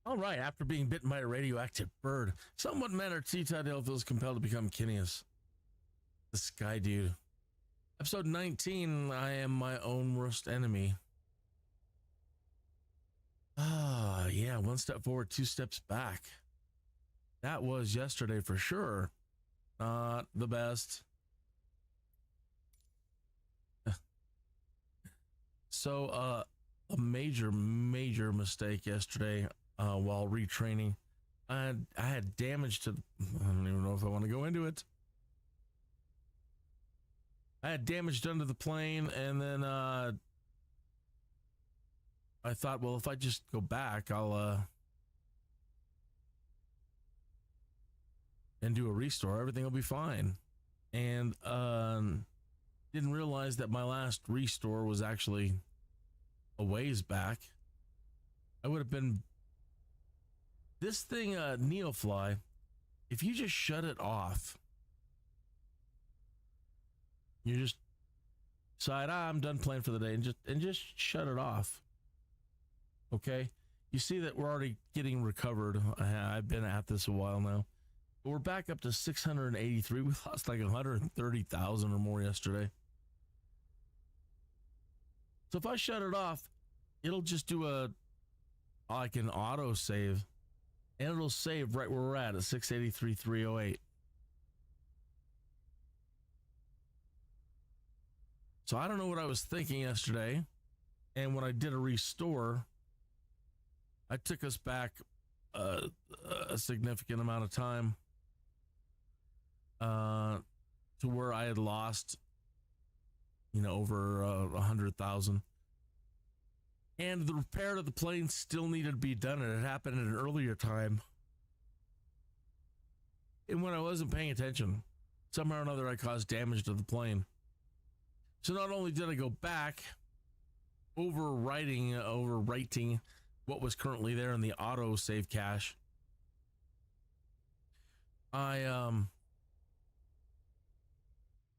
All right, after being bitten by a radioactive bird, somewhat mannered sea Tuthill feels compelled to become Kineas. The Skydude. Episode 19, I am my own worst enemy. Yeah, one step forward, two steps back. That was yesterday for sure. Not the best. So, a major mistake yesterday while retraining. I had damage to... I don't even know if I want to go into it. I had damage done to the plane, and then I thought, well, if I just go back, I'll and do a restore, everything will be fine. And didn't realize that my last restore was actually a ways back. I would have been... This thing, Neofly, if you just shut it off, you just decide, I'm done playing for the day, and just shut it off. Okay? You see that we're already getting recovered. I've been at this a while now. But we're back up to 683. We lost like 130,000 or more yesterday. So if I shut it off, it'll just do like an auto save, and it'll save right where we're at 683,308. So I don't know what I was thinking yesterday, and when I did a restore, I took us back a significant amount of time to where I had lost, over 100,000. And the repair to the plane still needed to be done, and it happened at an earlier time. And when I wasn't paying attention, somehow or another I caused damage to the plane. So not only did I go back, overwriting what was currently there in the auto save cache, I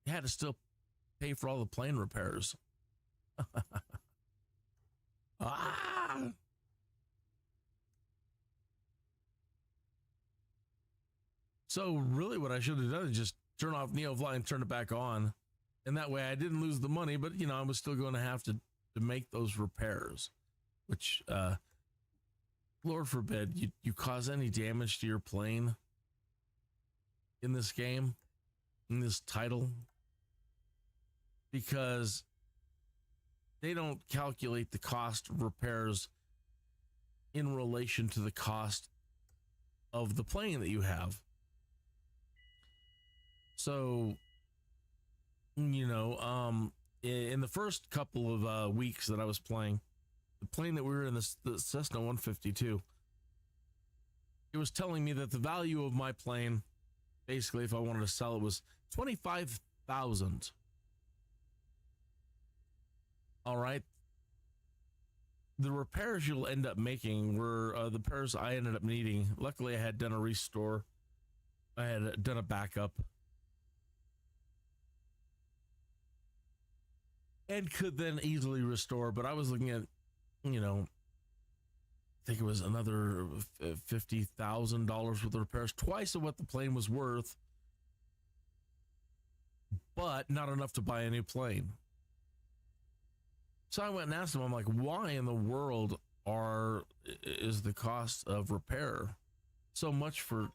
had to still pay for all the plane repairs. So really what I should have done is just turn off Neofly and turn it back on. And that way I didn't lose the money, but I was still going to have to make those repairs, which, Lord forbid you cause any damage to your plane in this game, in this title, because they don't calculate the cost of repairs in relation to the cost of the plane that you have. So, in the first couple of weeks that I was playing, the plane that we were in, the Cessna 152, it was telling me that the value of my plane, basically, if I wanted to sell it, was $25,000. All right. The repairs you'll end up making were the repairs I ended up needing. Luckily, I had done a restore. I had done a backup. And could then easily restore. But I was looking at, I think it was another $50,000 worth of repairs. Twice of what the plane was worth. But not enough to buy a new plane. So I went and asked him, I'm like, why in the world is the cost of repair so much for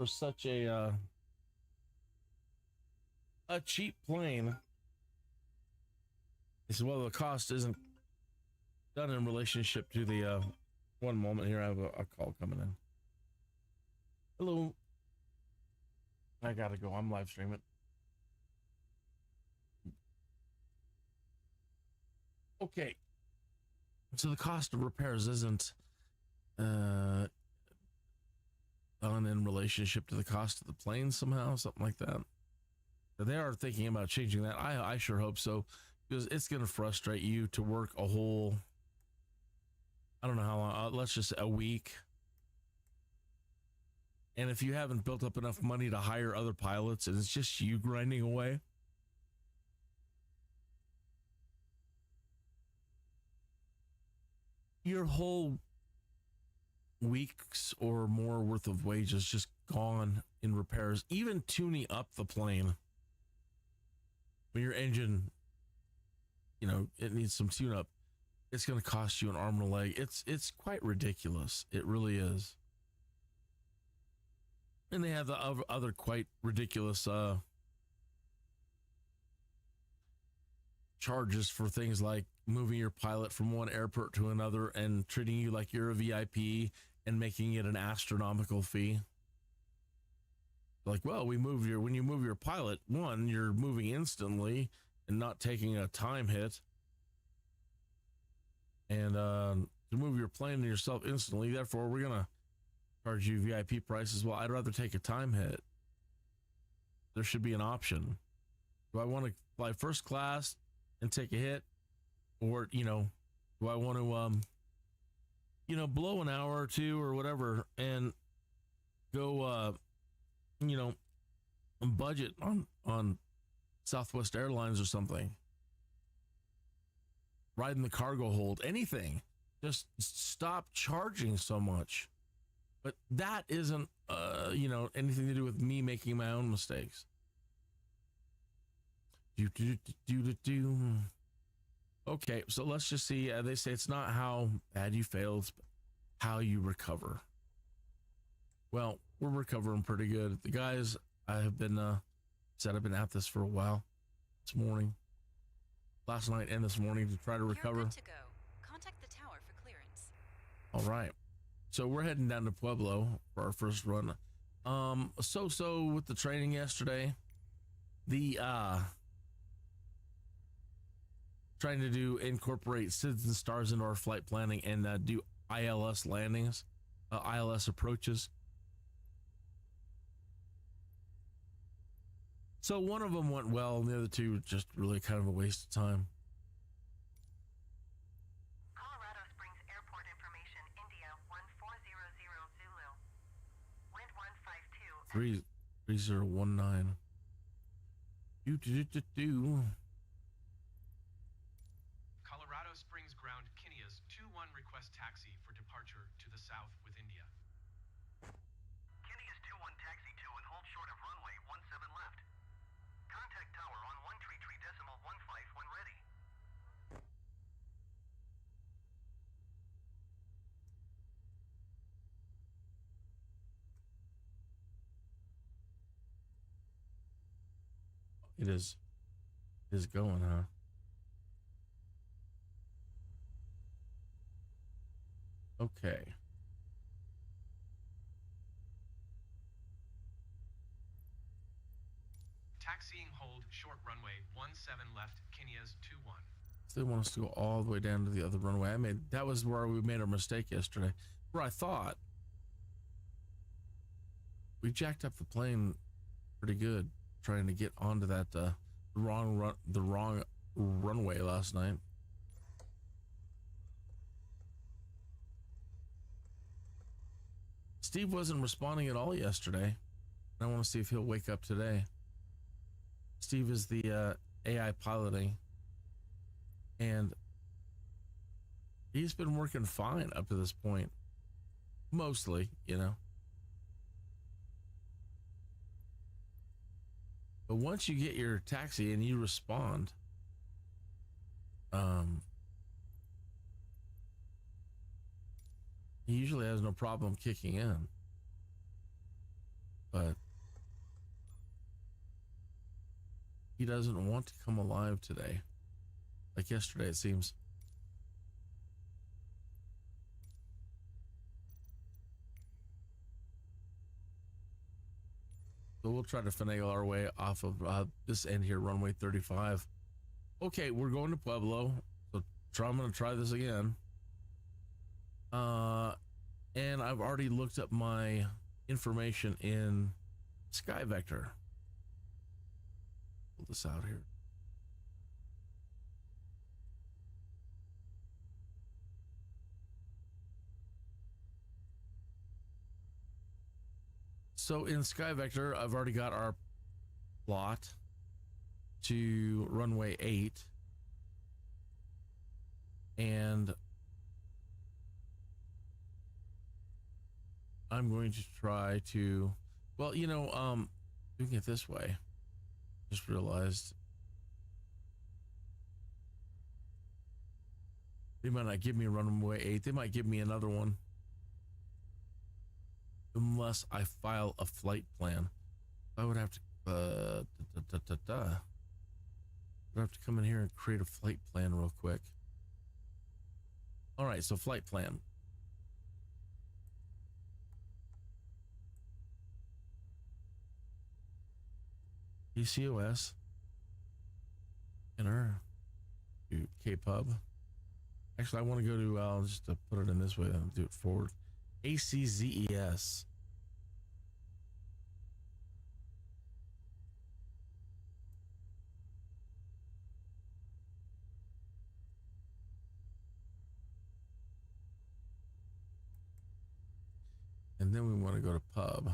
such a cheap plane? He said, well, the cost isn't done in relationship to the one moment here. I have a call coming in. Hello. I gotta go. I'm live streaming. Okay, so the cost of repairs isn't done in relationship to the cost of the plane somehow, something like that. They are thinking about changing that. I sure hope so, because it's going to frustrate you to work a whole, I don't know how long, let's just say a week. And if you haven't built up enough money to hire other pilots and it's just you grinding away, your whole weeks or more worth of wages just gone in repairs. Even tuning up the plane, when your engine, it needs some tune up, it's going to cost you an arm and a leg. It's quite ridiculous. It really is. And they have the other quite ridiculous charges for things like moving your pilot from one airport to another and treating you like you're a VIP and making it an astronomical fee. Like, well, when you move your pilot, one, you're moving instantly and not taking a time hit. And to move your plane to yourself instantly, therefore, we're going to charge you VIP prices. Well, I'd rather take a time hit. There should be an option. Do I want to fly first class and take a hit? Or, do I want to, blow an hour or two or whatever and go, budget on Southwest Airlines or something? Ride in the cargo hold, anything. Just stop charging so much. But that isn't, anything to do with me making my own mistakes. Okay, so let's just see. They say it's not how bad you fail, it's how you recover. Well, we're recovering pretty good. The guys, I have been I've been at this for a while. This morning, last night, and this morning to try to recover. You're good to go. Contact the tower for clearance. All right. So we're heading down to Pueblo for our first run. So with the training yesterday, the trying to incorporate SIDS and stars into our flight planning and do ILS landings, ILS approaches. So one of them went well, and the other two were just really kind of a waste of time. Colorado Springs Airport information, India 1400 Zulu. Wind 152. 3019. Colorado Springs ground Kinnea's 21 request taxi for departure to the south with India. Kinnea's 21 taxi 2 and hold short of runway 17 left. Contact tower on 133.15 when ready. It is going, huh? Okay. Taxiing hold short runway 17 left, Kinnea's 21. They want us to go all the way down to the other runway. That was where we made our mistake yesterday, where I thought we jacked up the plane pretty good trying to get onto that the wrong runway last night. Steve wasn't responding at all yesterday. I want to see if he'll wake up today. Steve is the AI piloting, and he's been working fine up to this point. Mostly, But once you get your taxi and you respond, he usually has no problem kicking in. But he doesn't want to come alive today. Like yesterday, it seems. So we'll try to finagle our way off of this end here, runway 35. Okay, we're going to Pueblo. So I'm going to try this again. And I've already looked up my information in SkyVector. Pull this out here. So in SkyVector, I've already got our plot to runway 8. And I'm going to try to, well, you know, doing it this way, just realized they might not give me a runway 8. They might give me another one unless I file a flight plan. I would have to I'd have to come in here and create a flight plan real quick. All right, so flight plan. ECOS. Enter. Do KPub. Actually, I want to go to, I'll just put it in this way, I'll do it forward. ACZES. And then we want to go to pub.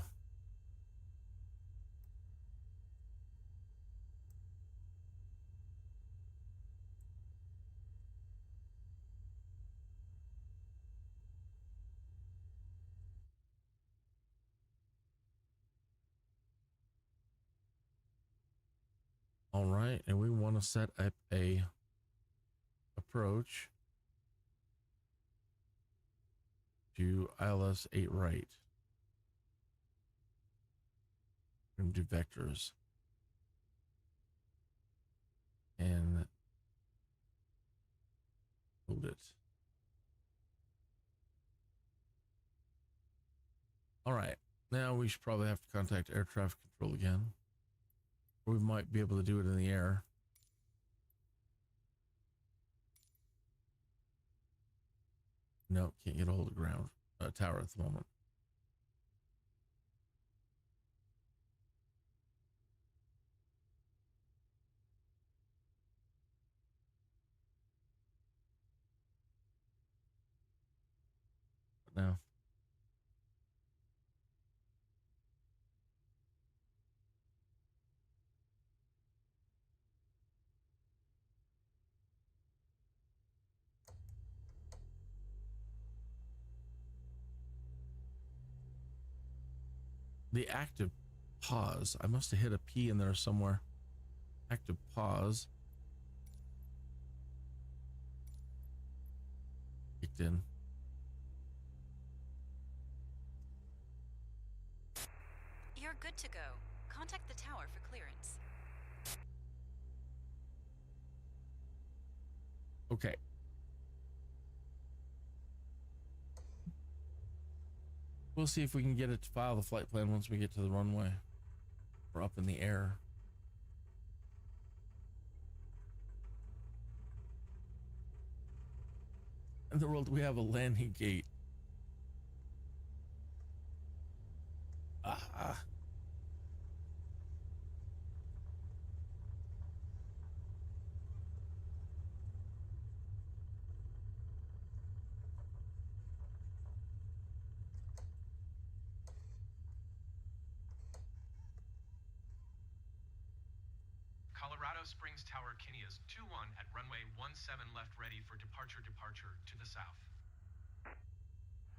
All right, and we want to set up a approach to ILS 8 right. We're going to do vectors. And load it. All right, now we should probably have to contact air traffic control again. We might be able to do it in the air. No, can't get a hold of ground tower at the moment. No. The active pause. I must have hit a P in there somewhere. Active pause. Kicked in. You're good to go. Contact the tower for clearance. Okay. We'll see if we can get it to file the flight plan once we get to the runway. We're up in the air. In the world, we have a landing gate. Ah. Colorado Springs Tower, Kineas 21 at runway 17 left, ready for departure to the south.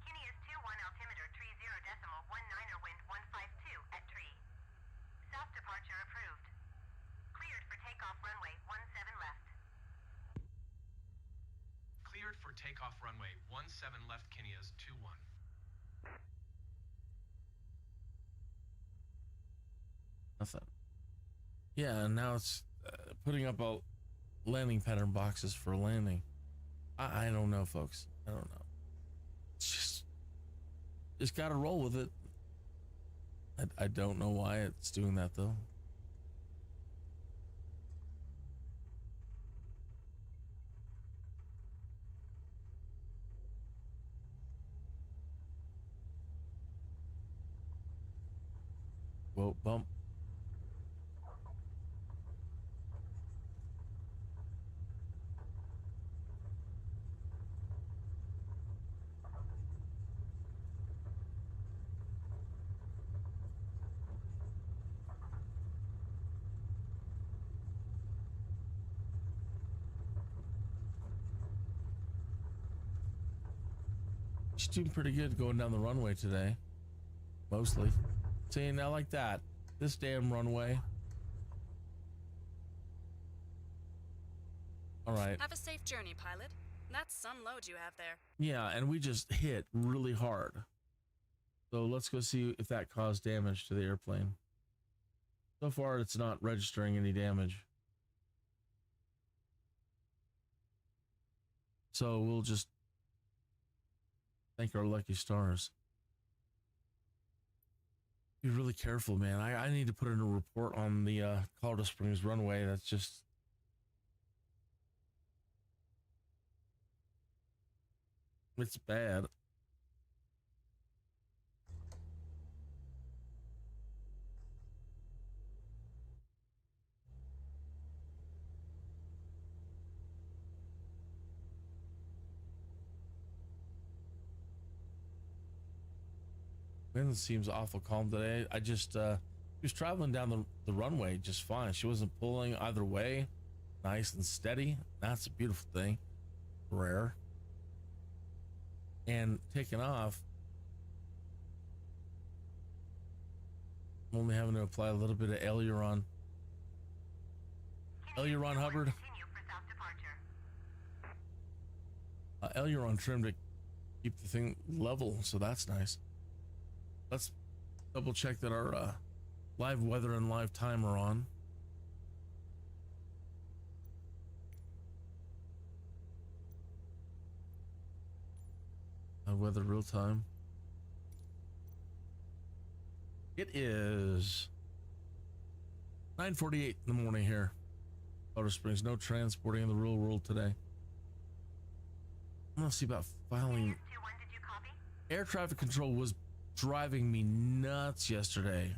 Kineas 21 altimeter 30.19er wind 152 at tree. South departure approved. Cleared for takeoff runway 17 left. Cleared for takeoff runway 17 left, Kineas 21. Nothing. Yeah, and now it's putting up all landing pattern boxes for landing. I don't know, folks. I don't know. It's just got to roll with it. I don't know why it's doing that, though. Whoa, bump. She's doing pretty good going down the runway today. Mostly. See, now like that. This damn runway. All right. Have a safe journey, pilot. That's some load you have there. Yeah, and we just hit really hard. So let's go see if that caused damage to the airplane. So far, it's not registering any damage. So we'll just thank our lucky stars. Be really careful, man. I need to put in a report on the Colorado Springs runway. That's just... it's bad. Wind seems awful calm today. I just she was traveling down the runway just fine. She wasn't pulling either way. Nice and steady. That's a beautiful thing. Rare. And taking off, I'm only having to apply a little bit of aileron. Aileron, Hubbard. Continue for south departure. Aileron trim to keep the thing level, so that's nice. Let's double check that our live weather and live time are on. Weather real time. It is 9:48 in the morning here. Colorado Springs, no transporting in the real world today. I'm gonna see about filing. 2-1, did you copy? Air traffic control was driving me nuts yesterday.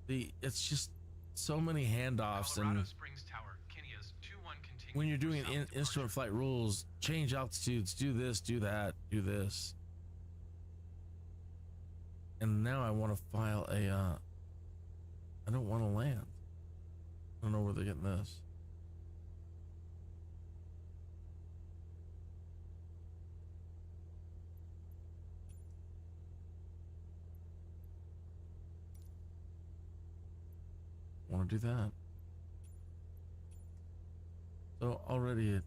It's just so many handoffs, Colorado and Springs Tower, Kinneas 2-1 continue when you're for doing south departure. instrument flight rules, change altitudes, do this, do that, do this. And now I want to file a I don't want to land. I don't know where they're getting this. Want to do that. So already it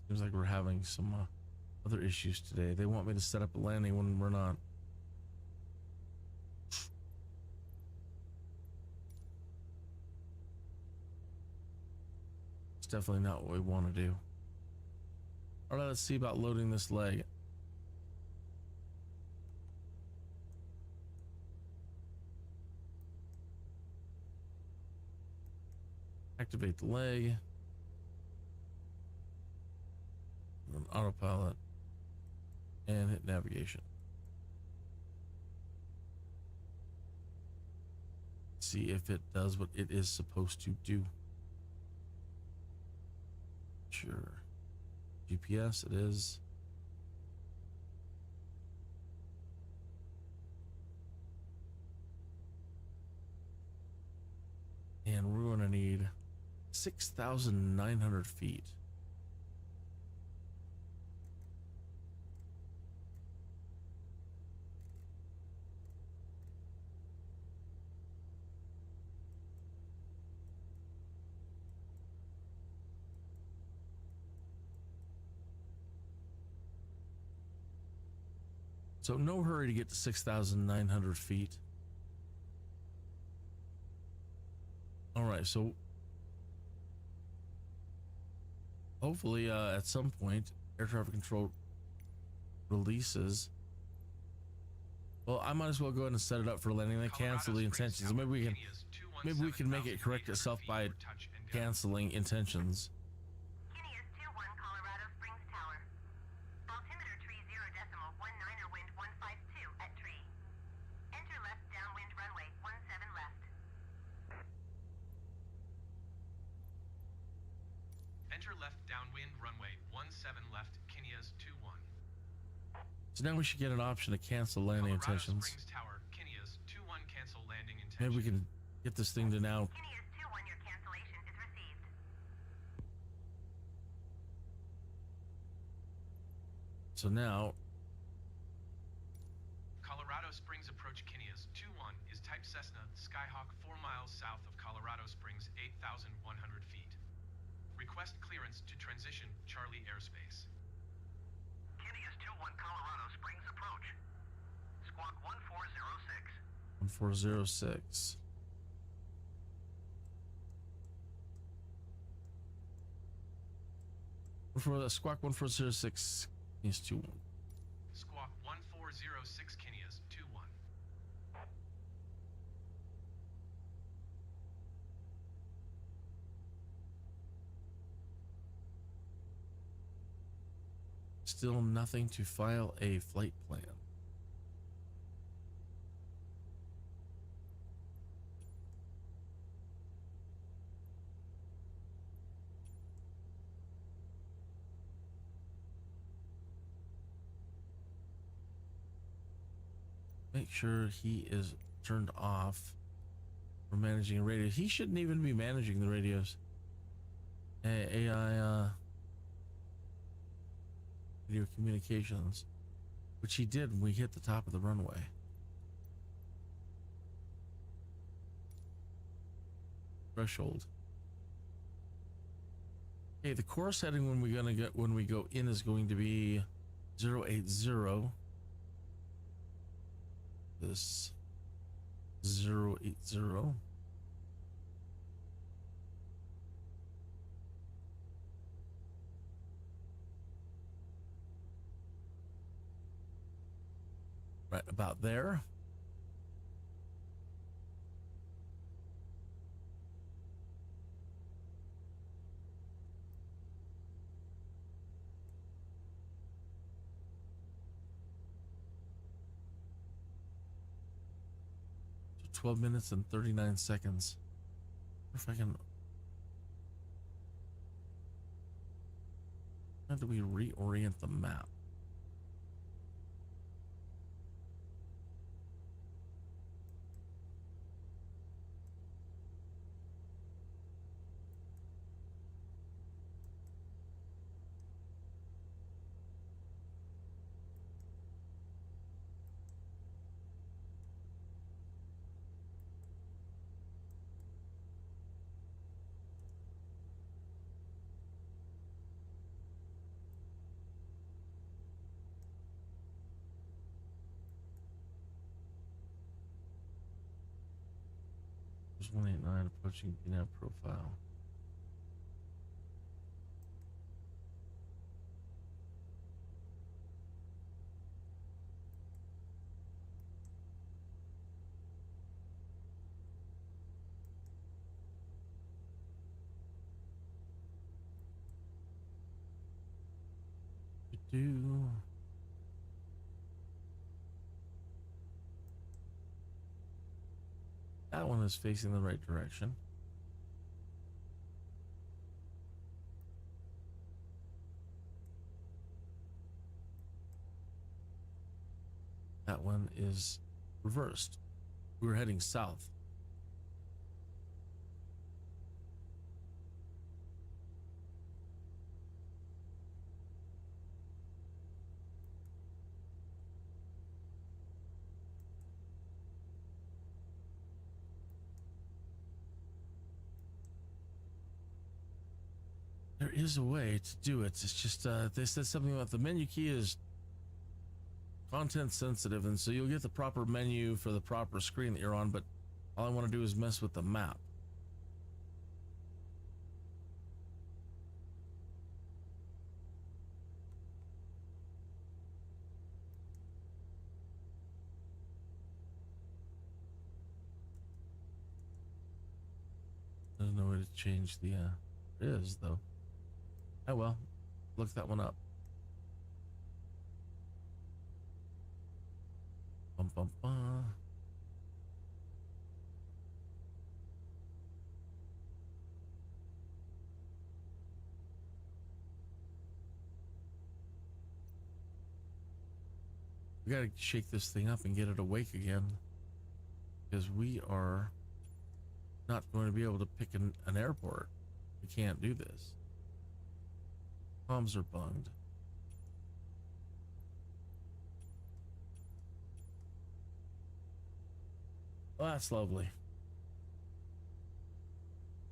seems like we're having some other issues today. They want me to set up a landing when we're not. It's definitely not what we want to do. All right, let's see about loading this leg. Activate the leg. And autopilot. And hit navigation. See if it does what it is supposed to do. Sure. GPS, it is. And we're going to need 6,900 feet. So no hurry to get to 6,900 feet. All right, so hopefully at some point air traffic control releases. Well, I might as well go ahead and set it up for landing, then cancel the intentions. Maybe we can make it correct itself by canceling intentions. Kinneas 2-1, Colorado Springs Tower. Altimeter tree 0.19er wind 152 at tree. Enter left downwind runway 17 left. Enter left downwind runway 17 left, Kinneas 2-1. So now we should get an option to cancel landing Colorado intentions. Springs Tower, Kinneas 2-1 cancel landing intentions. Maybe we can get this thing to now. Kinneas 2-1, your cancellation is received. So now Colorado Springs approach Kinneas Skyhawk 4 miles south of Colorado Springs, 8,100 feet. Request clearance to transition Charlie airspace. Kitty is 2-1 Colorado Springs approach. Squawk 1406. 1406. For the Squawk 1406 is 2-1. Squawk 1406 Kineas 2-1. Still nothing to file a flight plan. Make sure he is turned off for managing radio. He shouldn't even be managing the radios. AI radio communications, which he did when we hit the top of the runway. Threshold. Okay, the course heading when we go in is going to be 080. This 080. Right about there. So 12 minutes and 39 seconds. If I can. How do we reorient the map? There's 189 approaching BNAV profile. That one is facing the right direction. That one is reversed. We're heading south. There is a way to do it. It's just they said something about the menu key is content sensitive, and so you'll get the proper menu for the proper screen that you're on, but all I want to do is mess with the map. There's no way to change the there is though. Oh well, look that one up. Bum, bum, bum. We gotta shake this thing up and get it awake again, because we are not going to be able to pick an airport. We can't do this. Comms are bunged. Oh, that's lovely.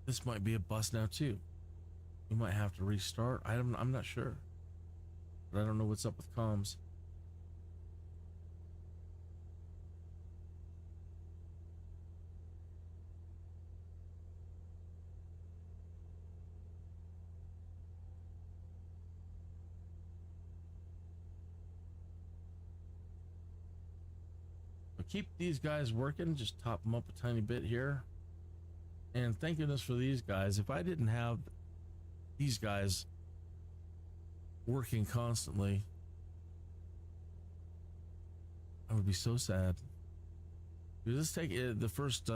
this might be a bust now too. We might have to restart. I'm not sure, but I don't know what's up with comms. But keep these guys working. Just top them up a tiny bit here. And thank goodness for these guys. If I didn't have these guys working constantly, I would be so sad. This take the first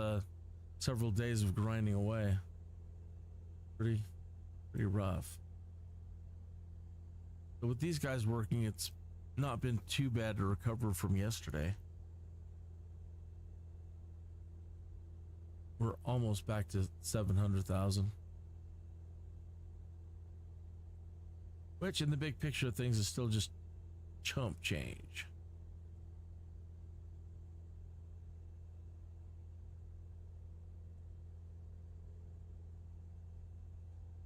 several days of grinding away. Pretty rough. But with these guys working, it's not been too bad to recover from yesterday. We're almost back to 700,000. Which in the big picture of things is still just chump change.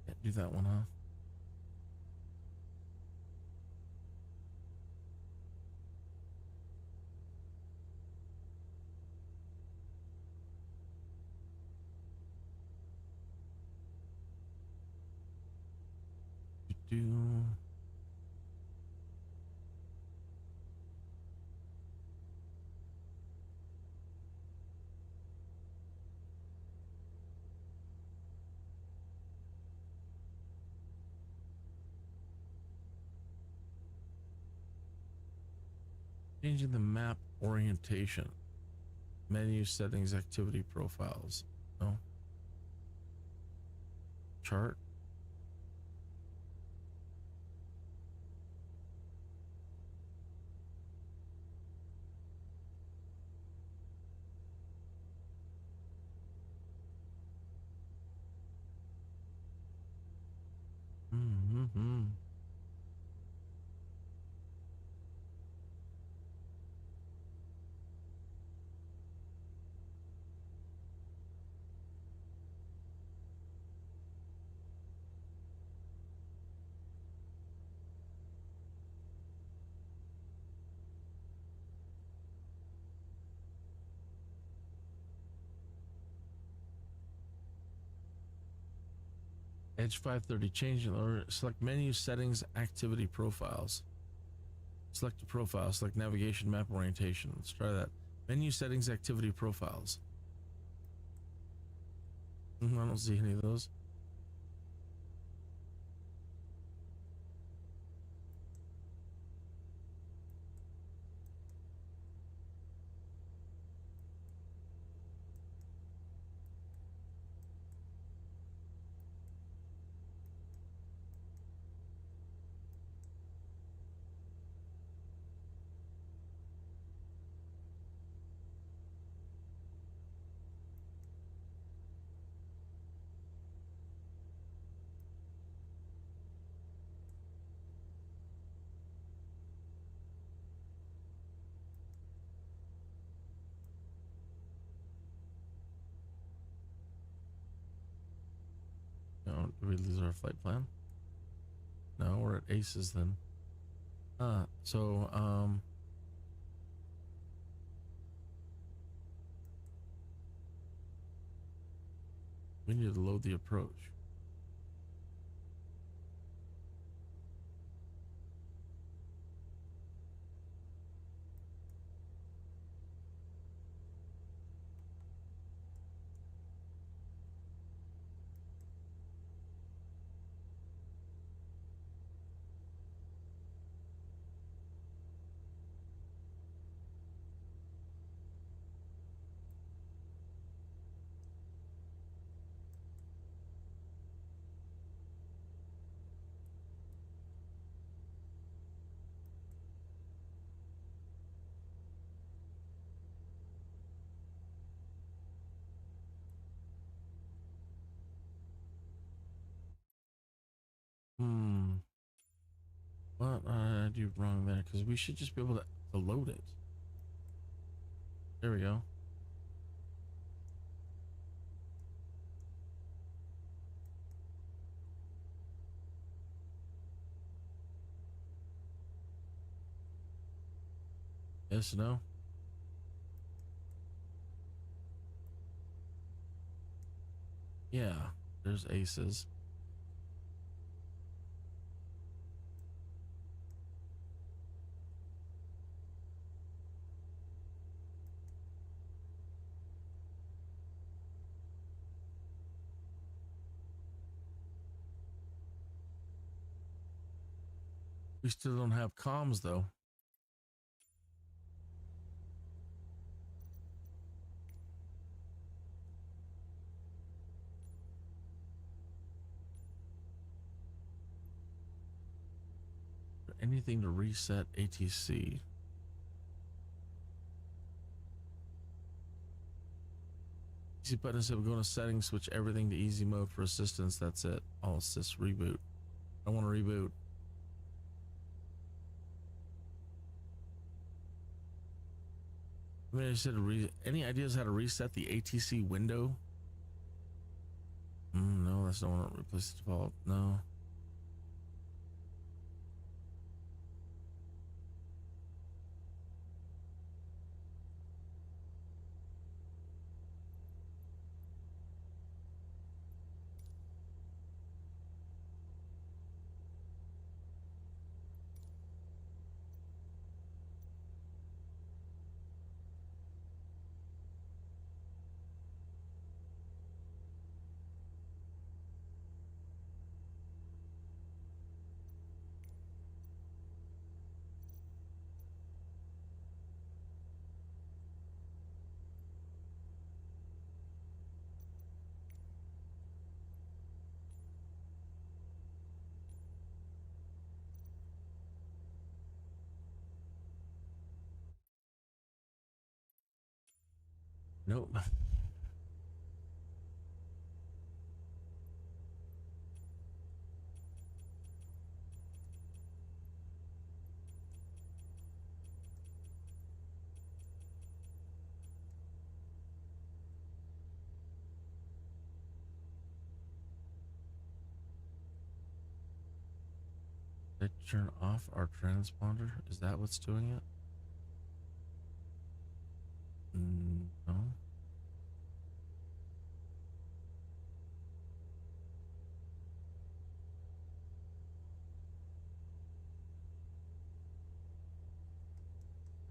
Can't do that one, huh? Do changing the map orientation, menu settings, activity profiles. No chart. Mm-hmm. Edge 530, change or select menu settings, activity profiles. Select a profile, select navigation map orientation. Let's try that. Menu settings, activity profiles. I don't see any of those. No, do we lose our flight plan? No, we're at aces then. We need to load the approach. What did I do wrong there? Because we should just be able to load it. There we go. Yes, no. Yeah, there's aces. We still don't have comms though. Anything to reset ATC? Easy button said we're going to settings, switch everything to easy mode for assistance. That's it. Oh, assist reboot. I want to reboot. I mean, I said any ideas how to reset the ATC window? No, that's not what replace the default. No. Nope. Did I turn off our transponder? Is that what's doing it? No.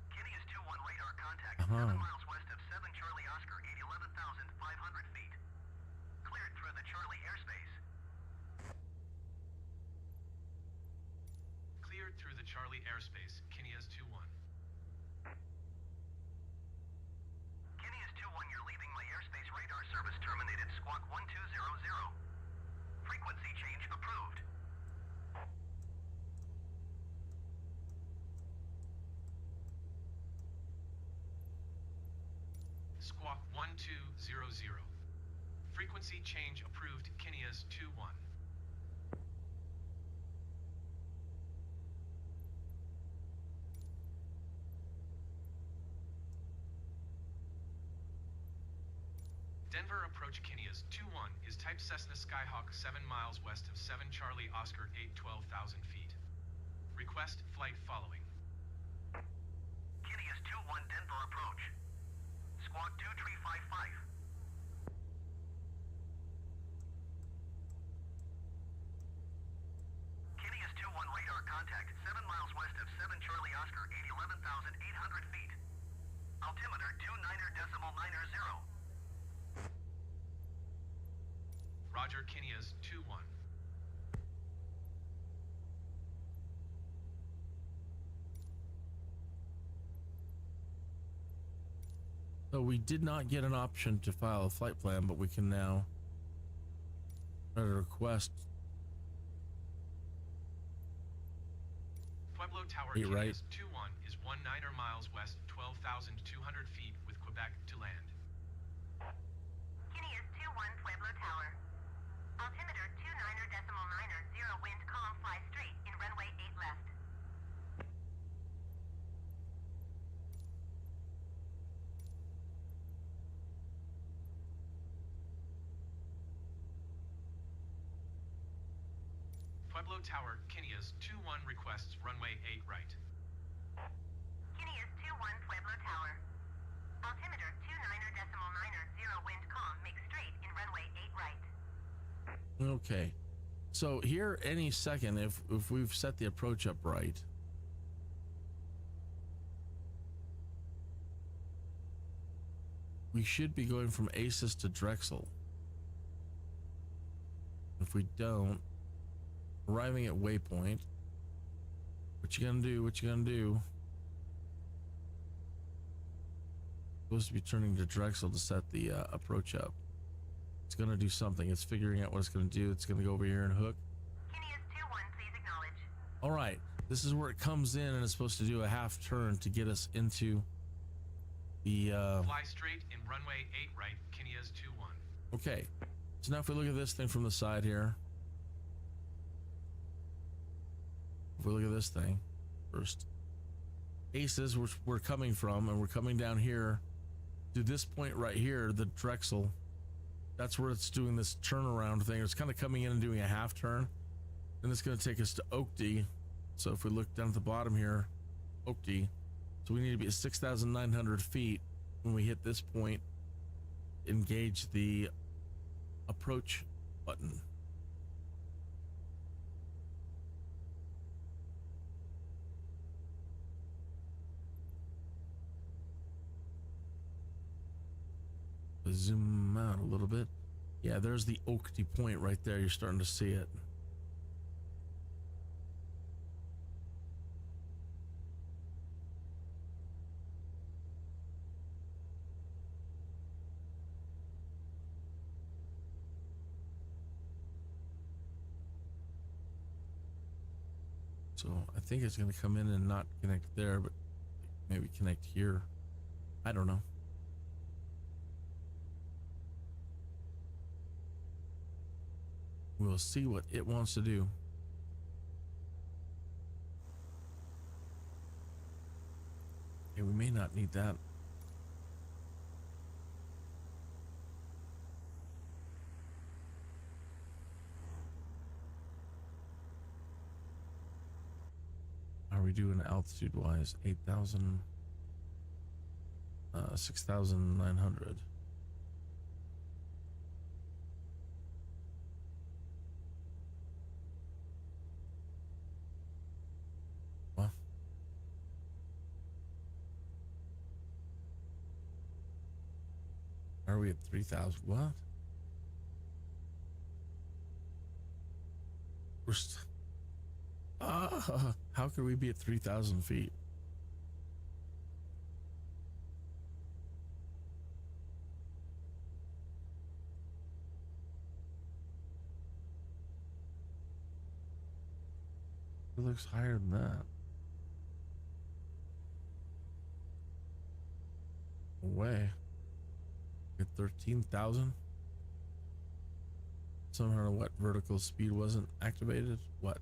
Kenny is 2-1 radar contact. Uh-huh. 7 miles west of 7 Charlie Oscar, 11,500 feet. Cleared through the Charlie airspace. Cleared through the Charlie airspace. Kenny is 2-1. Kenny is 2-1, you're leaving my airspace. Radar service terminated. Squawk 1200. Frequency change approved. Squawk 1200. Frequency change approved. Kenny is 2-1. Denver approach Kenny is 2-1 is type Cessna Skyhawk 7 miles west of 7 Charlie Oscar 812,000 feet. Request flight following. Kenny is 2-1, Denver approach. Squawk 2355. Kenny is 2-1, radar contact. 7 miles west of 7 Charlie Oscar 11,800 feet. Altimeter 29.90. Roger, Kenny is 2-1. So we did not get an option to file a flight plan, but we can now try to request. Pueblo Tower Hey, Kenny right. is 2-1 is 19 miles west 12,200 feet with Quebec to land. Kenny is 2-1, Pueblo Tower. Altimeter 29.90, wind, calm, fly straight in runway 8 left. Pueblo Tower Kenny is 2-1 requests runway 8 right. Kinney is 21 Pueblo Tower. Altimeter 29.90 wind calm. Make straight in runway 8 right. Okay. So here any second, if we've set the approach up right, we should be going from Aces to Drexel. If we don't, arriving at waypoint, what you gonna do? What you gonna do? Supposed to be turning to Drexel to set the approach up. It's gonna do something. It's figuring out what it's gonna do. It's gonna go over here and hook. Kinney is 21, please acknowledge. All right, this is where it comes in, and it's supposed to do a half turn to get us into the Fly straight in runway 8 right, Kinney is 21. okay. So now if we look at this thing from the side here, if we look at this thing first, Aces, which we're coming from, and we're coming down here to this point right here, the Drexel. That's where it's doing this turnaround thing. It's kind of coming in and doing a half turn, and it's going to take us to Oakty. So if we look down at the bottom here, Oakty, so we need to be at 6,900 feet when we hit this point. Engage the approach button. Zoom out a little bit. Yeah, there's the Oakty point right there. You're starting to see it. So I think it's going to come in and not connect there, but maybe connect here. I don't know. We'll see what it wants to do. Okay, we may not need that. How are we doing altitude wise? 8,000, 6,900. Are we at 3,000? What? We're how could we be at 3,000 feet? It looks higher than that. No way. At 13,000. Somehow what vertical speed wasn't activated? What?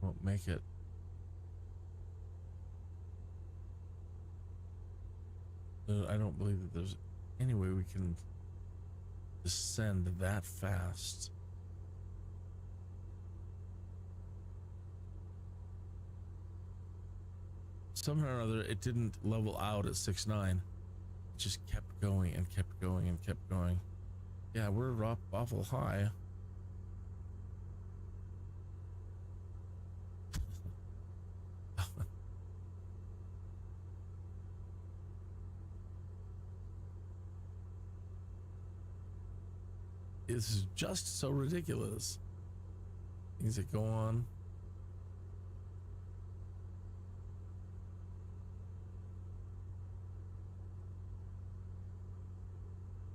Won't make it. I don't believe that there's any way we can descend that fast. Somehow or other, it didn't level out at 6.9. It just kept going and kept going and kept going. Yeah, we're awful high. This is just so ridiculous. Things that go on.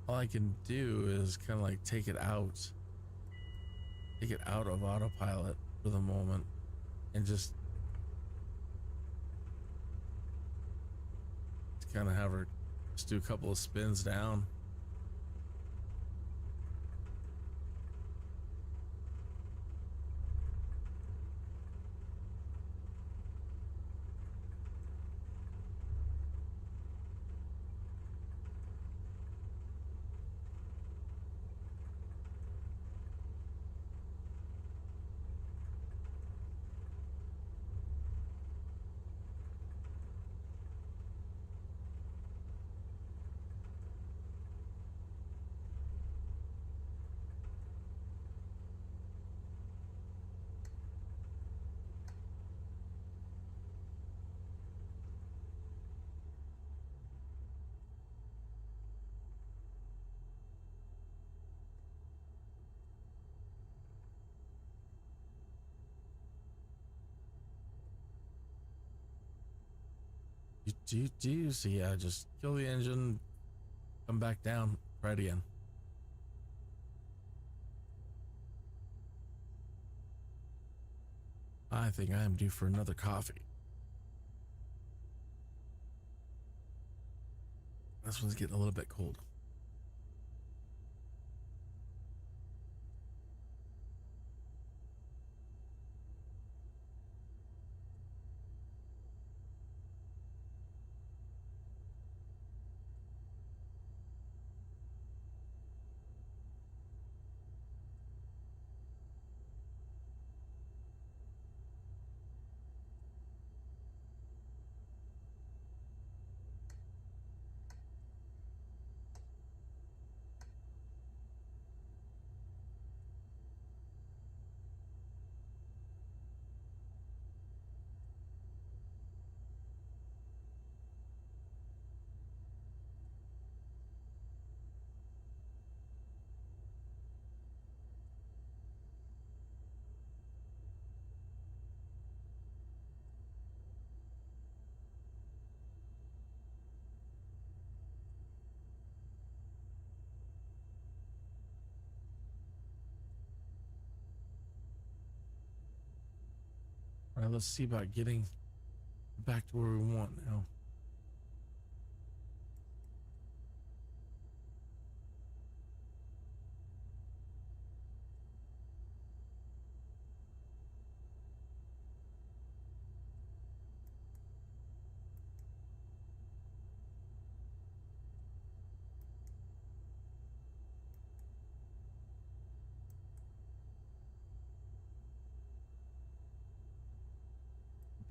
All I can do is kind of like take it out of autopilot for the moment and just kind of have her just do a couple of spins down. So yeah, just kill the engine, come back down, try it again. I think I am due for another coffee. This one's getting a little bit cold. All right, let's see about getting back to where we want now.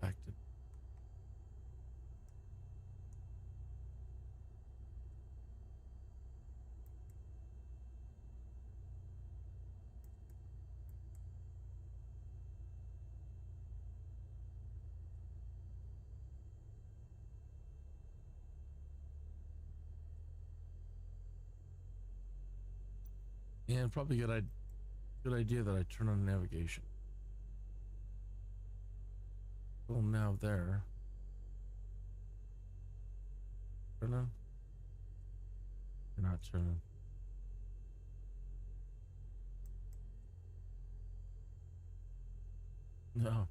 Back to and probably good idea that I turn on navigation. Well, now there. Turn on. You're not turning. No,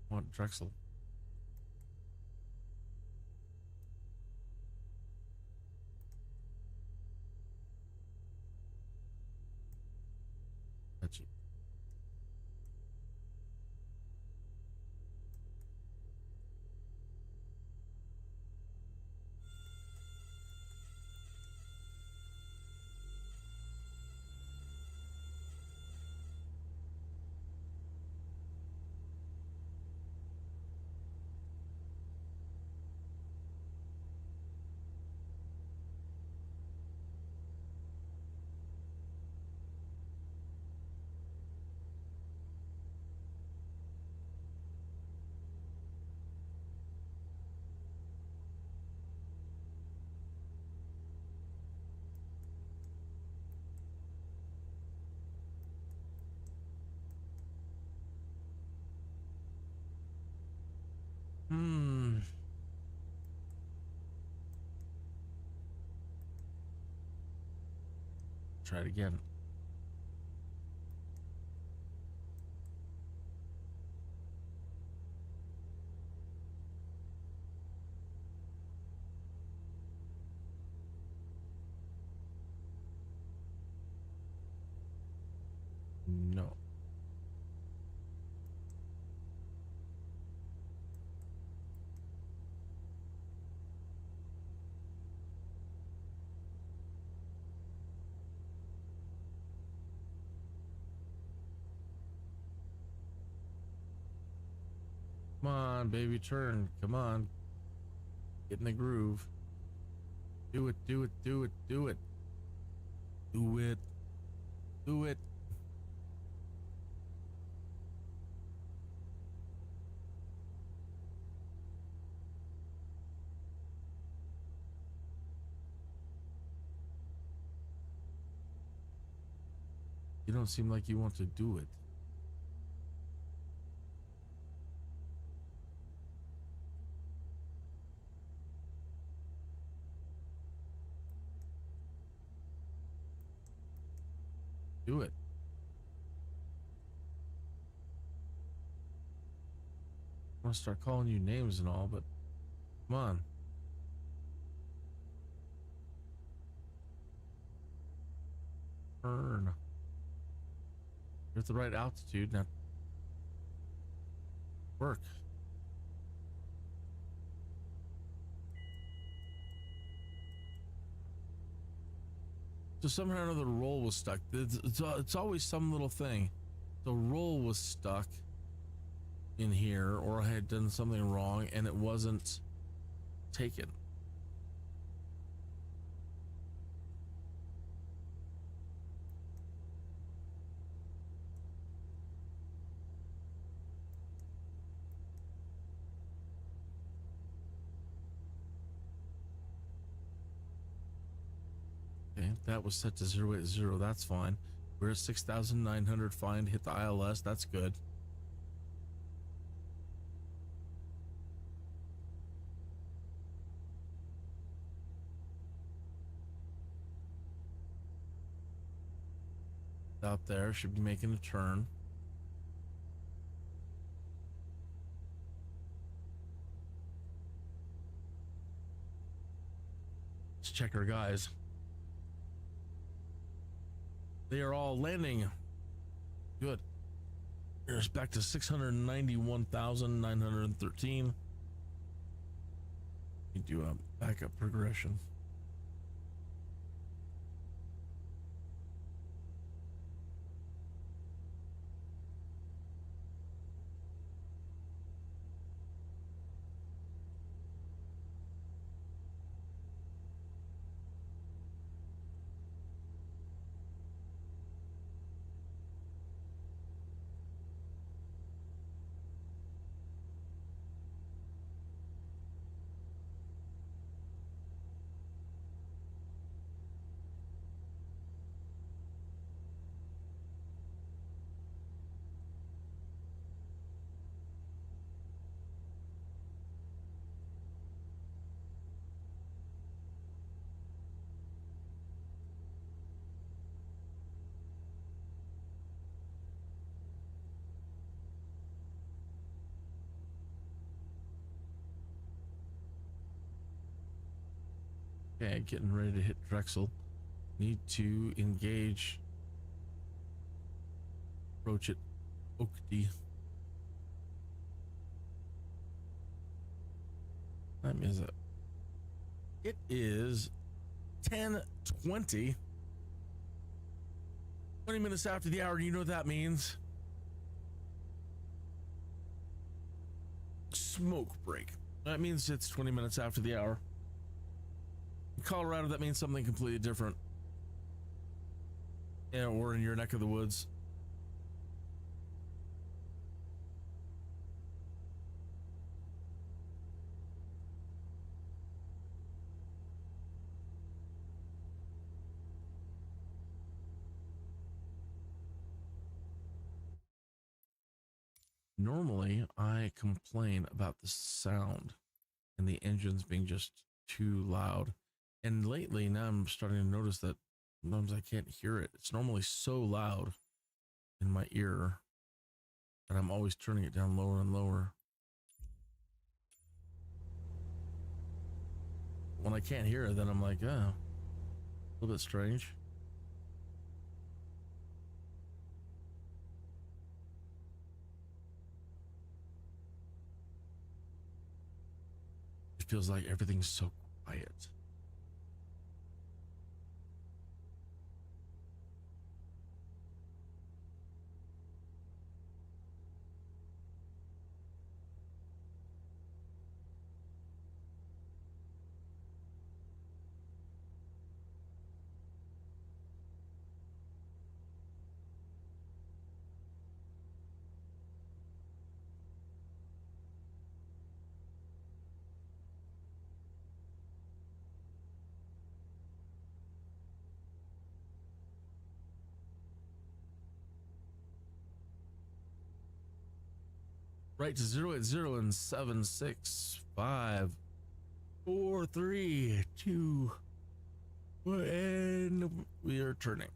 I want Drexel. Gotcha. Try it again. Come on, baby, turn. Come on. Get in the groove. Do it, do it, do it, do it. Do it. Do it. You don't seem like you want to do it. Do it. I want to start calling you names and all, but come on. Turn. You're at the right altitude now. Work. So somehow or another, the roll was stuck. It's always some little thing. The roll was stuck in here, or I had done something wrong and it wasn't taken. Okay, that was set to 080. That's fine. We're at 6,900. Find, hit the ILS. That's good. Out there, should be making a turn. Let's check our guys. They are all landing. Good. Here's back to 691,913. We do a backup progression. Okay, getting ready to hit Drexel. Need to engage. Approach it. Oakdy. Time is it? It is 10:20. 20 minutes after the hour. You know what that means? Smoke break. That means it's 20 minutes after the hour. In Colorado, that means something completely different. Yeah, or in your neck of the woods. Normally, I complain about the sound and the engines being just too loud. And lately, now I'm starting to notice that sometimes I can't hear it. It's normally so loud in my ear that I'm always turning it down lower and lower. When I can't hear it, then I'm like, oh, a little bit strange. It feels like everything's so quiet. right to 080 and 7, 6, 5, 4, 3, 2, and we are turning.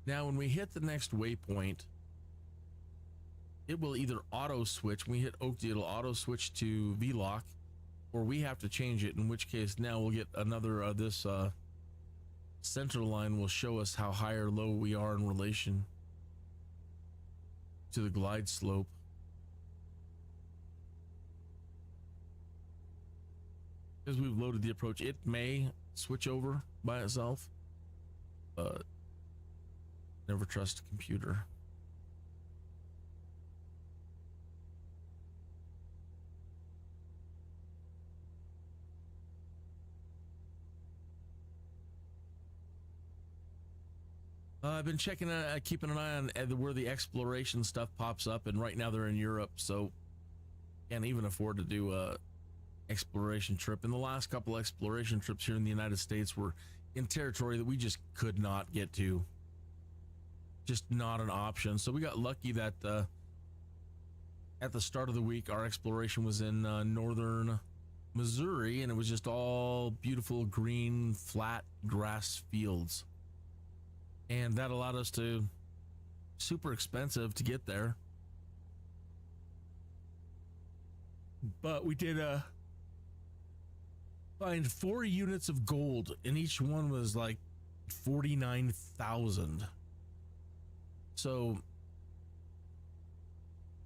Now, when we hit the next waypoint, it will either auto switch. When we hit Oakdale, it'll auto switch to VLOC, or we have to change it, in which case now we'll get another, this center line will show us how high or low we are in relation to the glide slope. As we've loaded the approach, it may switch over by itself, but never trust a computer. I've been checking, keeping an eye on where the exploration stuff pops up, and right now they're in Europe, so can't even afford to do a exploration trip. And the last couple exploration trips here in the United States were in territory that we just could not get to. Just not an option. So we got lucky that at the start of the week, our exploration was in northern Missouri, and it was just all beautiful green flat grass fields, and that allowed us to, super expensive to get there, but we did find 4 units of gold, and each one was like 49,000. So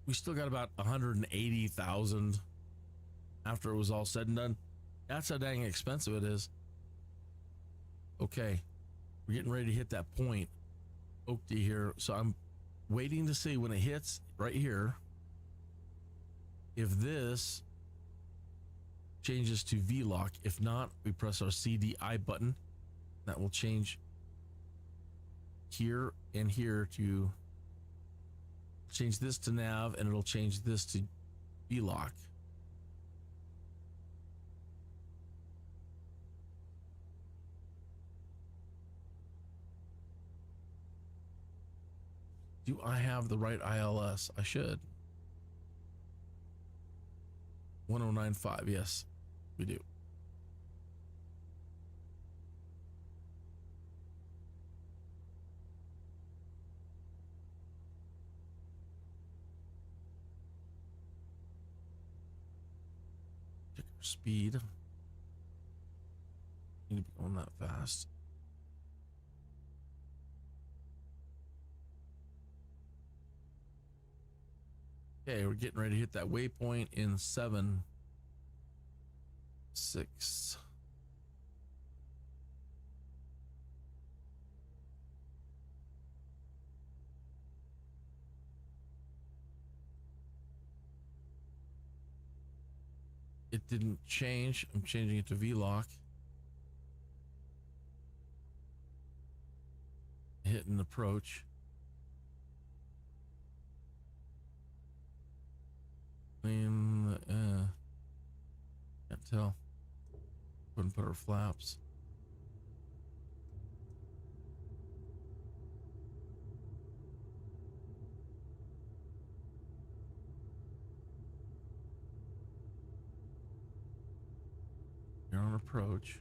we still got about 180,000 after it was all said and done. That's how dang expensive it is. Okay, we're getting ready to hit that point, Oakdale here. So I'm waiting to see when it hits right here, if this changes to VLOC. If not, we press our CDI button. That will change here and here to change this to nav, and it'll change this to VLOC. Do I have the right ILS? I should. 1095, yes, we do. Check our speed. Need to be going that fast. Okay, we're getting ready to hit that waypoint in 7, 6. It didn't change. I'm changing it to VLOC. Hit an approach. Can't tell. Couldn't put our flaps. You're on approach.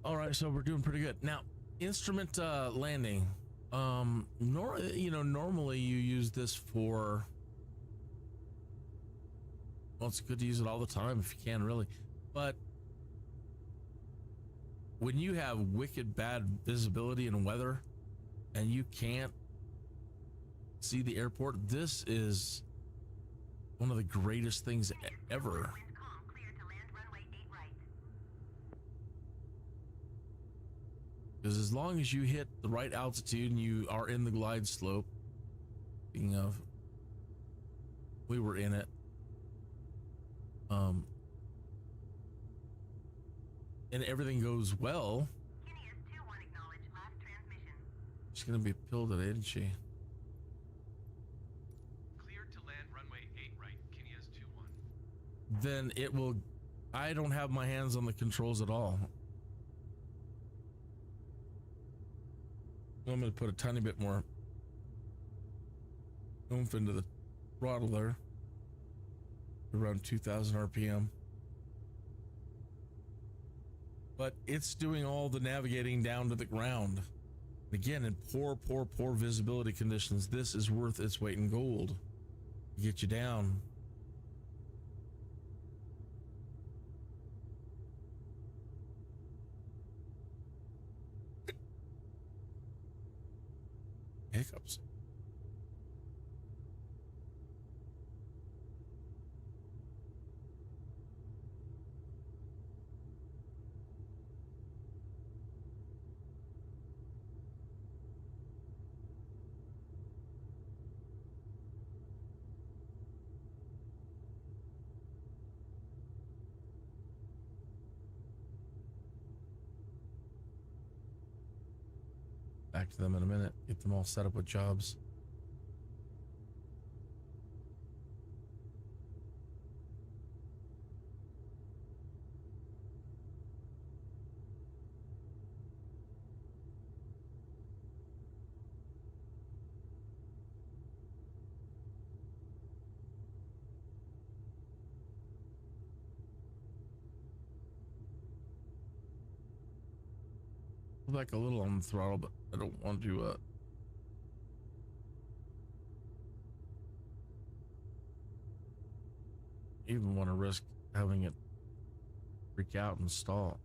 All right, so we're doing pretty good now. Instrument landing. Normally you use this for. Well, it's good to use it all the time if you can, really. But when you have wicked bad visibility and weather, and you can't see the airport, this is one of the greatest things ever. Wind calm, clear to land runway Because as long as you hit the right altitude and you are in the glide slope, speaking of, we were in it. And everything goes well. Kineas 2-1 acknowledge last transmission. She's gonna be peeled today, isn't she? Cleared to land runway 8 right, Kineas 2-1. Then it will. I don't have my hands on the controls at all. I'm gonna put a tiny bit more oomph into the throttle there. Around 2,000 RPM. But it's doing all the navigating down to the ground. Again, in poor visibility conditions, this is worth its weight in gold. Get you down. Hiccups. Back to them in a minute. Get them all set up with jobs. Back a little on the throttle, but I don't want to even want to risk having it freak out and stall.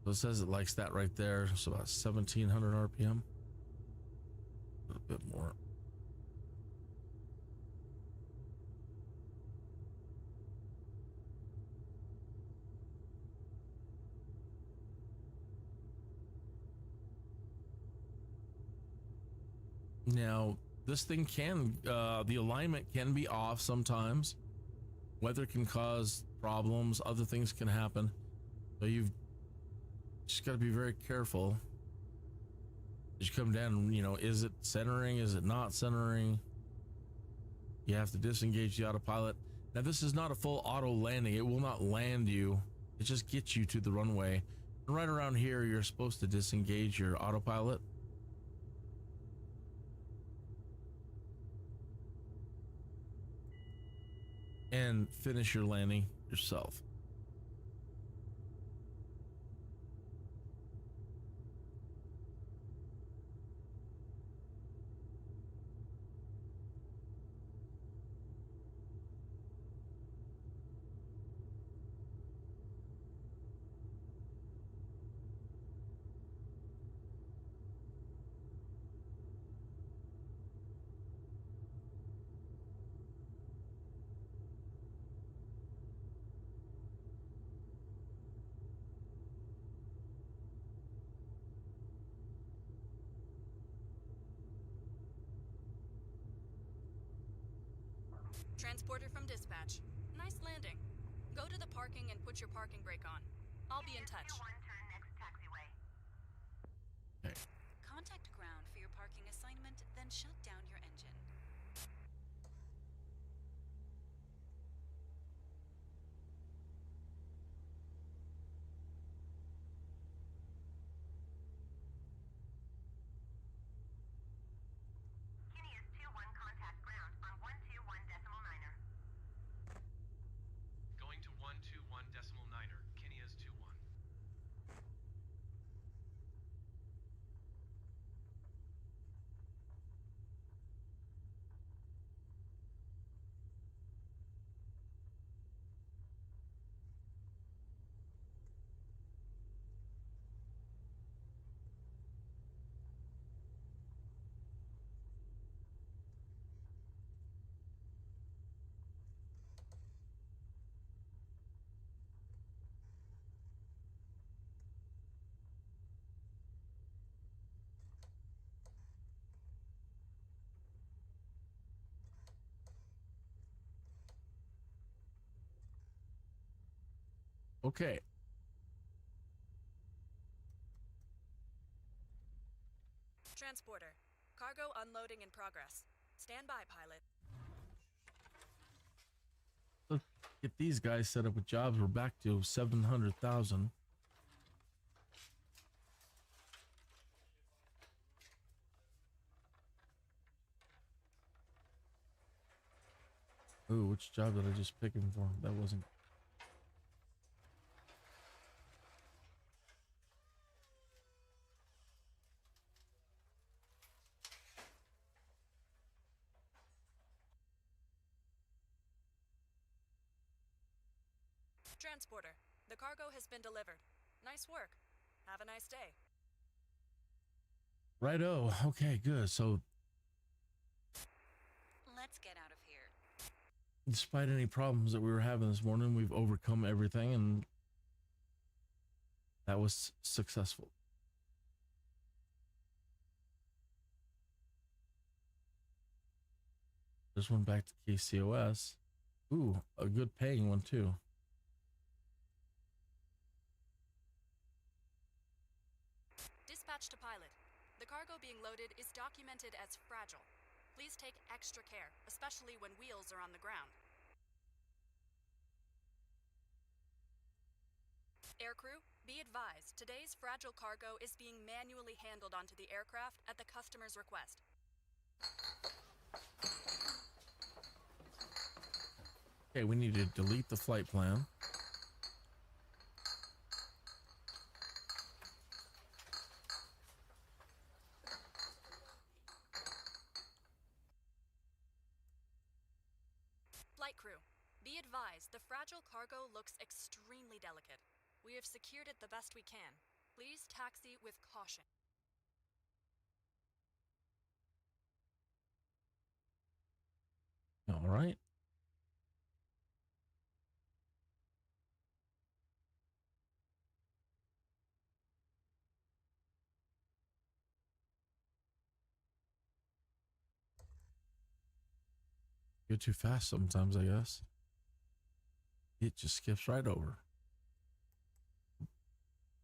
So it says it likes that right there. So about 1,700 RPM. A little bit more. Now, this thing can, the alignment can be off sometimes. Weather can cause problems. Other things can happen. So you've just got to be very careful as you come down. You know, is it centering? Is it not centering? You have to disengage the autopilot. Now, this is not a full auto landing. It will not land you. It just gets you to the runway. And right around here, you're supposed to disengage your autopilot. And finish your landing yourself. Transporter from dispatch. Nice landing. Go to the parking and put your parking brake on. I'll be in touch. Kineas 2-1 turn next taxiway. Okay. Contact ground for your parking assignment, then shut down your engine. Kineas 2-1 contact ground on 121.9er. Going to 121.9er, Kineas 2-1. Okay. Transporter. Cargo unloading in progress. Stand by, pilot. Let's get these guys set up with jobs. We're back to 700,000. Ooh, which job did I just pick him for? That wasn't. Transporter. The cargo has been delivered. Nice work. Have a nice day. Righto. Okay, good. So, Let's get out of here. despite any problems that we were having this morning, we've overcome everything, and that was successful. This one back to KCOS. Ooh, a good paying one too. Dispatch to pilot. The cargo being loaded is documented as fragile. Please take extra care, especially when wheels are on the ground. Aircrew, be advised, today's fragile cargo is being manually handled onto the aircraft at the customer's request. Okay, we need to delete the flight plan. Flight crew, be advised, the fragile cargo looks extremely delicate. We have secured it the best we can. Please taxi with caution. All right. Go too fast sometimes, I guess. It just skips right over.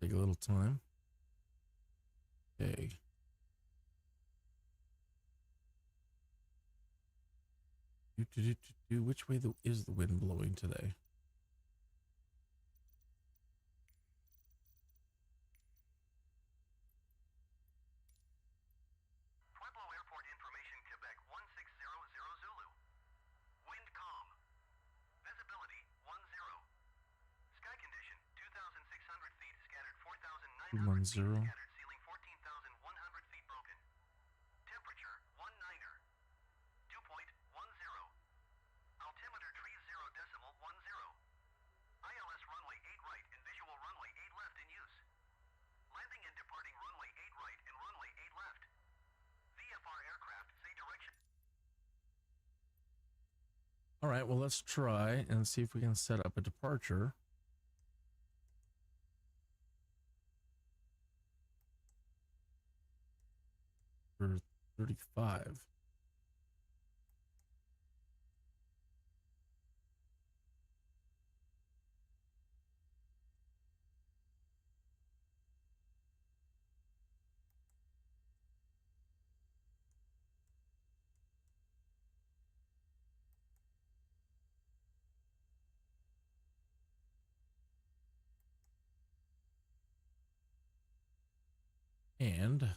Take a little time. Okay. Which way is the wind blowing today? Pueblo Airport information, Quebec 1600 Zulu. Wind calm. Visibility 10. Sky condition 2,600 feet, scattered 4,900 feet, 10. scattered ceiling 14,100 feet broken. Temperature 19er. Dew point 10. Altimeter tree 0.10. ILS runway 8 right and visual runway 8 left in use. Landing and departing runway 8 right and runway 8 left. VFR aircraft, say direction. All right, well, let's try and see if we can set up a departure. For 35. And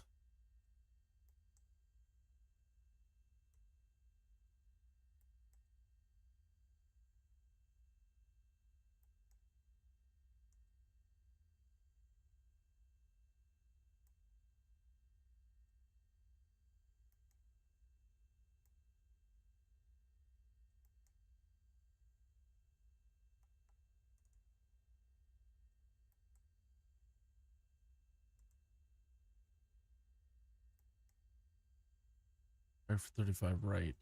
for 35 right.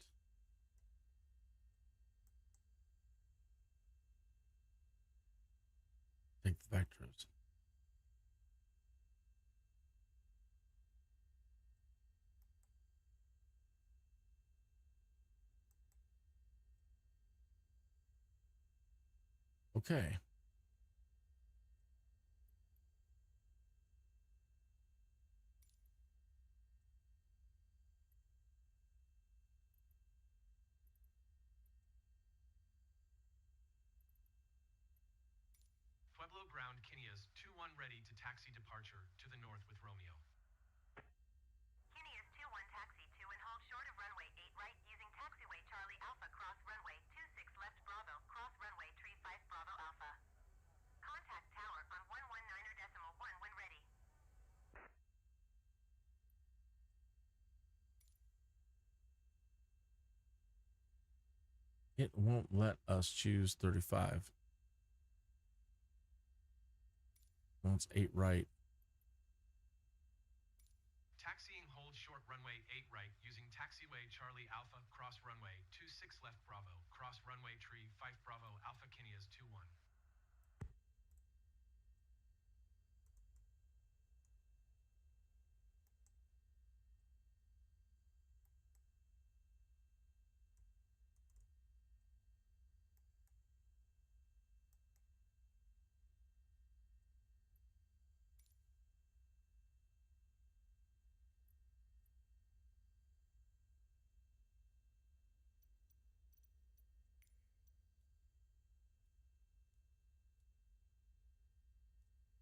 Take the vectors. Okay. Kineas 2-1 ready to taxi departure to the north with Romeo. Kineas 2-1 taxi to and hold short of runway 8 right using taxiway Charlie Alpha cross runway 26 left Bravo cross runway tree 5 Bravo Alpha. Contact tower on 119.1 when ready. It won't let us choose 35. Wants 8 right. Taxiing hold short runway 8 right using taxiway Charlie Alpha cross runway 26 left Bravo cross runway tree 5 Bravo Alpha Kineas 2-1.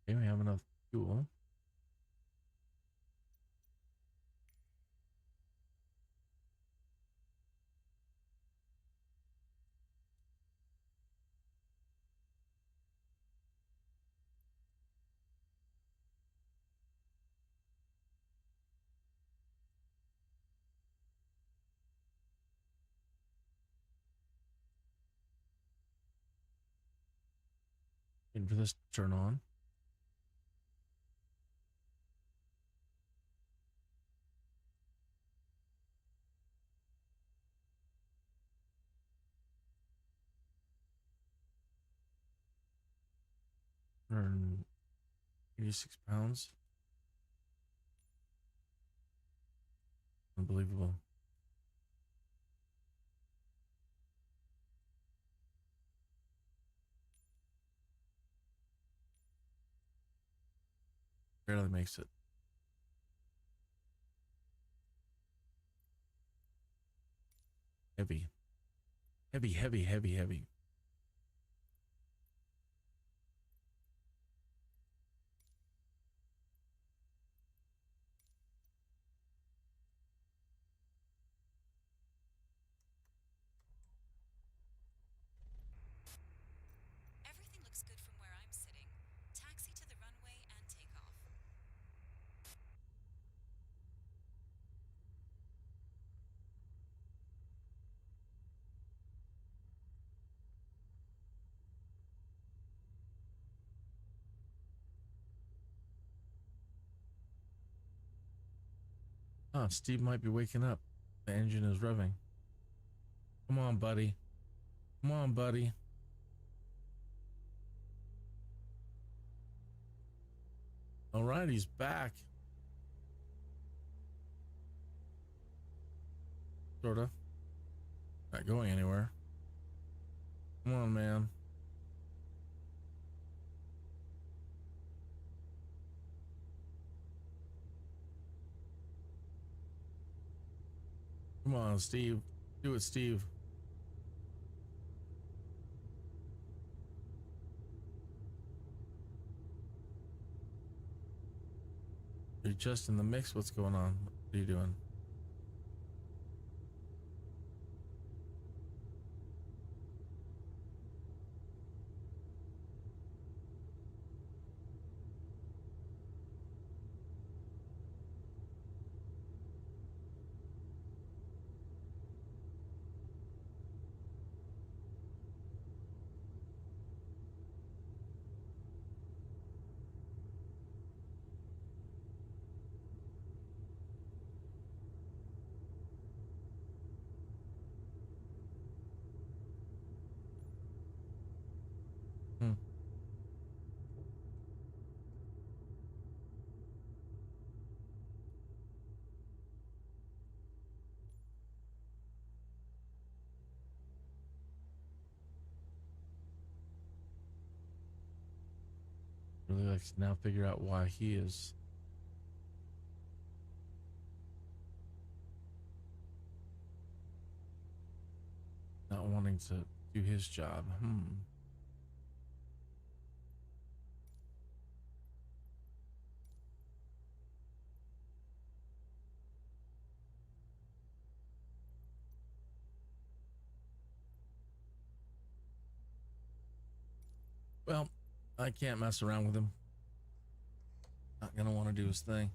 Okay, we have enough fuel. Waiting for this to turn on. Earn 86 pounds. Unbelievable. Barely makes it. Heavy. Heavy, heavy, heavy, heavy. Everything looks good from where I'm sitting. Taxi to the runway and take off. Oh, Steve might be waking up. The engine is revving. Come on, buddy. Come on, buddy. All right, he's back. Sorta. Not going anywhere. Come on, man. Come on, Steve. Do it, Steve. You're just in the mix. What's going on? What are you doing? Really like to now figure out why he is not wanting to do his job. Well, I can't mess around with him. Not gonna want to do his thing.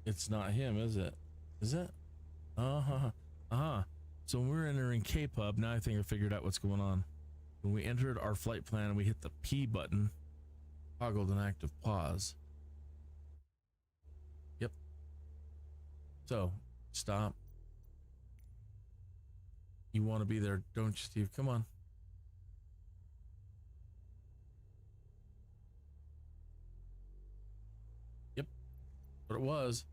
It's not him, is it? Is it? So when we're entering K-Pub, now I think I figured out what's going on. When we entered our flight plan and we hit the P button, toggled an active pause. Yep. So, stop. You want to be there, don't you, Steve? Come on. Yep. What it was.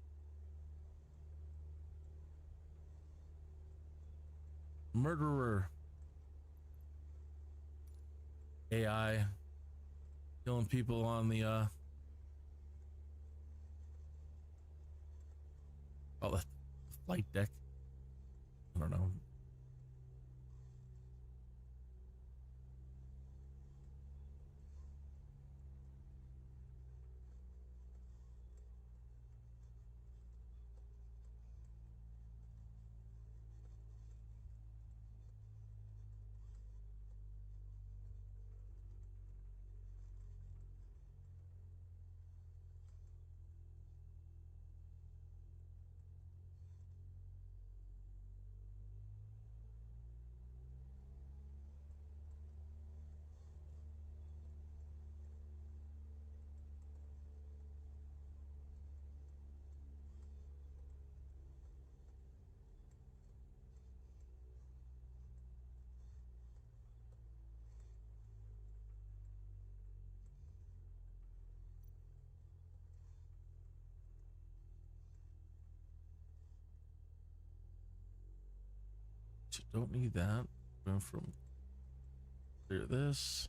Murderer. AI killing people on the the flight deck. I don't know. Don't need that. Going from clear this,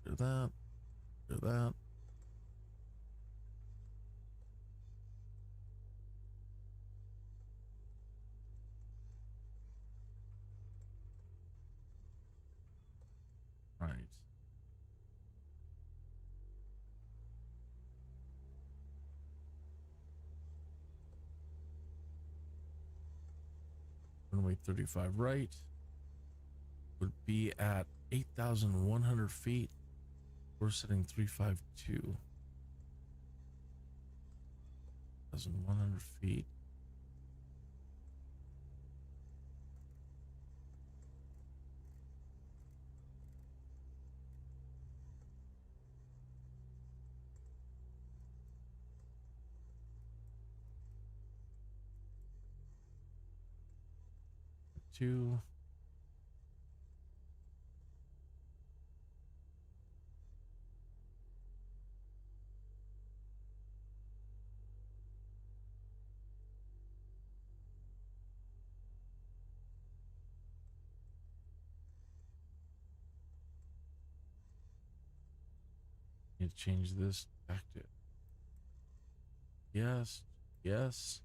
clear that, clear that. Right. Runway 35 right would be at 8,100 feet. We're setting 352. 8,100 feet. Two. Need to change this back to yes, yes.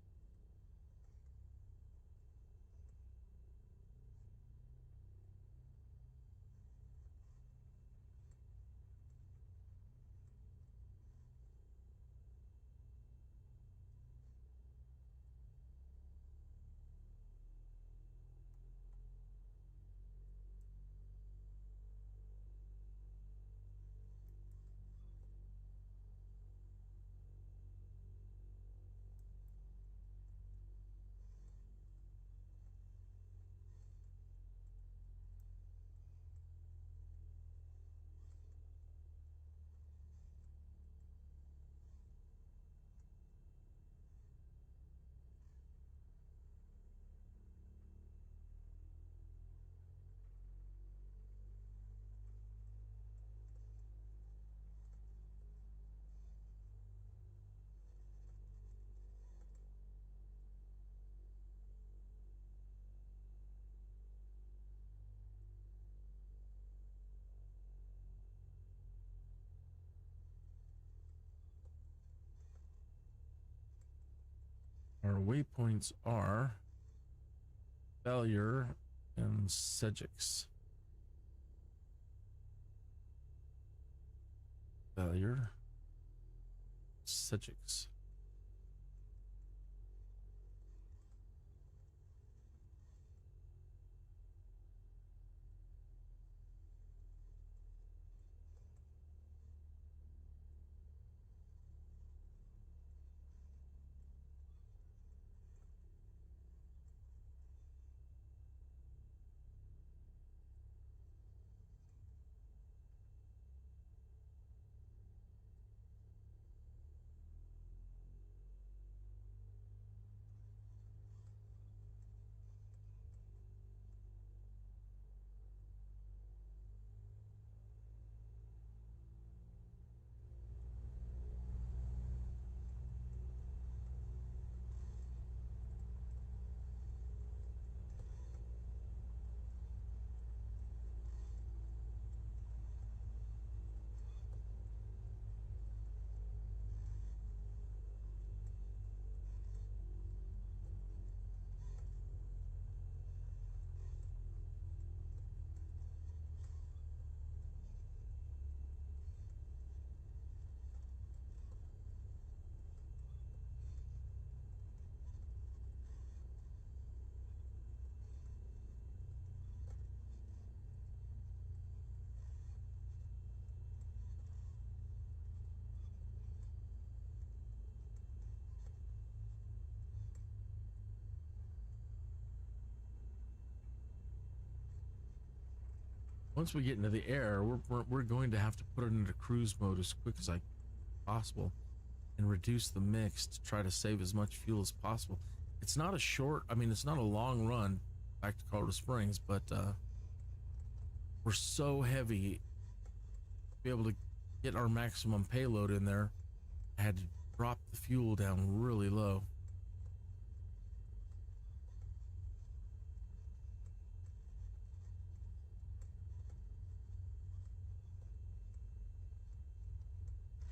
Our waypoints are Failure and Sejix. Failure. Sedgix. Once we get into the air, we're going to have to put it into cruise mode as quick as possible and reduce the mix to try to save as much fuel as possible. It's not a short, I mean, it's not a long run back to Colorado Springs, but we're so heavy to be able to get our maximum payload in there. I had to drop the fuel down really low.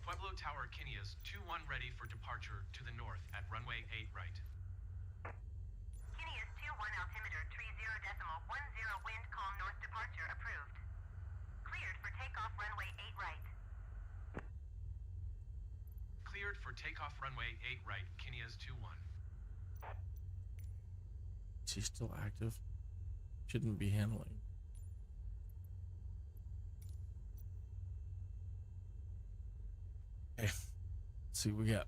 Pueblo Tower Kinias 2-1 ready for departure to the north at runway 8 right. Kinias 2-1 altimeter 30.10 wind calm north departure approved. Cleared for takeoff runway 8 right. Cleared for takeoff runway 8 right, Kinias 2-1. Is he still active? Shouldn't be handling. Okay, let's see what we got.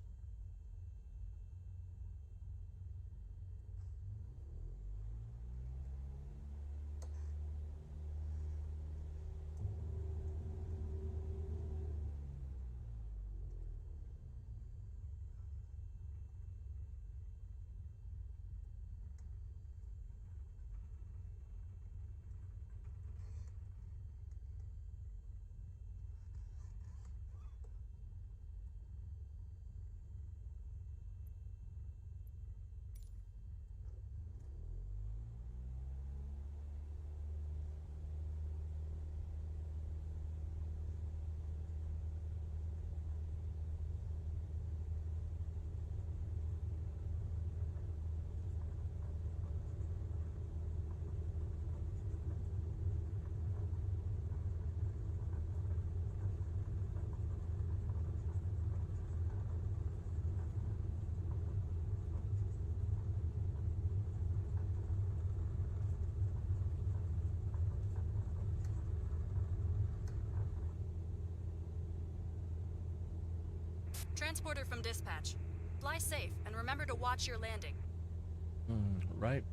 Transporter from dispatch. Fly safe and remember to watch your landing. Right.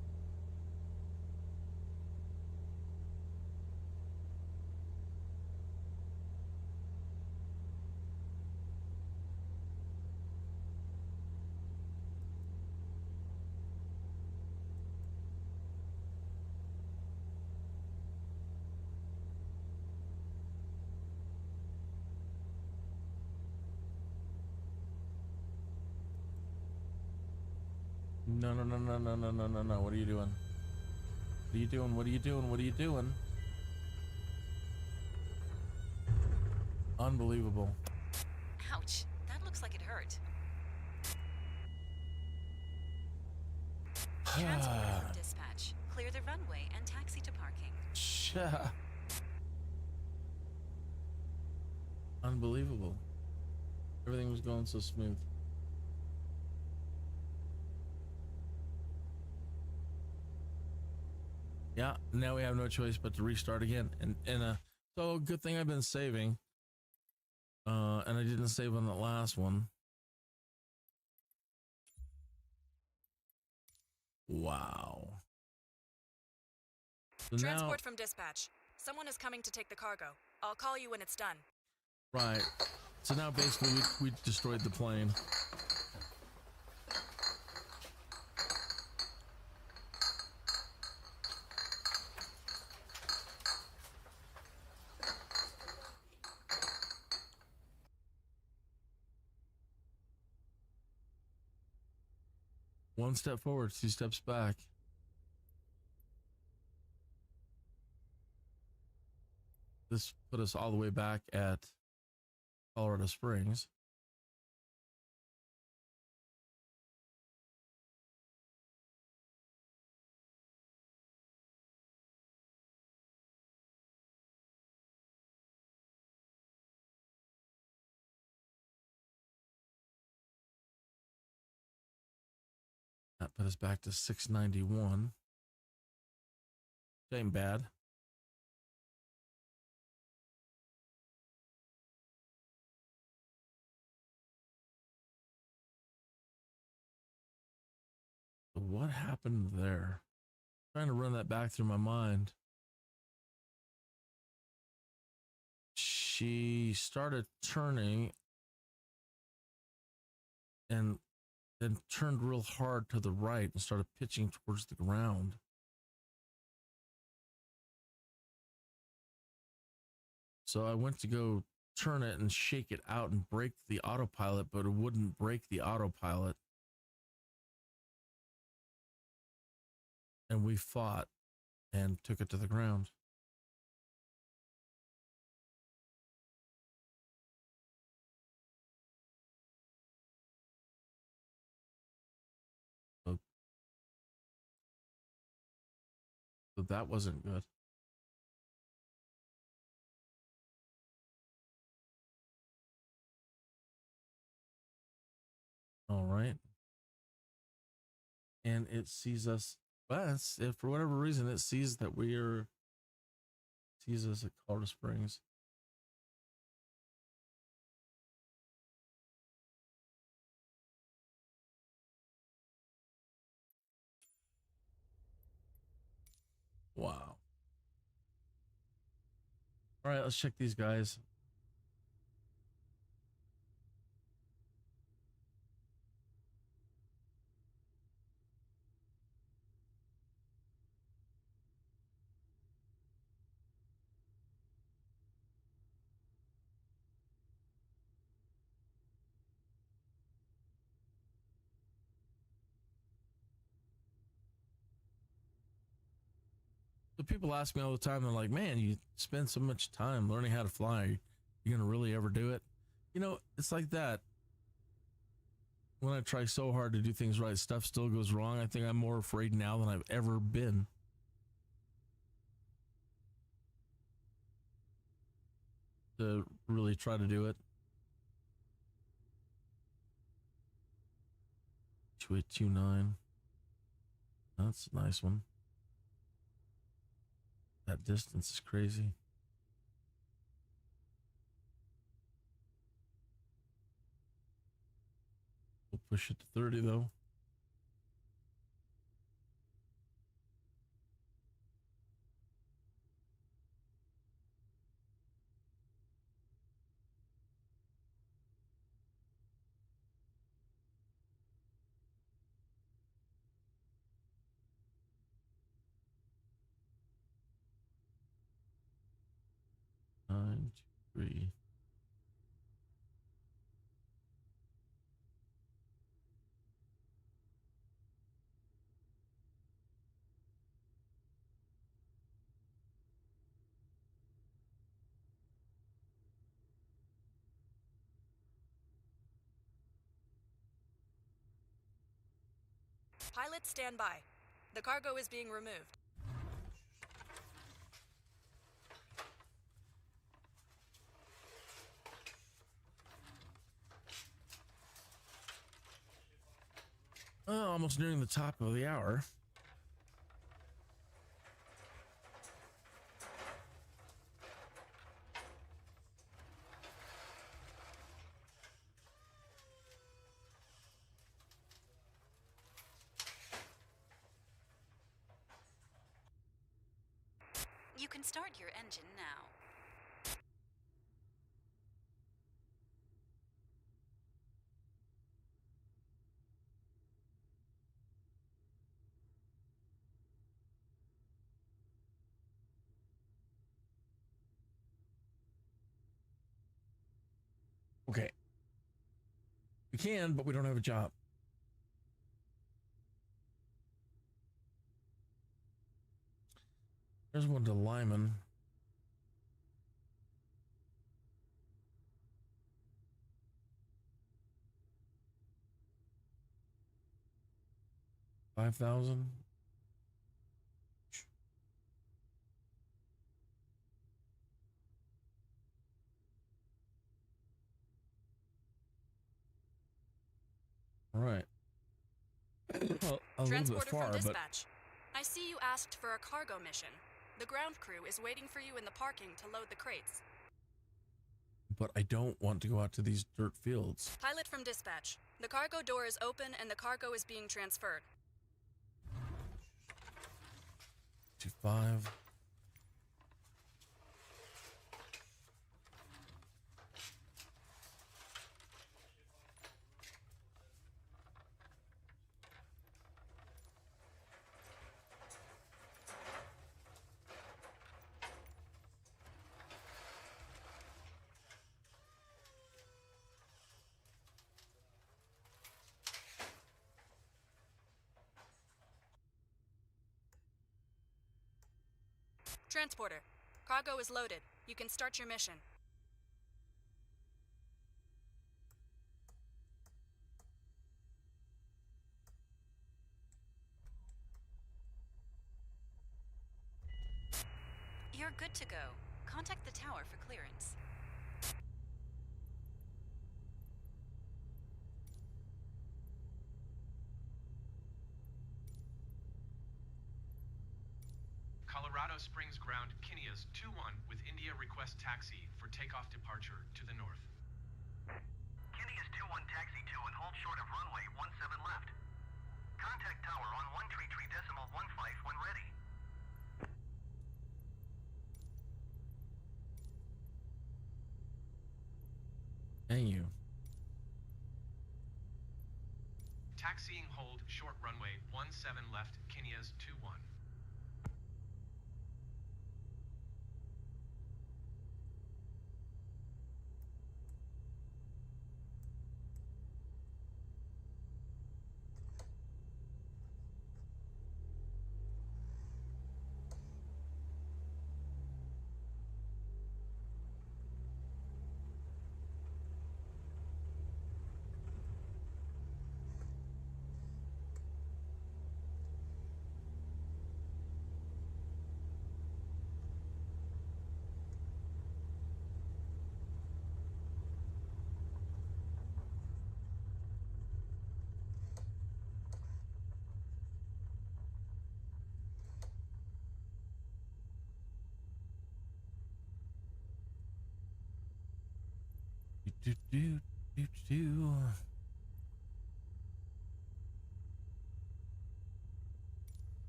No. What are you doing? What are you doing? What are you doing? What are you doing? Unbelievable. Ouch. That looks like it hurt. Transporter from dispatch. Clear the runway and taxi to parking. Unbelievable. Everything was going so smooth. Yeah, now we have no choice but to restart again. And so good thing I've been saving. And I didn't save on the last one. Wow. So Transport now, from dispatch. Someone is coming to take the cargo. I'll call you when it's done. right. So now basically we destroyed the plane. One step forward, 2 steps back. This put us all the way back at Colorado Springs. That put us back to 691. Ain't bad. So what happened there? Trying to run that back through my mind. She started turning and then turned real hard to the right and started pitching towards the ground. So I went to go turn it and shake it out and break the autopilot, but it wouldn't break the autopilot. And we fought and took it to the ground. So that wasn't good. All right. And it sees us. Well, if for whatever reason it sees that sees us at Colorado Springs. Wow. All right, let's check these guys. So people ask me all the time, they're like, man, you spend so much time learning how to fly. Are you going to really ever do it? You know, it's like that. When I try so hard to do things right, stuff still goes wrong. I think I'm more afraid now than I've ever been. To really try to do it. 2829. That's a nice one. That distance is crazy. We'll push it to 30 though. Nine, 2, 3. Pilots stand by. The cargo is being removed. almost nearing the top of the hour. You can start your engine now. Okay. We can, but we don't have a job. There's one to Lyman. $5,000. All right. Well, a little bit Transporter far, from but dispatch. I see you asked for a cargo mission. The ground crew is waiting for you in the parking to load the crates. I don't want to go out to these dirt fields. Pilot from dispatch. The cargo door is open and the cargo is being transferred. 25. Transporter. Cargo is loaded. You can start your mission. You're good to go. Contact the tower for clearance. Colorado Springs ground Kinneas 2-1 with India request taxi for takeoff departure to the north. Kinneas 2-1 taxi 2 and hold short of runway 17 left. Contact tower on 133.15 when ready. Thank you. Taxiing hold short runway 17 left Kinneas 2-1.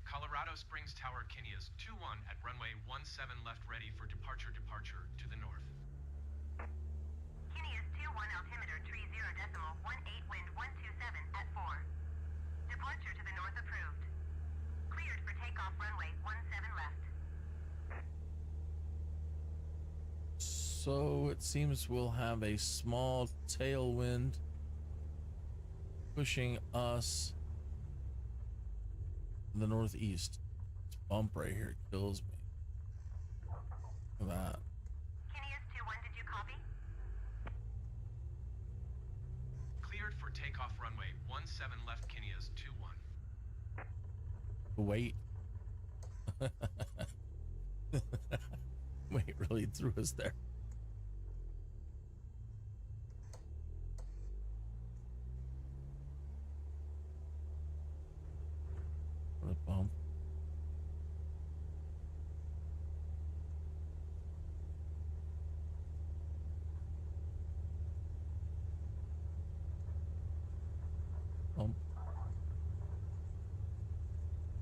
Colorado Springs Tower Kinneas 2-1 at runway 17 left ready for departure to the north. Kinneas 2-1 altimeter 30.18 wind 127 at 4. Departure to the north approved. Cleared for takeoff runway 17 left. So it seems we'll have a small tailwind pushing us to the northeast. This bump right here kills me. Look at that. Kinneas 2-1, did you copy? Cleared for takeoff runway 17 left Kinneas 2-1. Wait. Wait, really threw us there.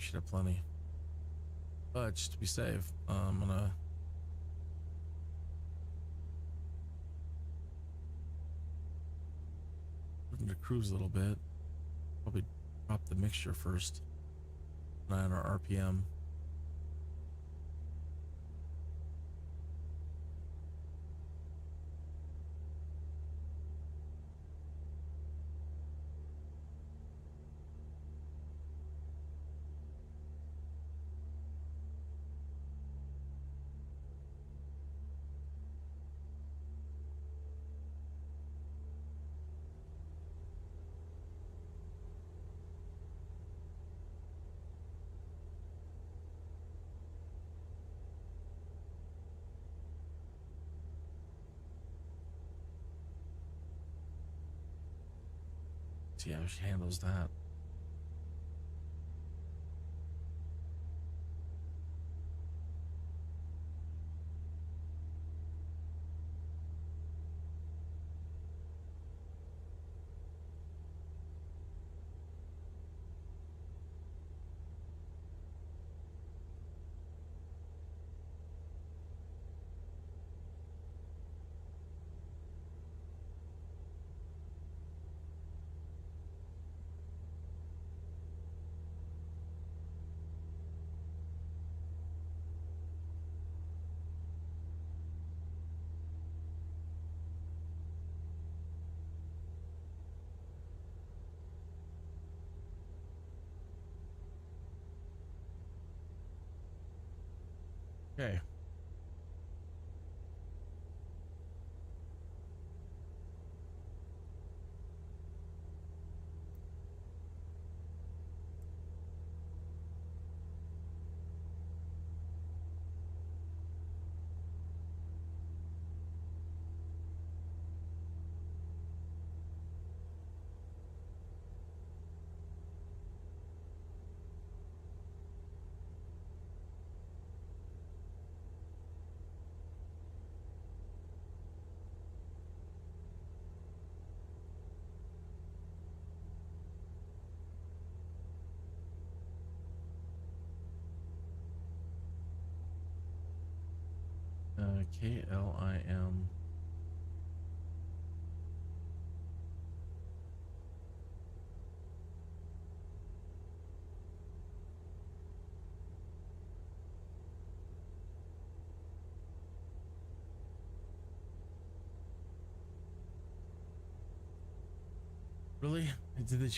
We should have plenty. But just to be safe, I'm gonna looking to cruise a little bit. Probably drop the mixture first. 9 our RPM. See how she handles that. Okay. KLIM. Really? Did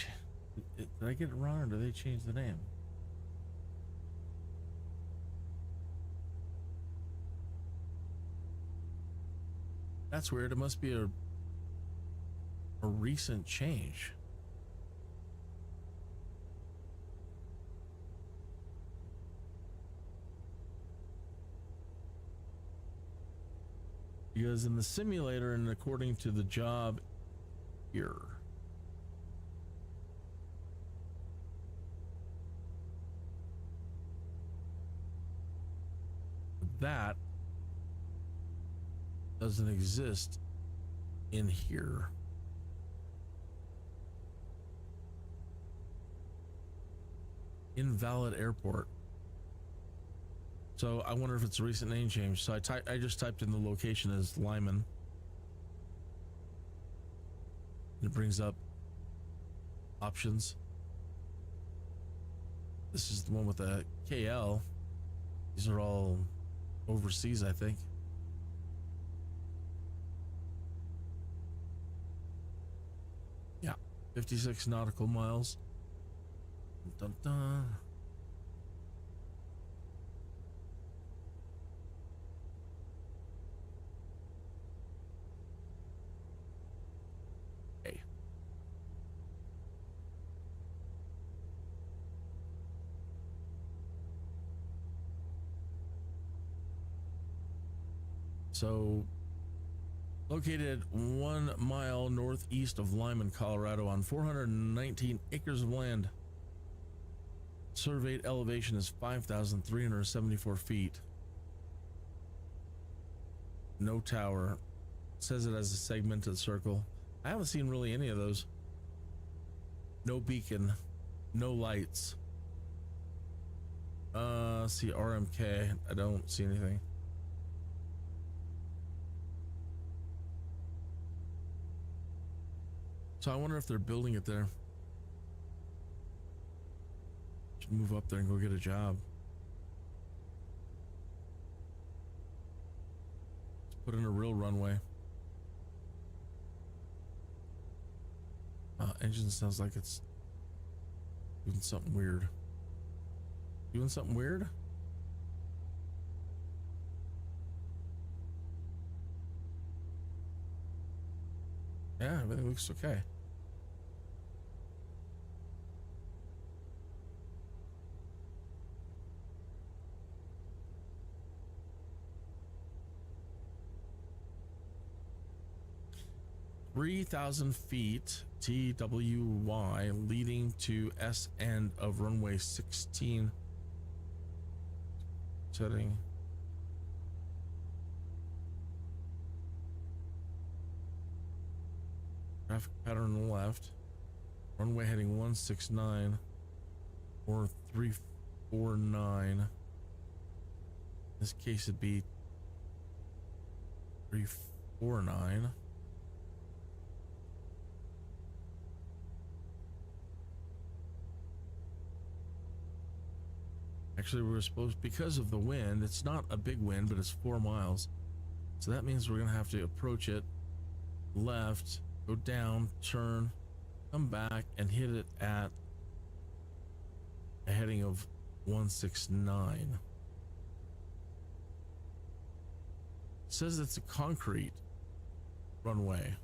I get it wrong, or did they change the name? That's weird. It must be a recent change. Because in the simulator, and according to the job here, that doesn't exist in here. Invalid airport. So I wonder if it's a recent name change. So I just typed in the location as Lyman. It brings up options. This is the one with the KL. These are all overseas, I think. Yeah, 56 nautical miles. Dun, dun. Hey. So, located 1 mile northeast of Lyman, Colorado, on 419 acres of land. Surveyed elevation is 5,374 feet. No tower. Says it as a segmented circle. I haven't seen really any of those. No beacon. No lights. See RMK. I don't see anything. So I wonder if they're building it there. Should move up there and go get a job. Let's put in a real runway. Engine sounds like it's doing something weird. Doing something weird? Yeah, everything looks okay. "3,000 feet TWY leading to S end of runway 16. Setting. Traffic pattern on the left. Runway heading 169 or 349. In this case it'd be 349. Actually, we're supposed, because of the wind, it's not a big wind, but it's 4 miles. So that means we're going to have to approach it left, go down, turn, come back, and hit it at a heading of 169. It says it's a concrete runway.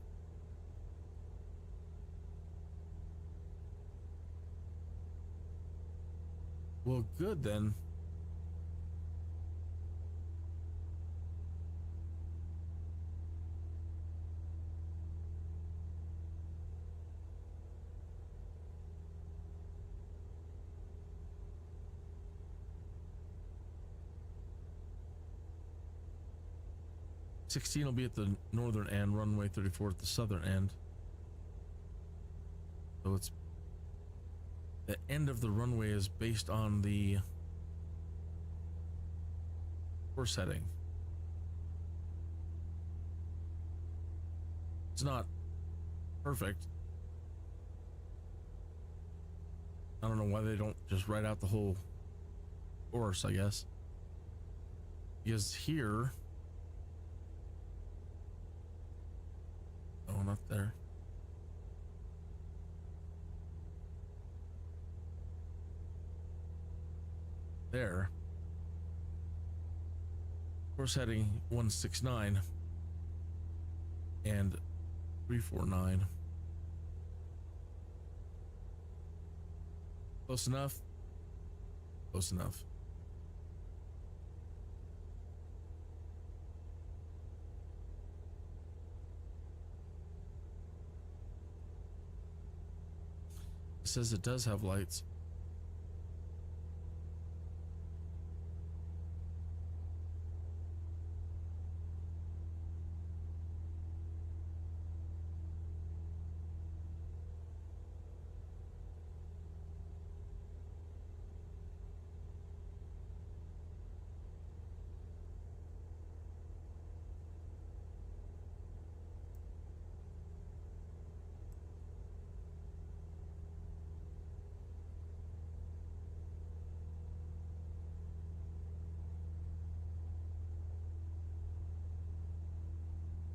Well, good then. "16 will be at the northern end, runway 34 at the southern end." So it's the end of the runway is based on the course heading. It's not perfect. I don't know why they don't just write out the whole course, I guess. Because here, oh, not there. There. Course heading 169 and 349. Close enough? Close enough. It says it does have lights.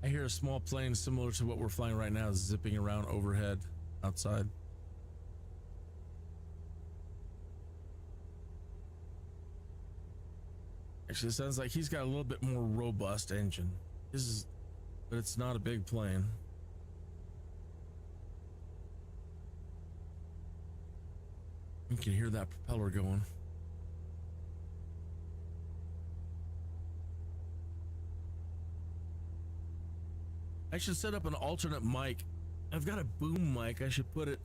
I hear a small plane similar to what we're flying right now zipping around overhead outside. Actually, it sounds like he's got a little bit more robust engine. But it's not a big plane. You can hear that propeller going. I should set up an alternate mic. I've got a boom mic. I should put it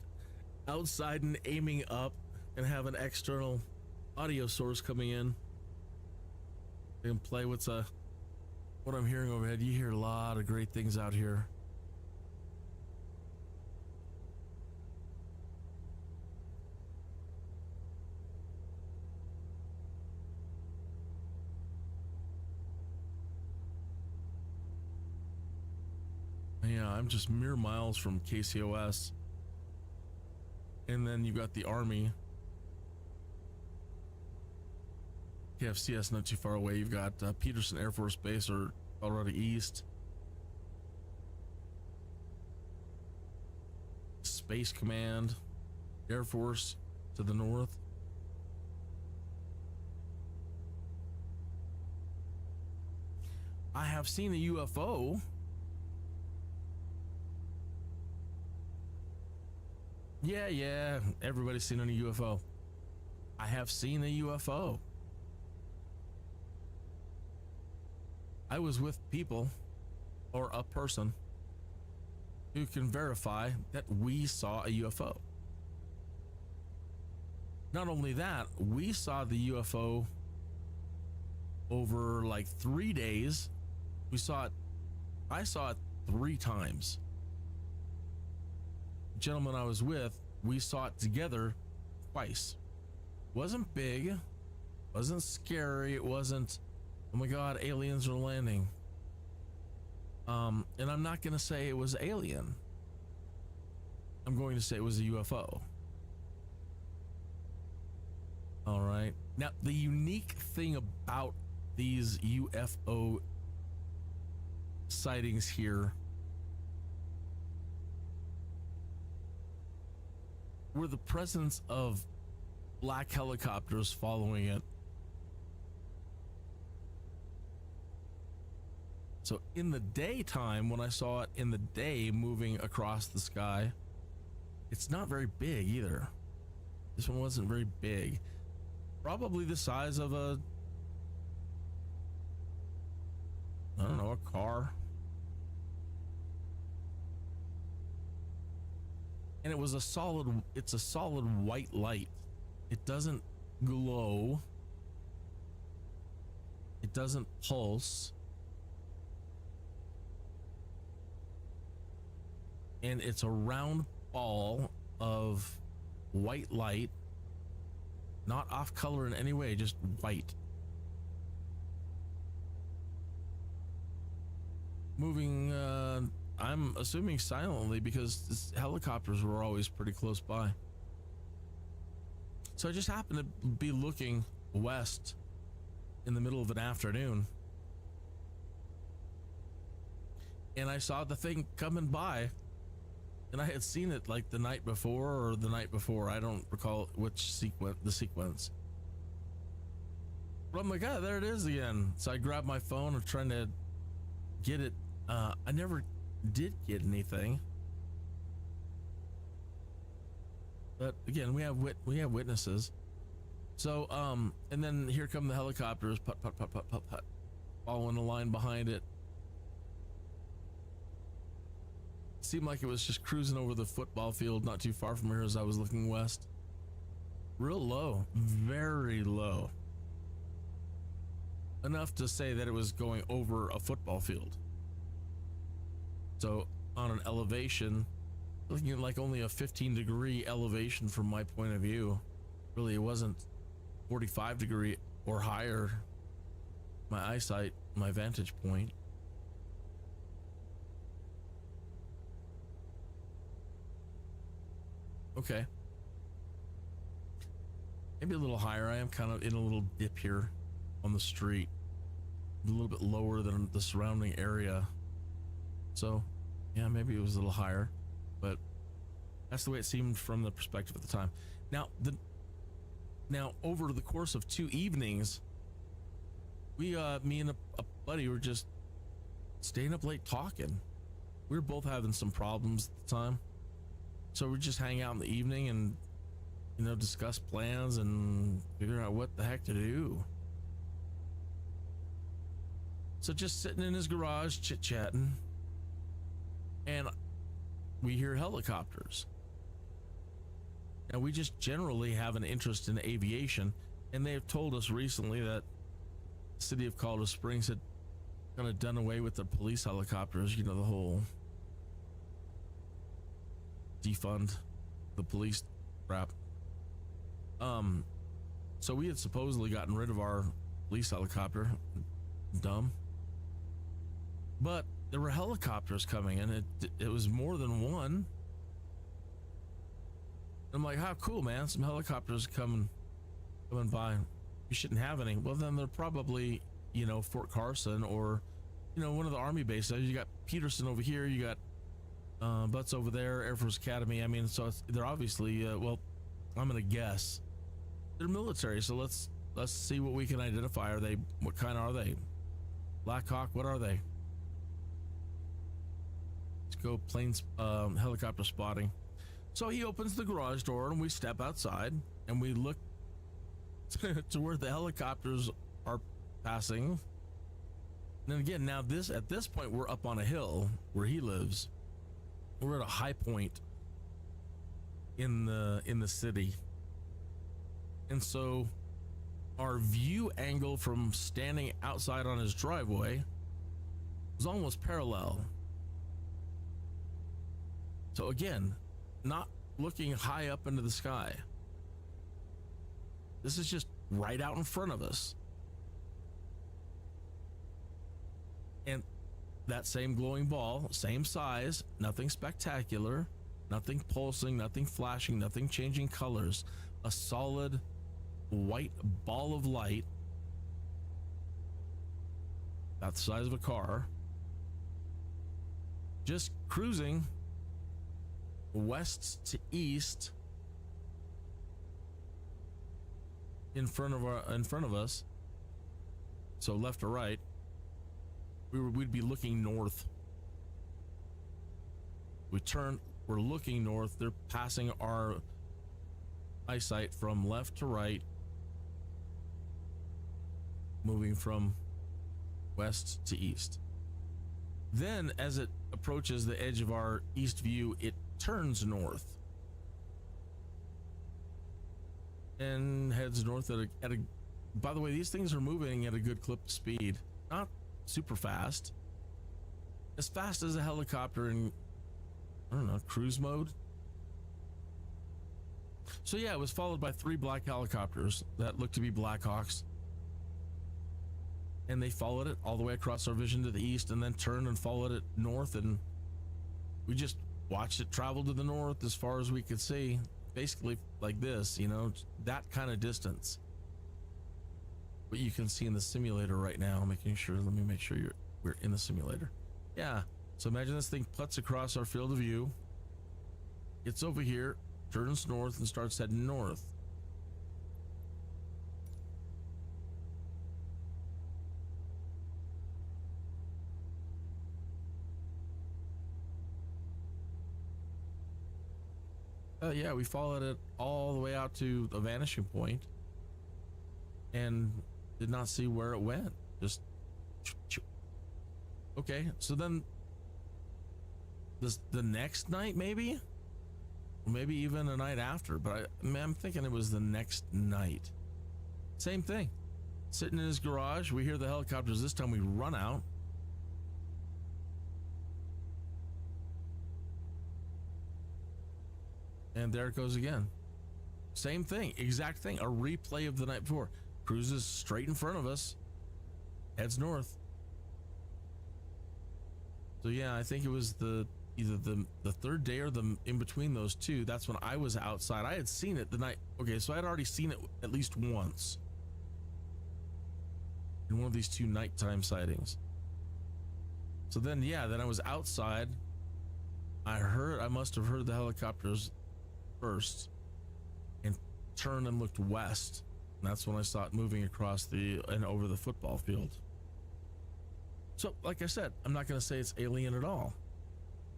outside and aiming up and have an external audio source coming in. I can play what I'm hearing overhead. You hear a lot of great things out here. Yeah, I'm just mere miles from KCOS. And then you've got the Army. KFCS not too far away. You've got Peterson Air Force Base or Colorado East. Space Command, Air Force to the north. I have seen a UFO. Yeah, everybody's seen a UFO. I have seen a UFO. I was with people or a person who can verify that we saw a UFO. Not only that, we saw the UFO over like 3 days. I saw it 3 times. The gentleman I was with, we saw it together twice. Wasn't big, wasn't scary, it wasn't, oh my God, aliens are landing. And I'm not going to say it was alien. I'm going to say it was a UFO. All right. Now, the unique thing about these UFO sightings here were the presence of black helicopters following it. So in the daytime, when I saw it in the day moving across the sky, it's not very big either. This one wasn't very big. Probably the size of a, I don't know, a car. And it's a solid white light. It doesn't glow. It doesn't pulse. And it's a round ball of white light, not off color in any way, just white. Moving, I'm assuming silently, because helicopters were always pretty close by. So I just happened to be looking west in the middle of an afternoon, and I saw the thing coming by. And I had seen it like the night before or the night before. I don't recall which sequence. But I'm like, there it is again. So I grabbed my phone and trying to get it. I never did get anything. But again, we have witnesses. So and then here come the helicopters, put, following the line behind it. Seemed like it was just cruising over the football field not too far from here as I was looking west. Real low, very low. Enough to say that it was going over a football field. So on an elevation, looking at like only a 15-degree elevation from my point of view. Really, it wasn't 45-degree or higher. My eyesight, my vantage point. Okay. Maybe a little higher. I am kind of in a little dip here on the street. A little bit lower than the surrounding area. So, yeah, maybe it was a little higher. But that's the way it seemed from the perspective at the time. Now, over the course of 2 evenings, me and a buddy were just staying up late talking. We were both having some problems at the time. So we just hang out in the evening and, discuss plans and figure out what the heck to do. So just sitting in his garage, chit-chatting, and we hear helicopters. Now, we just generally have an interest in aviation, and they have told us recently that the city of Colorado Springs had kind of done away with the police helicopters, the whole defund the police crap. So we had supposedly gotten rid of our police helicopter. Dumb. But there were helicopters coming, and it was more than one. I'm like, how cool, man, some helicopters coming by. You shouldn't have any. Well, then they're probably, you know, Fort Carson or, you know, one of the Army bases. You got Peterson over here, you got Butts over there, Air Force Academy. I mean, so they're obviously well, I'm gonna guess they're military, so let's see what we can identify. Are they, what kind are they? Black Hawk, what are they? Let's go planes, helicopter spotting. So he opens the garage door and we step outside and we look to where the helicopters are passing. And then again, now at this point we're up on a hill where he lives. We're at a high point in the city. And so our view angle from standing outside on his driveway was almost parallel. So again, not looking high up into the sky. This is just right out in front of us. And that same glowing ball, same size, nothing spectacular, nothing pulsing, nothing flashing, nothing changing colors. A solid white ball of light about the size of a car, just cruising west to east in front of us. So left or right, we'd be looking north. We turn, we're looking north. They're passing our eyesight from left to right, moving from west to east. Then as it approaches the edge of our east view, it turns north and heads north at a by the way, these things are moving at a good clip of speed, not super fast, as fast as a helicopter in, I don't know, cruise mode. So yeah, it was followed by 3 black helicopters that looked to be Black Hawks, and they followed it all the way across our vision to the east and then turned and followed it north, and we just watched it travel to the north as far as we could see, basically like this, you know, that kind of distance. What you can see in the simulator right now, making sure, let me make sure we're in the simulator. Yeah, so imagine this thing puts across our field of view, gets over here, turns north and starts heading north. Yeah, we followed it all the way out to the vanishing point and did not see where it went. Just okay. So then the next night, maybe, or maybe even a night after, but I'm thinking it was the next night. Same thing. Sitting in his garage, we hear the helicopters. This time we run out. And there it goes again. Same thing, exact thing, a replay of the night before. Cruises straight in front of us, heads north. So yeah, I think it was either the third day or the in between those two. That's when I was outside. I had seen it the night. Okay, so I had already seen it at least once in one of these 2 nighttime sightings. So then, yeah, then I was outside. I must have heard the helicopters first and turned and looked west, and that's when I saw it moving across and over the football field. So like I said, I'm not going to say it's alien at all.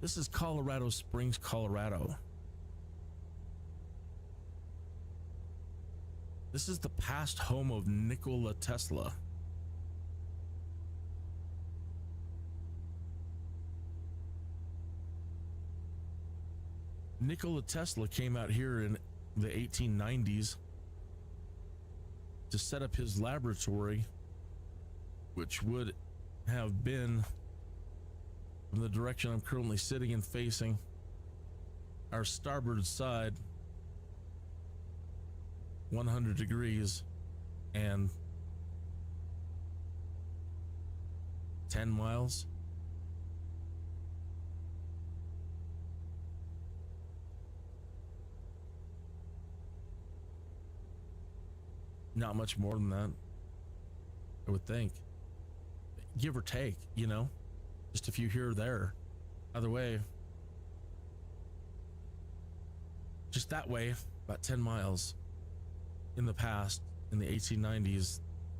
This is Colorado Springs, Colorado. This is the past home of Nikola Tesla. Nikola Tesla came out here in the 1890s to set up his laboratory, which would have been from the direction I'm currently sitting and facing, our starboard side, 100 degrees and 10 miles not much more than that, I would think, give or take, you know, just a few here or there. Either way, just that way, about 10 miles in the past, in the 1890s,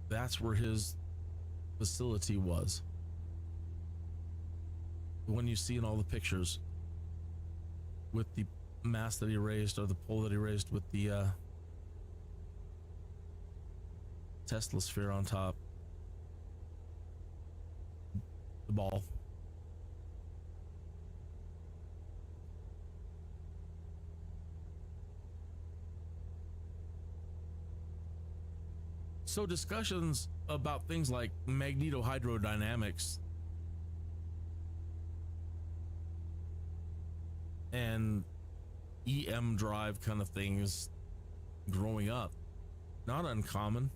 that's where his facility was. The one you see in all the pictures with the mast that he raised, or the pole that he raised with the Tesla sphere on top, the ball. So discussions about things like magnetohydrodynamics and EM drive kind of things growing up, not uncommon.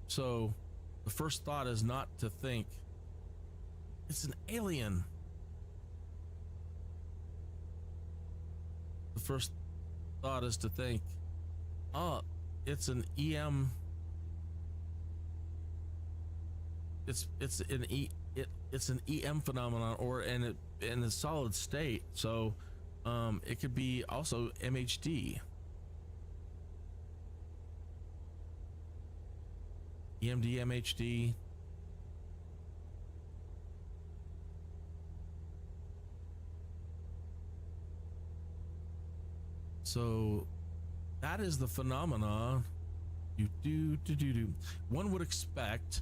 So the first thought is not to think it's an alien. The first thought is to think, oh, it's an EM. It's an EM phenomenon, or in a solid state. So it could be also MHD. EMD, MHD. So that is the phenomenon. One would expect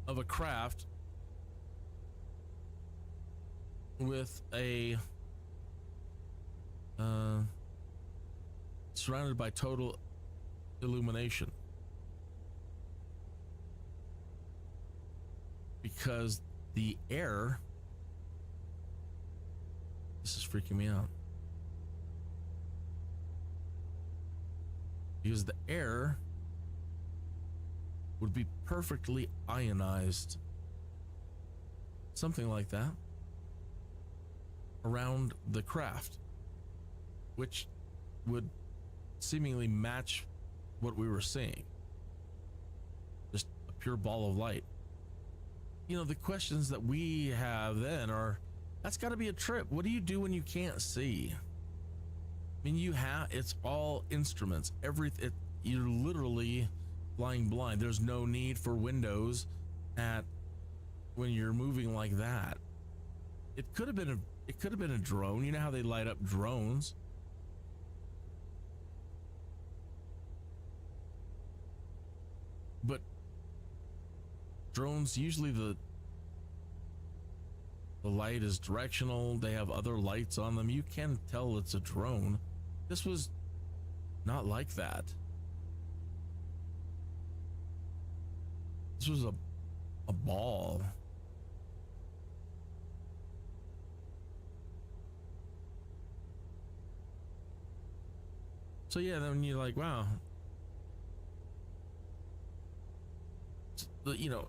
of a craft with a surrounded by total illumination, because the air, this is freaking me out, because the air would be perfectly ionized, something like that, around the craft, which would seemingly match what we were seeing, just a pure ball of light. You know, the questions that we have then are, that's got to be a trip. What do you do when you can't see? I mean, it's all instruments, everything. You're literally flying blind. There's no need for windows when you're moving like that. It could have been a drone. You know how they light up drones? But drones, usually the light is directional. They have other lights on them. You can tell it's a drone. This was not like that. This was a ball. So yeah, then you're like, wow, you know,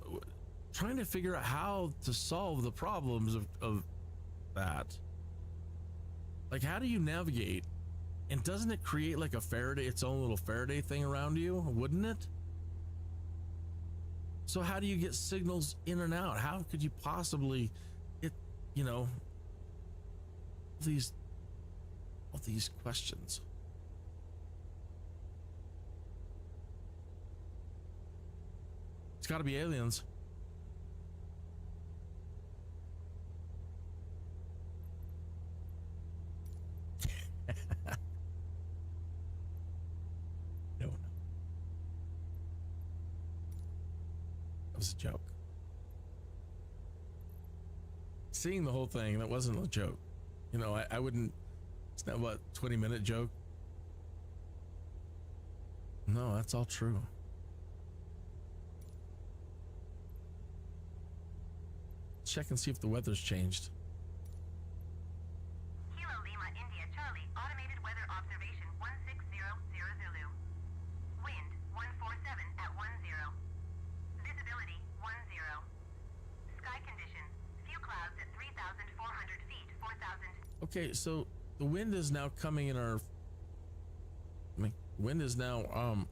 trying to figure out how to solve the problems of that. Like, how do you navigate? And doesn't it create like a Faraday, its own little Faraday thing around you? Wouldn't it? So how do you get signals in and out? How could you possibly, you know, all these questions. It's got to be aliens. No. That was a joke. Seeing the whole thing, that wasn't a joke. You know, I wouldn't. It's not what, 20-minute joke? No, that's all true. Check and see if the weather's changed. Kilo Lima India Charlie, automated weather observation 1600 Zulu. Wind 147 at 10. Visibility 10. Sky conditions, few clouds at 3,400 feet, 4,000. Okay, so the wind is now coming in our, wind is now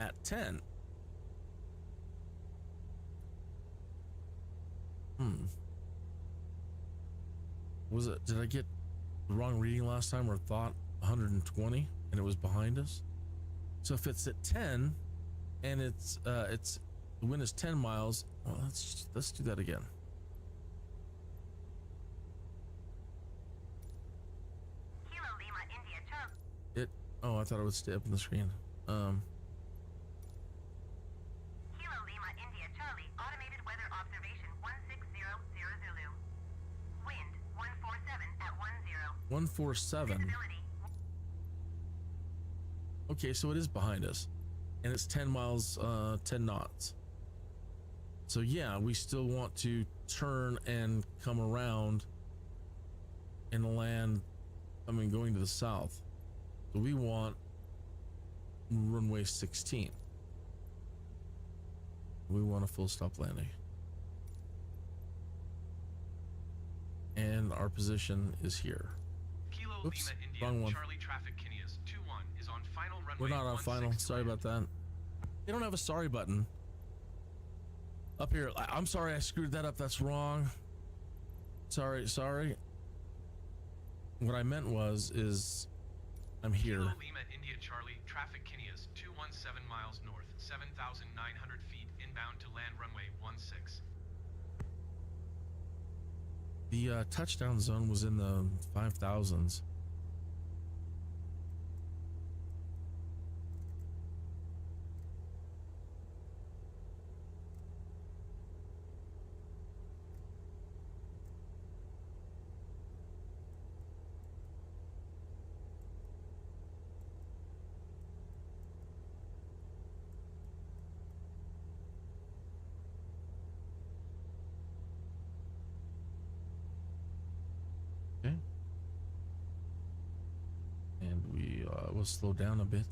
at 10. Was it, did I get the wrong reading last time, or thought 120 and it was behind us? So if it's at 10 and it's the wind is 10 miles, well, let's do that again. Kilo Lima India Charlie. Oh, I thought it would stay up on the screen. Kilo Lima India Charlie. Automated weather observation 1600 Zulu. Wind 147 at 10. 147. Visibility. Okay, so it is behind us, and it's 10 miles, 10 knots. So yeah, we still want to turn and come around and land, going to the south. So we want runway 16. We want a full stop landing. And our position is here. Kilo Oops, Lima India wrong one. Charlie traffic Kineas 21 is on final runway. We're not on final. 16 Sorry about that. They don't have a sorry button up here. I'm sorry, I screwed that up. That's wrong. Sorry. What I meant is I'm here. Kilo Lima India Charlie traffic Kineas 217 miles north, 7,900 feet inbound to land runway 16. The touchdown zone was in the 5,000s. Okay. And we will slow down a bit.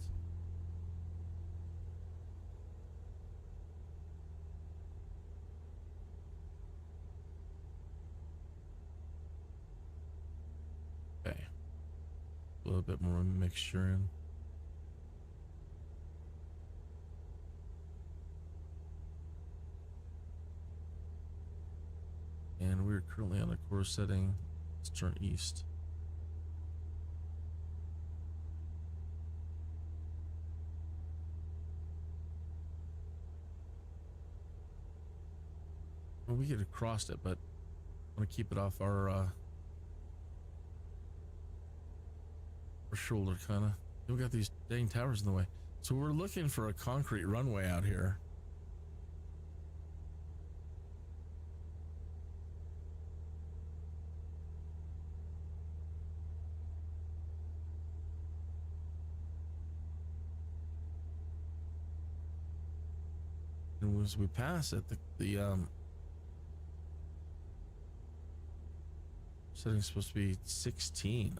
Okay. A little bit more mixture in. And we're currently on a course setting. Let's turn east. Well, we could have crossed it, but I want to keep it off our shoulder, kind of. We got these dang towers in the way. So we're looking for a concrete runway out here. And as we pass it, the setting's supposed to be 16.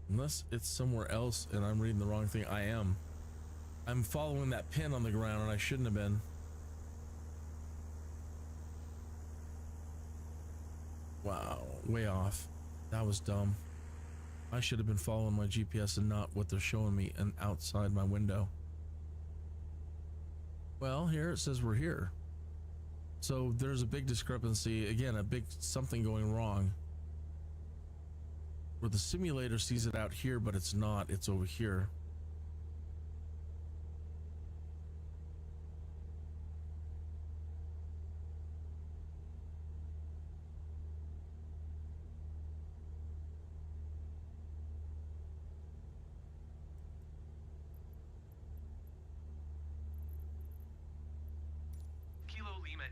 Unless it's somewhere else and I'm reading the wrong thing. I'm following that pin on the ground and I shouldn't have been. Wow, way off. That was dumb. I should have been following my GPS and not what they're showing me and outside my window. Well, here it says we're here. So there's a big discrepancy. Again, a big something going wrong. Where the simulator sees it out here, but it's not. It's over here.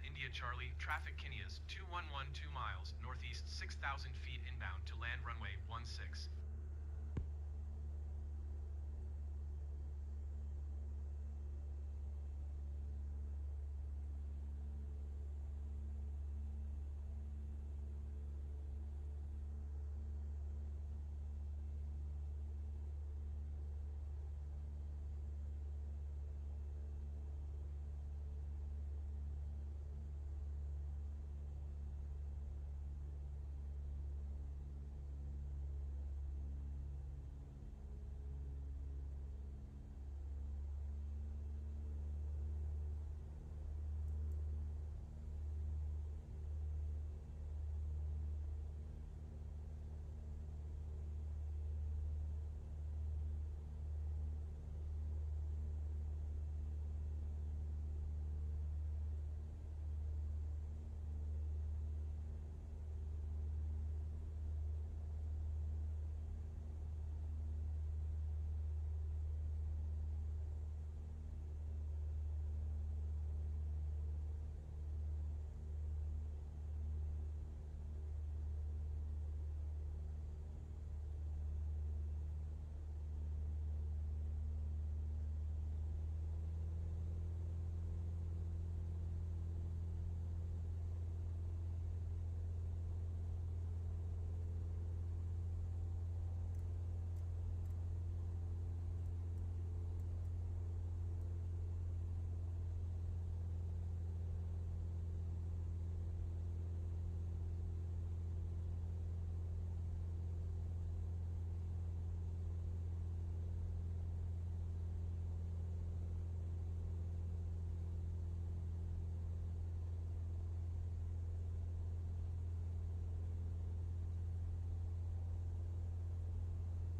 India Charlie, traffic Kineas 2112 miles, northeast 6,000 feet inbound to land runway 16.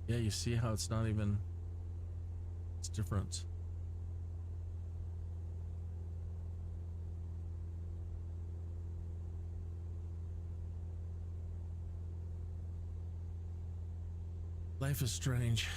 Yeah, you see how it's not even, it's different. Life is strange.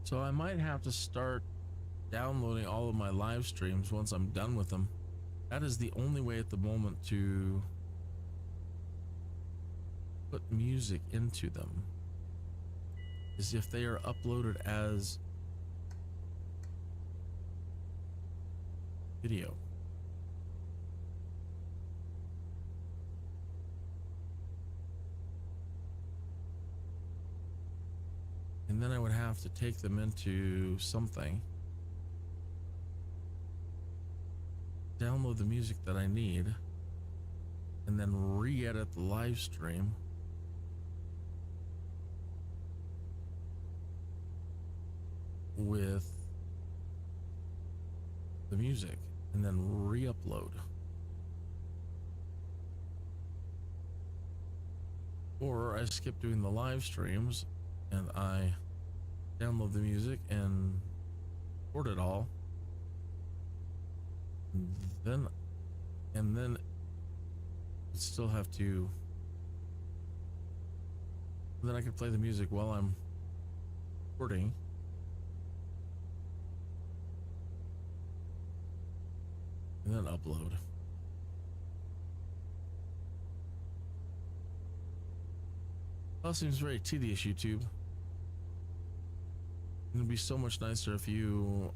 So I might have to start downloading all of my live streams once I'm done with them. That is the only way at the moment to put music into them, is if they are uploaded as video. And then I would have to take them into something, download the music that I need, and then re-edit the live stream with the music, and then re-upload. Or I skip doing the live streams and I download the music and record it all, and then I still have to, then I can play the music while I'm recording, and then upload. That seems very tedious, YouTube. It'd be so much nicer if you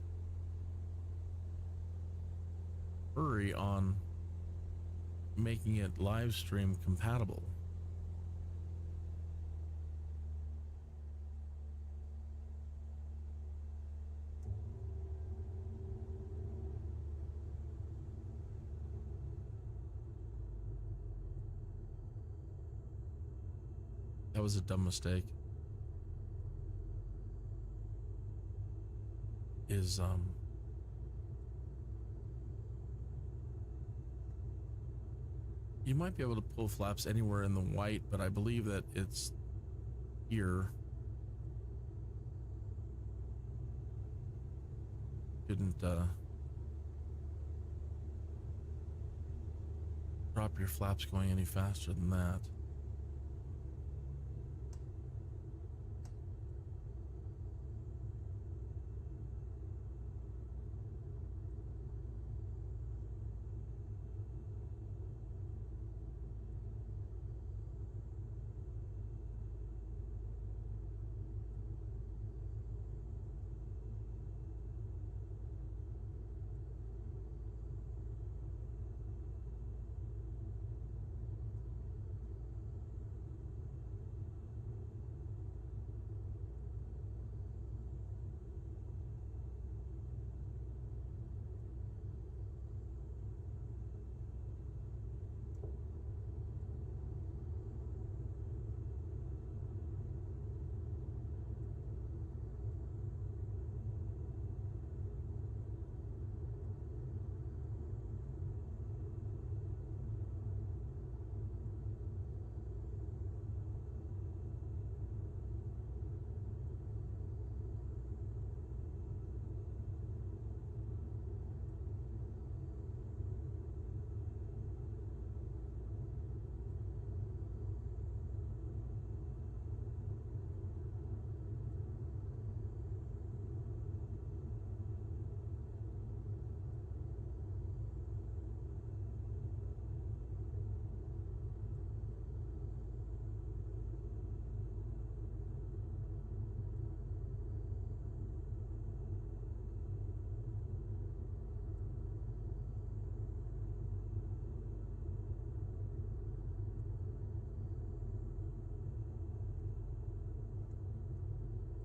hurry on making it live stream compatible. That was a dumb mistake. You might be able to pull flaps anywhere in the white, but I believe that it's here. Couldn't drop your flaps going any faster than that.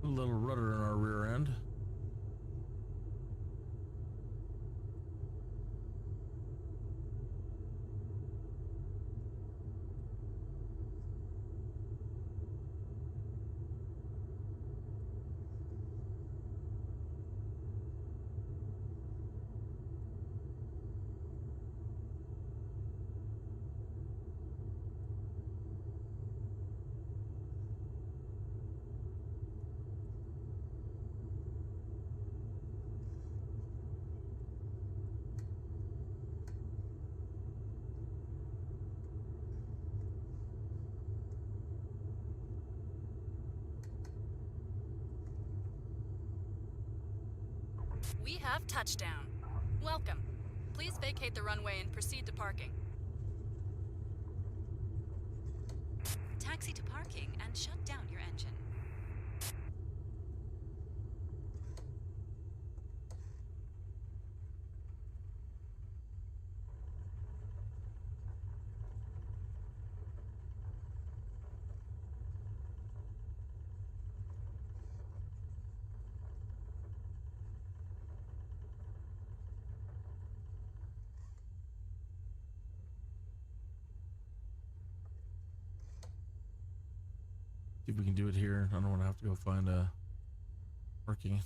A little rudder in our rear end. We have touchdown. Welcome. Please vacate the runway and proceed to parking. Taxi to parking and shut down your engine. See if we can do it here. I don't want to have to go find a parking.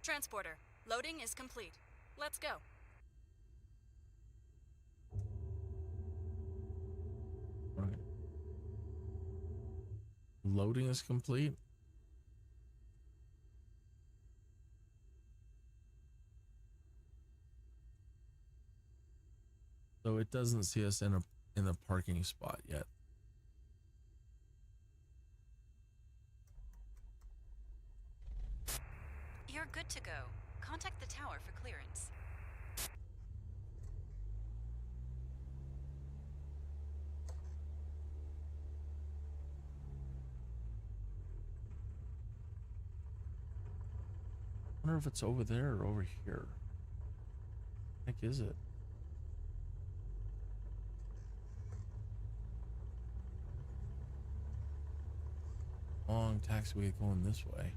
Transporter, loading is complete. Let's go. All right. Loading is complete. So it doesn't see us in a parking spot yet. You're good to go. Contact the tower for clearance. I wonder if it's over there or over here. What the heck is it? Long taxiway going this way.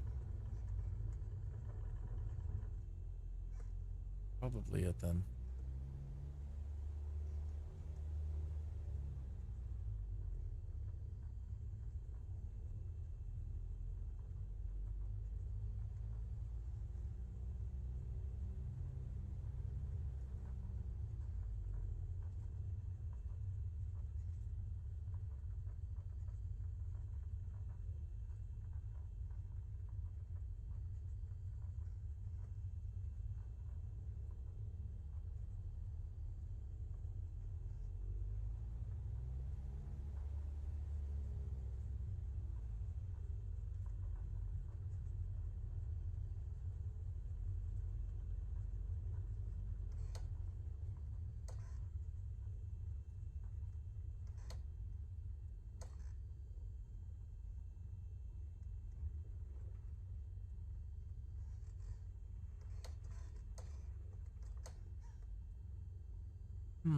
Probably it then. Kilo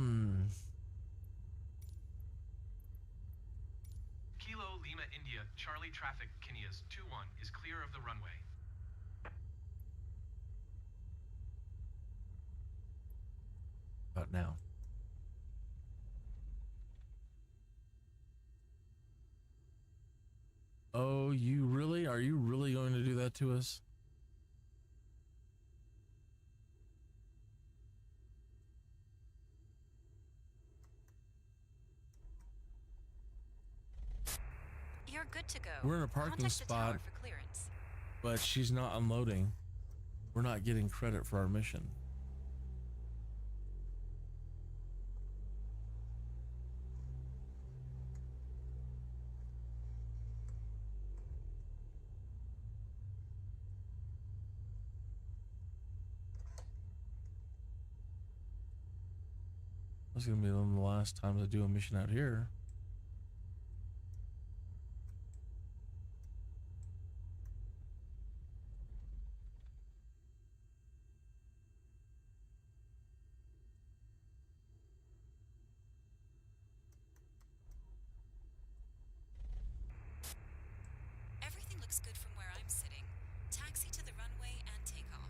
Lima India, Charlie traffic, Kineas 21 is clear of the runway. About now. Oh, you really? Are you really going to do that to us? You're good to go. We're in a parking Contact the spot, tower for clearance. but she's not unloading. We're not getting credit for our mission. This is gonna be one of the last times I do a mission out here. Everything looks good from where I'm sitting. Taxi to the runway and take off.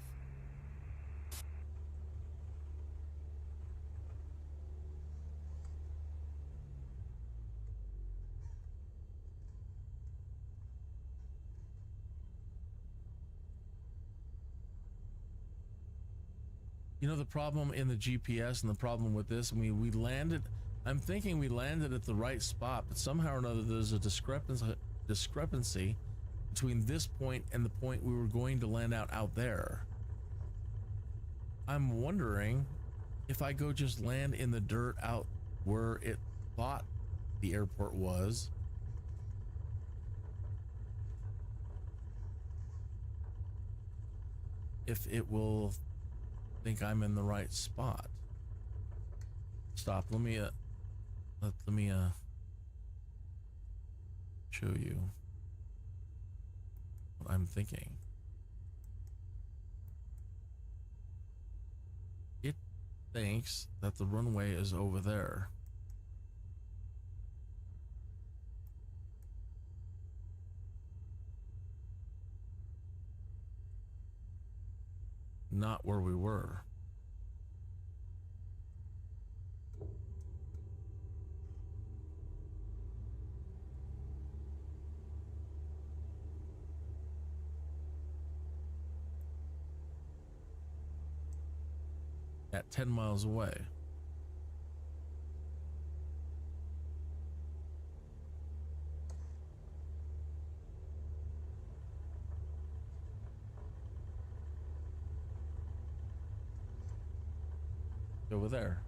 You know, the problem in the GPS and the problem with this, I mean, we landed, I'm thinking we landed at the right spot, but somehow or another there's a discrepancy between this point and the point we were going to land out there. I'm wondering if I go just land in the dirt out where it thought the airport was, if it will think I'm in the right spot. Stop. Let me show you what I'm thinking. It thinks that the runway is over there. Not where we were. At 10 miles away. Over there.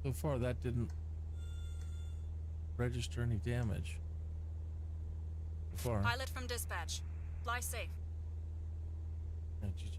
So far, that didn't register any damage. So far. Pilot from dispatch. Fly safe. Yeah, GG.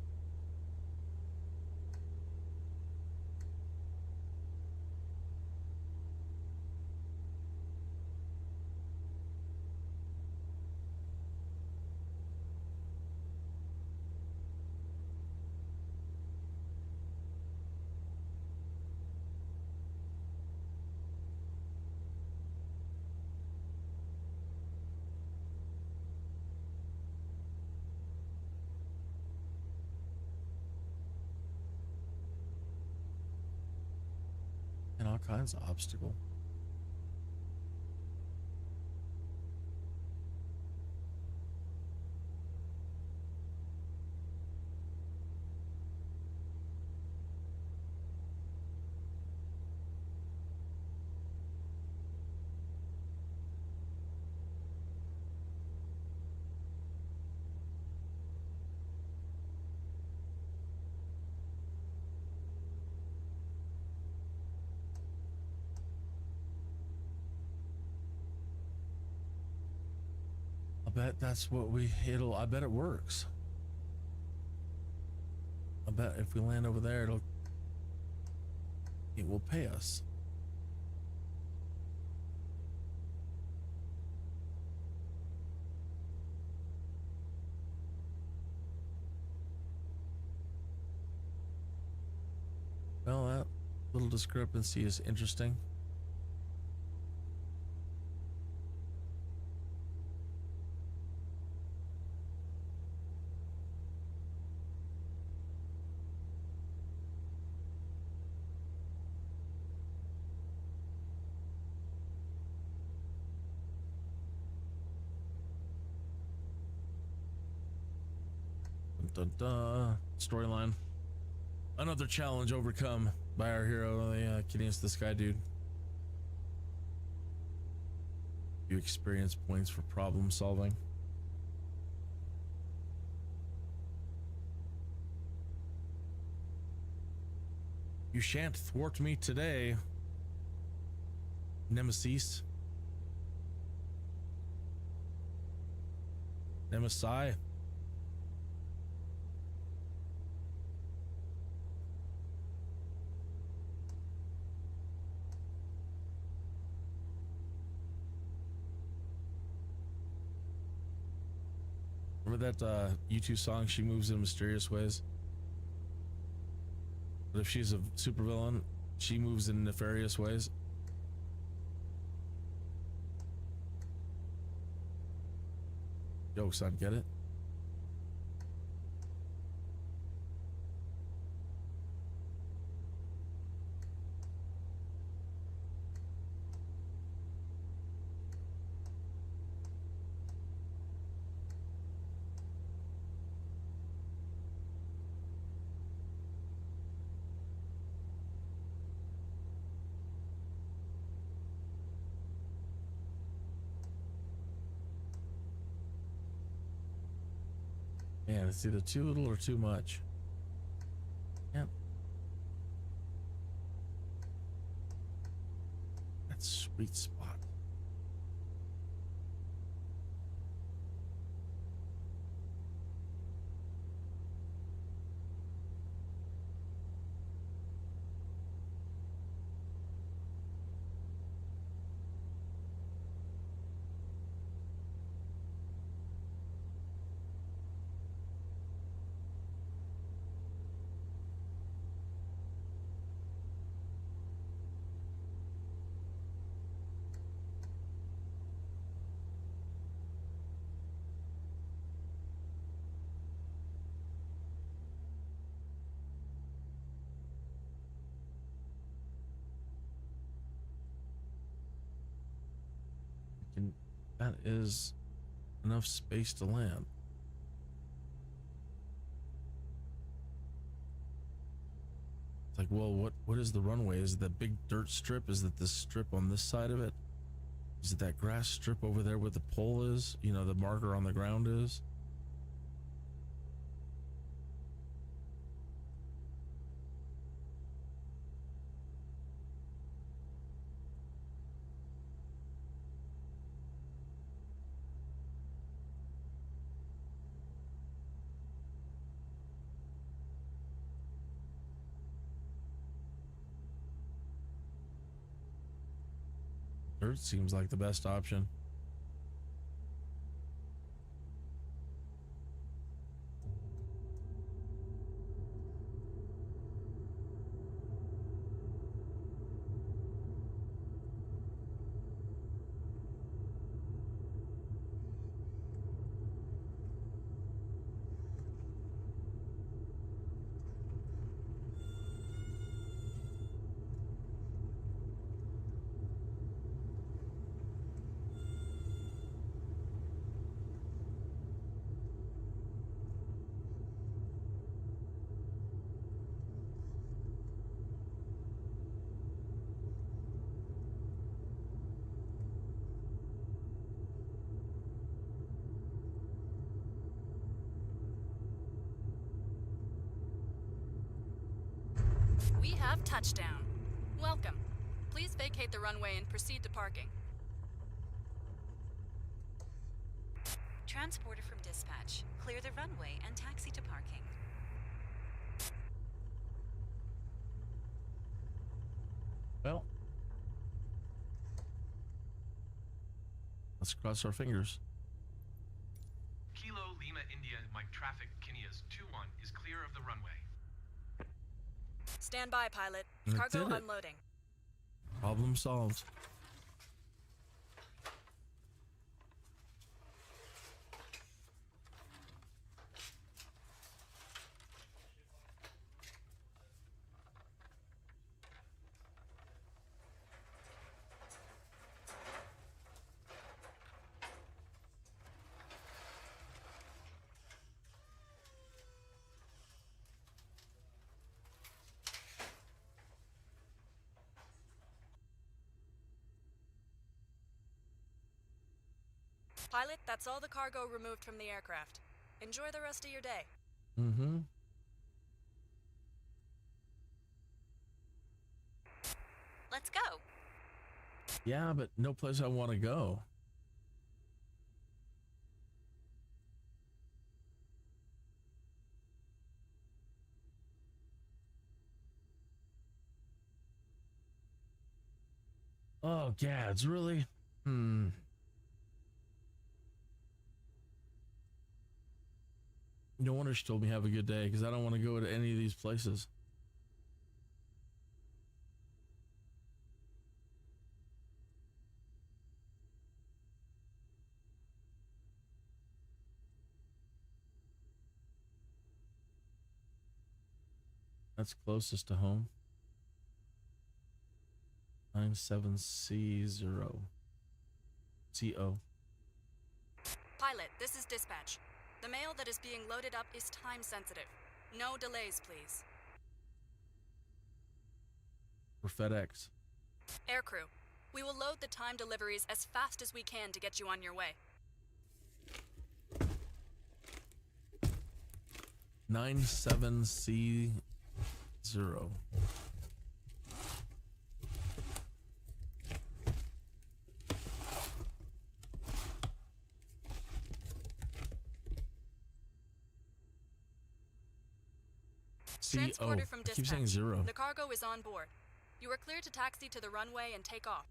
And all kinds of obstacle. bet that's what I bet it works. I bet if we land over there, it will pay us. Well, that little discrepancy is interesting. Dun, dun, dun. Storyline. Another challenge overcome by our hero, the Kineas the Skydude. Few experience points for problem solving. You shan't thwart me today, Nemesis. Nemesi. Remember that U2 song, She Moves in Mysterious Ways? But if she's a supervillain, she moves in nefarious ways. Yo, son, get it? Man, it's either too little or too much. Yep. That's sweet spot. That is enough space to land. It's like, well, what is the runway? Is it that big dirt strip? Is it this strip on this side of it? Is it that grass strip over there where the pole is? You know, the marker on the ground is? Dirt seems like the best option. We have touchdown. Welcome. Please vacate the runway and proceed to parking. Transporter from dispatch. Clear the runway and taxi to parking. Well, let's cross our fingers. Kilo Lima India Mike traffic Kinias 21 is clear of the runway. Stand by, pilot. I Cargo did it. unloading. Problem solved. Pilot, that's all the cargo removed from the aircraft. Enjoy the rest of your day. Mm-hmm. Let's go. Yeah, but no place I want to go. Oh, gads, really? No wonder she told me have a good day, because I don't want to go to any of these places. That's closest to home. 97C0. CO. Pilot, this is dispatch. The mail that is being loaded up is time sensitive. No delays, please. For FedEx. Aircrew, we will load the time deliveries as fast as we can to get you on your way. 97C0. Transporter from I keep saying dispatch. zero. The cargo is on board. You are clear to taxi to the runway and take off.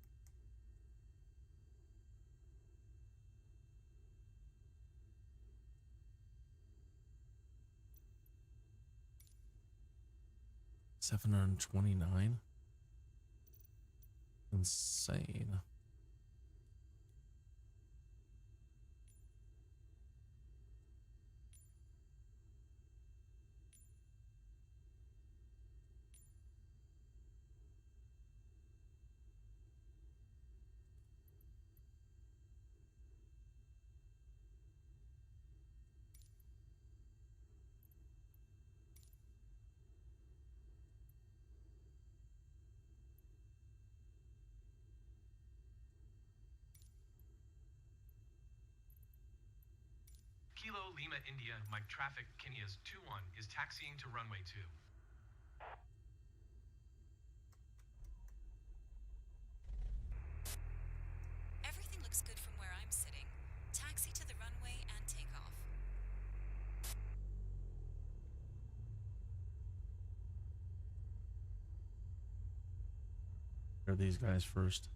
$729. Insane. Kilo Lima India Mike traffic Kinias 21 is taxiing to runway 2. Everything looks good from where I'm sitting. Taxi to the runway and take off. Are these guys first?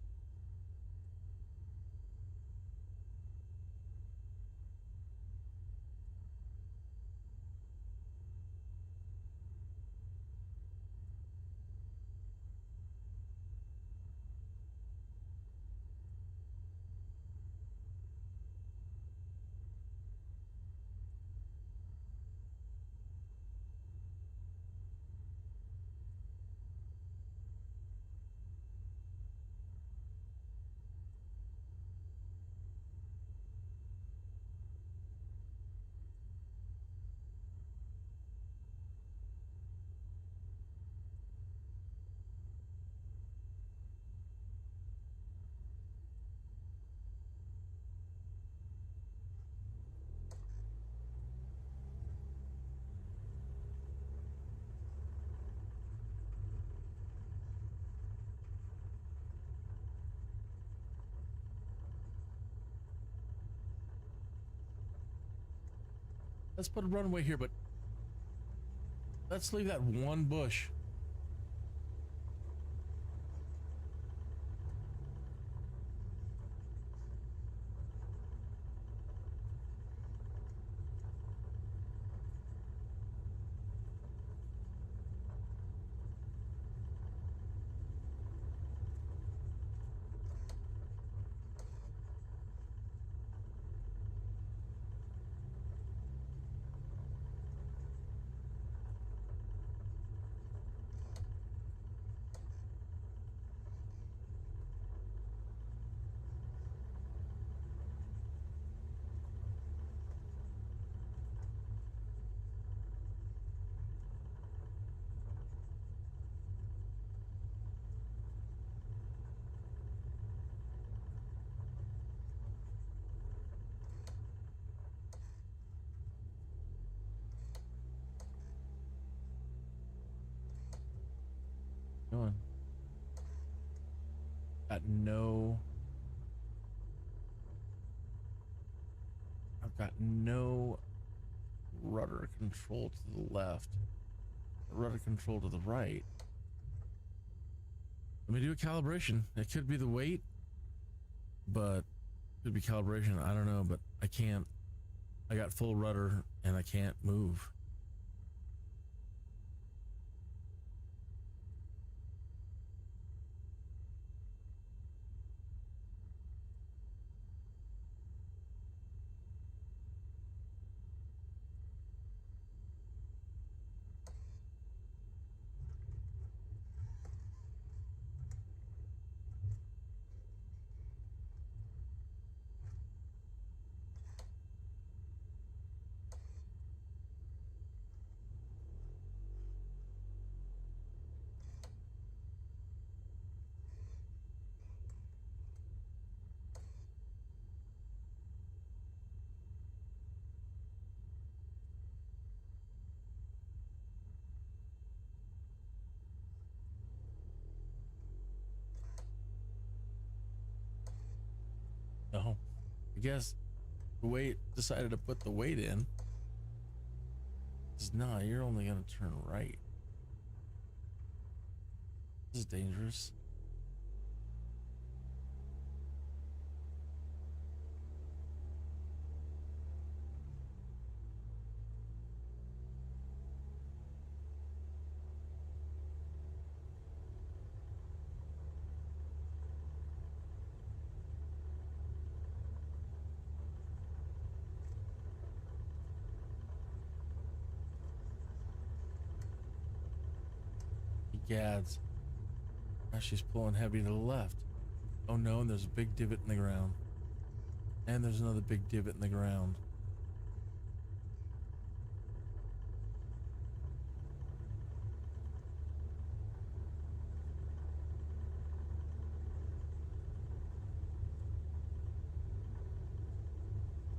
let's put a runway here, but let's leave that one bush. Going. I've got no rudder control to the left, rudder control to the right. Let me do a calibration. It could be the weight, but it could be calibration. I don't know, but I can't. I got full rudder and I can't move. No, I guess the weight decided to put the weight in. Nah, you're only gonna turn right. This is dangerous. Gads. Now she's pulling heavy to the left. Oh no, and there's a big divot in the ground. And there's another big divot in the ground.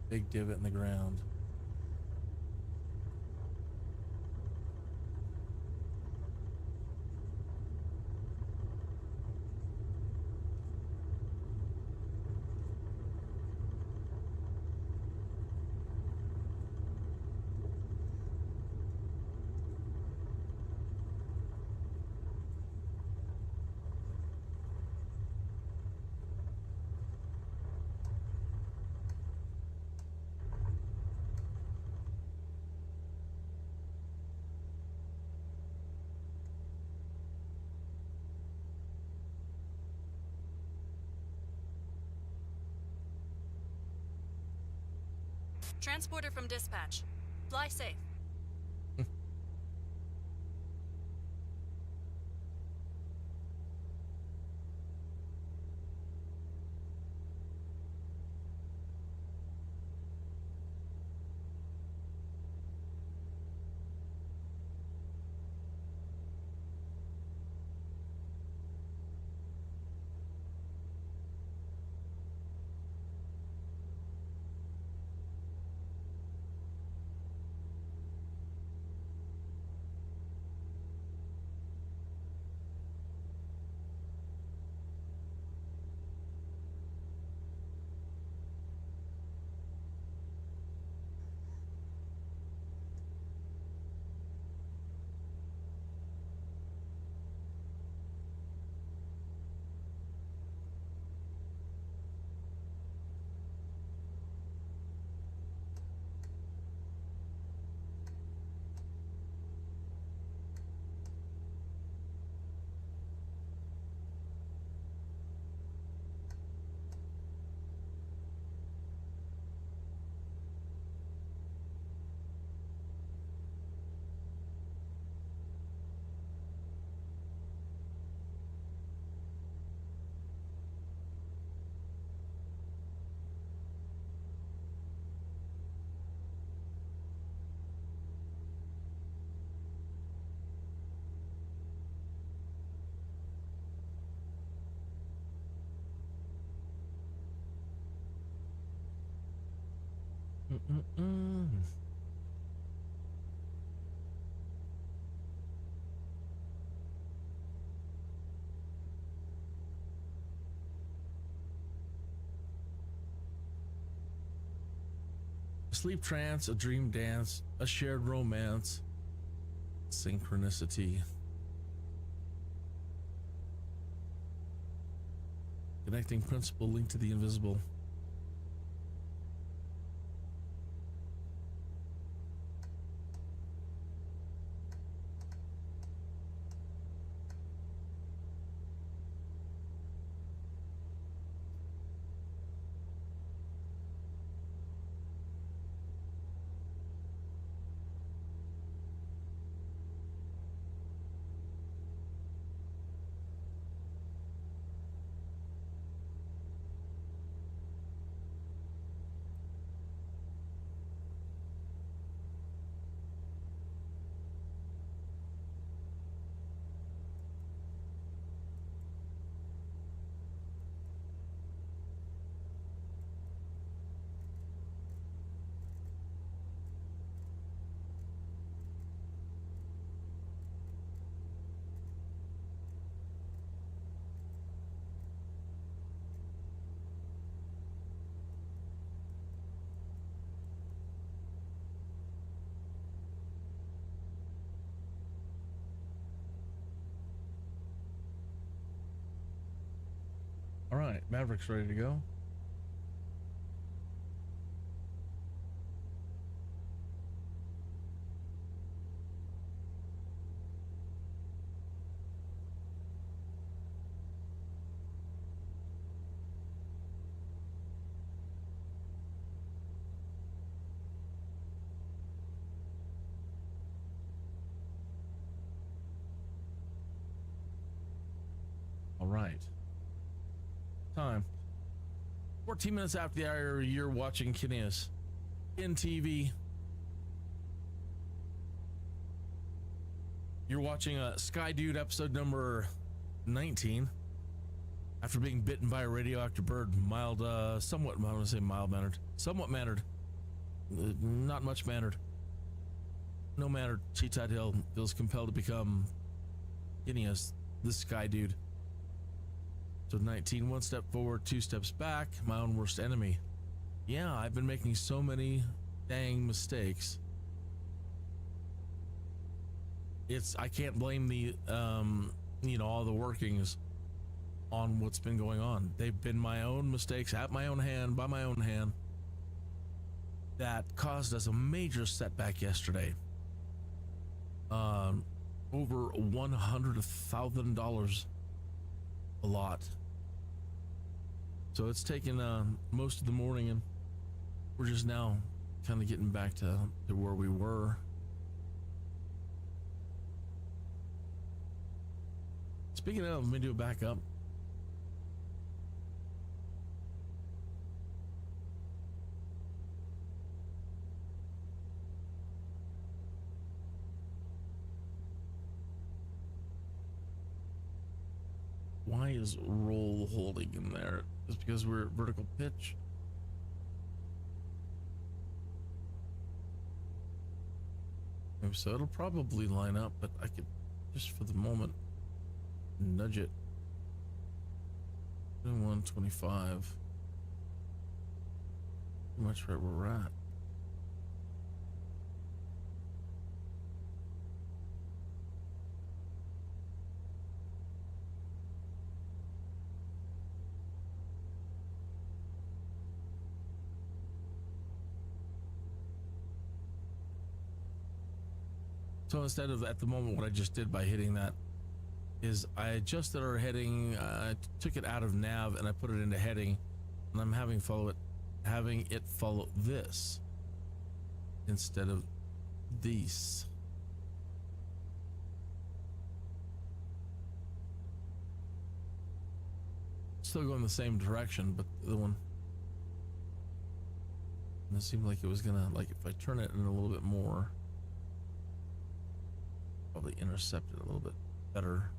Big divot in the ground. Transporter from dispatch. Fly safe. A sleep trance, a dream dance, a shared romance, synchronicity. Connecting principle linked to the invisible. All right, Maverick's ready to go. All right. Time. 14 minutes after the hour, you're watching Kineas in TV. You're watching a Skydude episode number 19. After being bitten by a radioactive bird, somewhat, I want to say mild-mannered, somewhat mannered, not much mannered, no mannered, Tuthill feels compelled to become Kineas, the Skydude. So 19, one step forward, two steps back, my own worst enemy. Yeah, I've been making so many dang mistakes. I can't blame the, all the workings on what's been going on. They've been my own mistakes at my own hand, by my own hand, that caused us a major setback yesterday. Over $100,000 a lot. So it's taken most of the morning, and we're just now kind of getting back to where we were. Speaking of, let me do a backup. Why is roll holding in there? It's because we're at vertical pitch. So it'll probably line up, but I could just for the moment nudge it. 125. Pretty much right where we're at. So instead of at the moment, what I just did by hitting that is I adjusted our heading, I took it out of nav and I put it into heading, and I'm having it follow this instead of these. Still going the same direction, but the one, and it seemed like it was gonna, like if I turn it in a little bit more, probably intercept it a little bit better.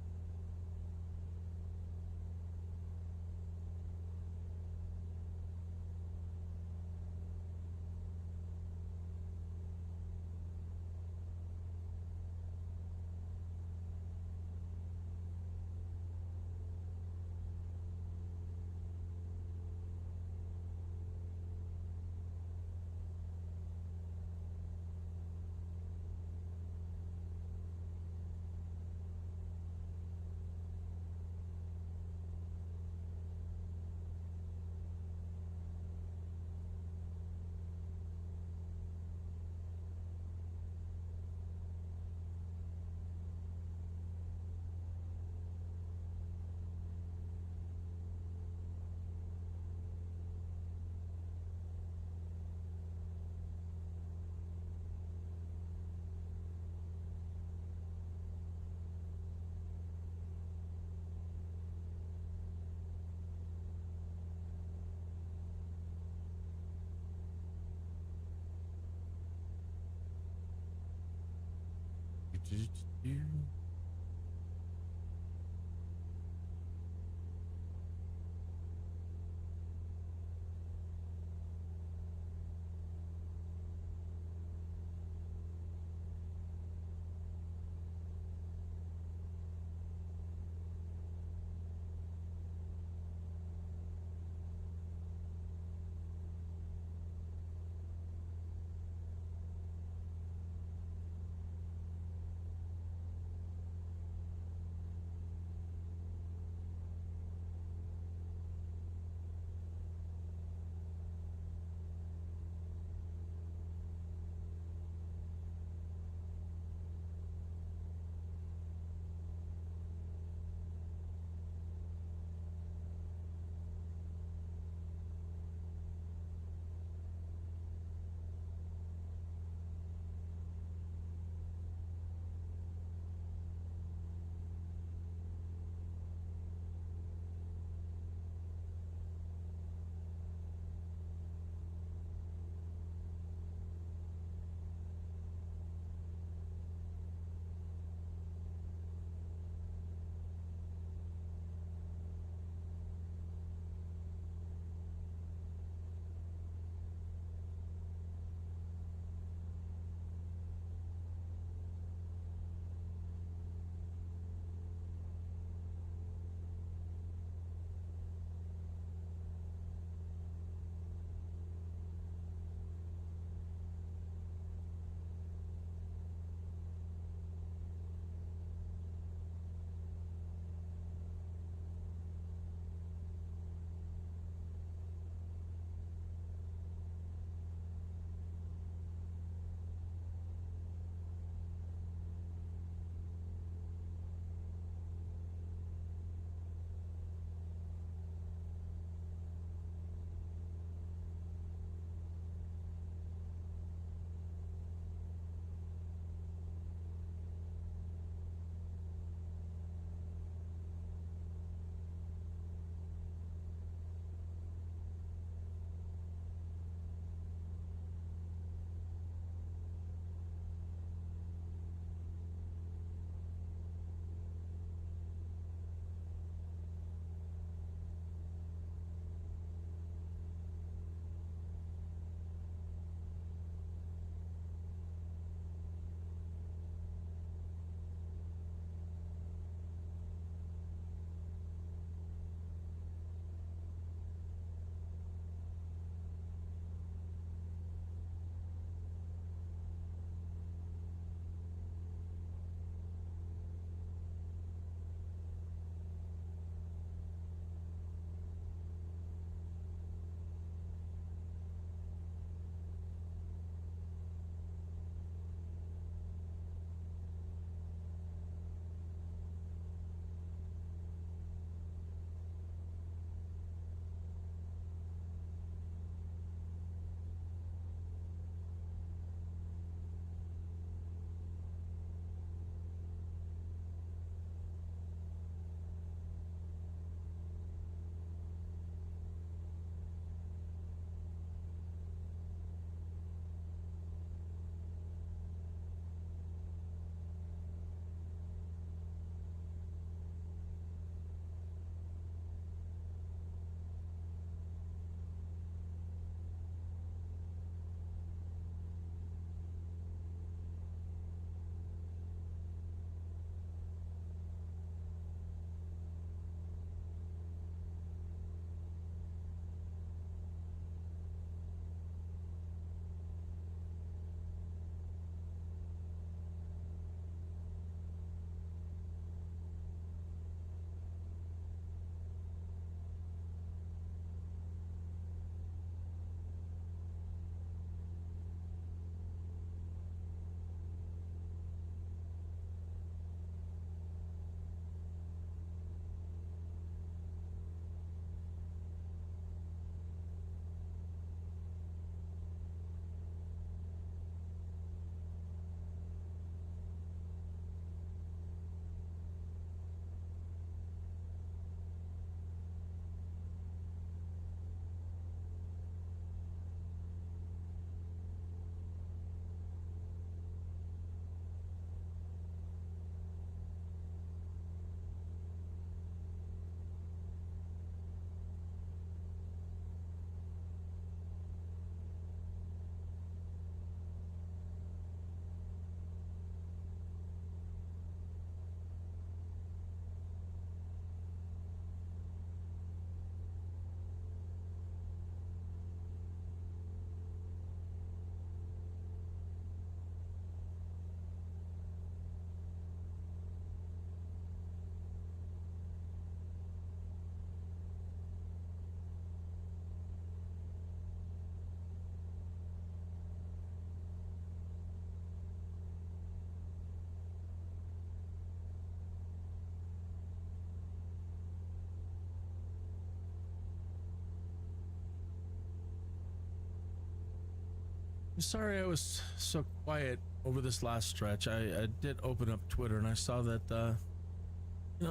Sorry I was so quiet over this last stretch. I did open up Twitter and I saw that,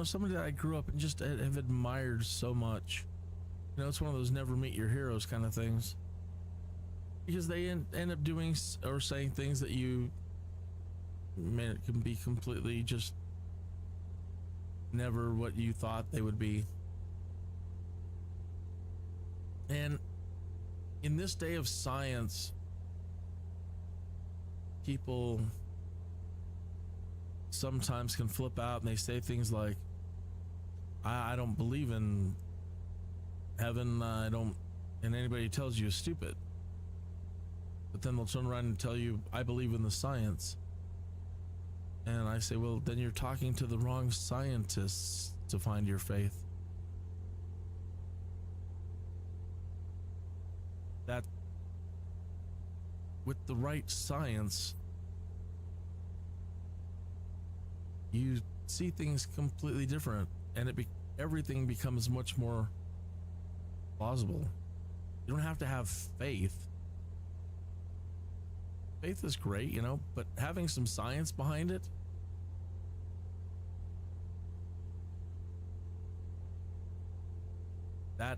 somebody that I grew up and just have admired so much. It's one of those never meet your heroes kind of things. Because they end up doing or saying things that it can be completely just never what you thought they would be. And in this day of science, people sometimes can flip out and they say things like, I don't believe in heaven, and anybody who tells you is stupid. But then they'll turn around and tell you, I believe in the science. And I say, well, then you're talking to the wrong scientists to find your faith. That with the right science, you see things completely different, and everything becomes much more plausible. You don't have to have faith. Faith is great, but having some science behind it, that,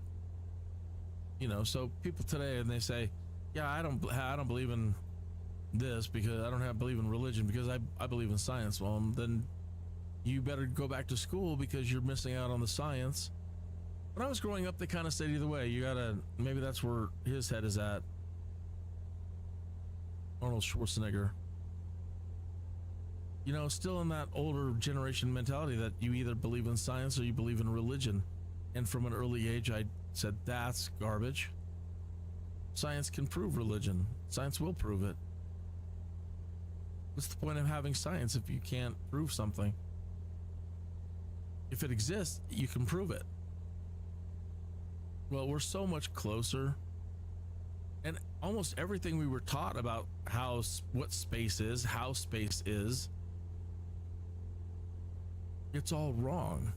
so people today, and they say, yeah, I don't believe in this because I don't believe in religion because I believe in science. Well, then you better go back to school because you're missing out on the science. When I was growing up, they kind of said either way. Maybe that's where his head is at. Arnold Schwarzenegger. Still in that older generation mentality that you either believe in science or you believe in religion. And from an early age, I said, that's garbage. Science can prove religion. Science will prove it. What's the point of having science if you can't prove something? If it exists, you can prove it. Well, we're so much closer. And almost everything we were taught about what space is, how space is, it's all wrong.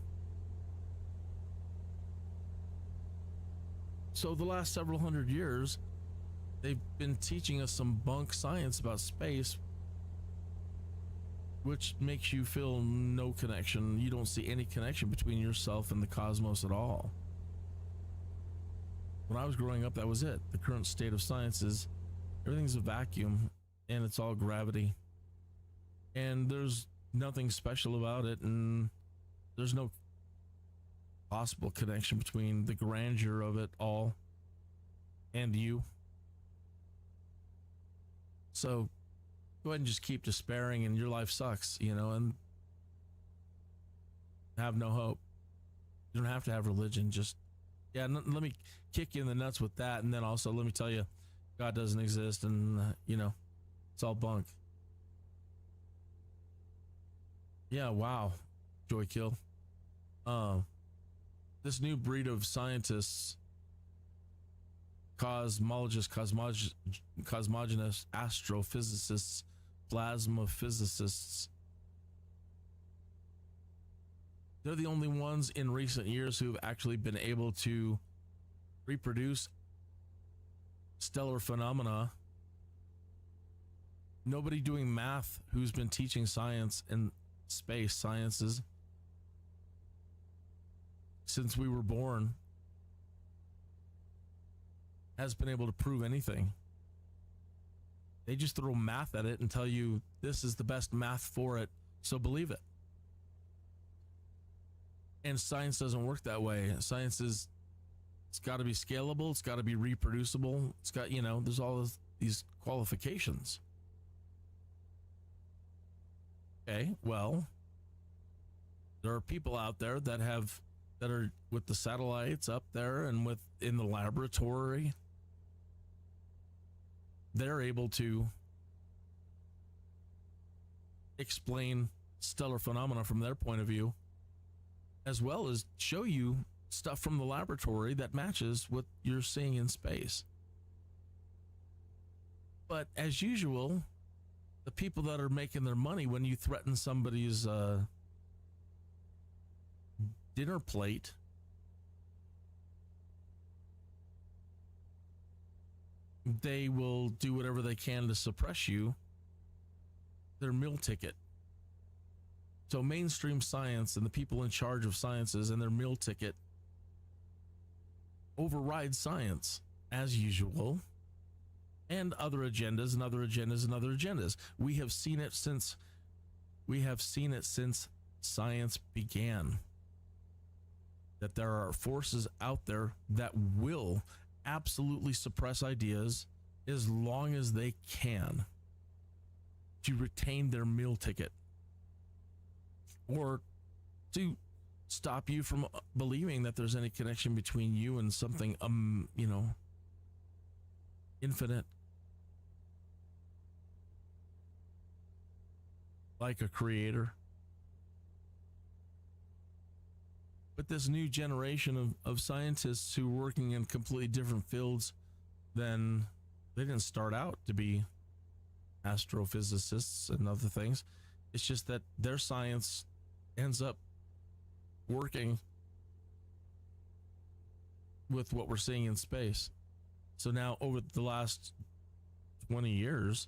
So the last several hundred years, they've been teaching us some bunk science about space, which makes you feel no connection. You don't see any connection between yourself and the cosmos at all. When I was growing up, that was it. The current state of science is everything's a vacuum and it's all gravity. And there's nothing special about it, and there's no possible connection between the grandeur of it all and you. So go ahead and just keep despairing and your life sucks, and have no hope. You don't have to have religion. Just, let me kick you in the nuts with that. And then also let me tell you, God doesn't exist, and it's all bunk. Yeah. Wow. Joy kill. This new breed of scientists, cosmologists, cosmogonists, astrophysicists, plasma physicists, they're the only ones in recent years who've actually been able to reproduce stellar phenomena. Nobody doing math who's been teaching science and space sciences since we were born has been able to prove anything. They just throw math at it and tell you this is the best math for it, so believe it. And science doesn't work that way. Science it's got to be scalable, it's got to be reproducible, it's got, there's all these qualifications. Okay, well, there are people out there that are with the satellites up there and in the laboratory. They're able to explain stellar phenomena from their point of view, as well as show you stuff from the laboratory that matches what you're seeing in space. But as usual, the people that are making their money when you threaten somebody's dinner plate, they will do whatever they can to suppress you, their meal ticket. So mainstream science and the people in charge of sciences and their meal ticket override science as usual, and other agendas and other agendas and other agendas. We have seen it since science began, that there are forces out there that will absolutely suppress ideas as long as they can to retain their meal ticket, or to stop you from believing that there's any connection between you and something infinite, like a creator. But this new generation of scientists who are working in completely different fields than, they didn't start out to be astrophysicists and other things. It's just that their science ends up working with what we're seeing in space. So now over the last 20 years,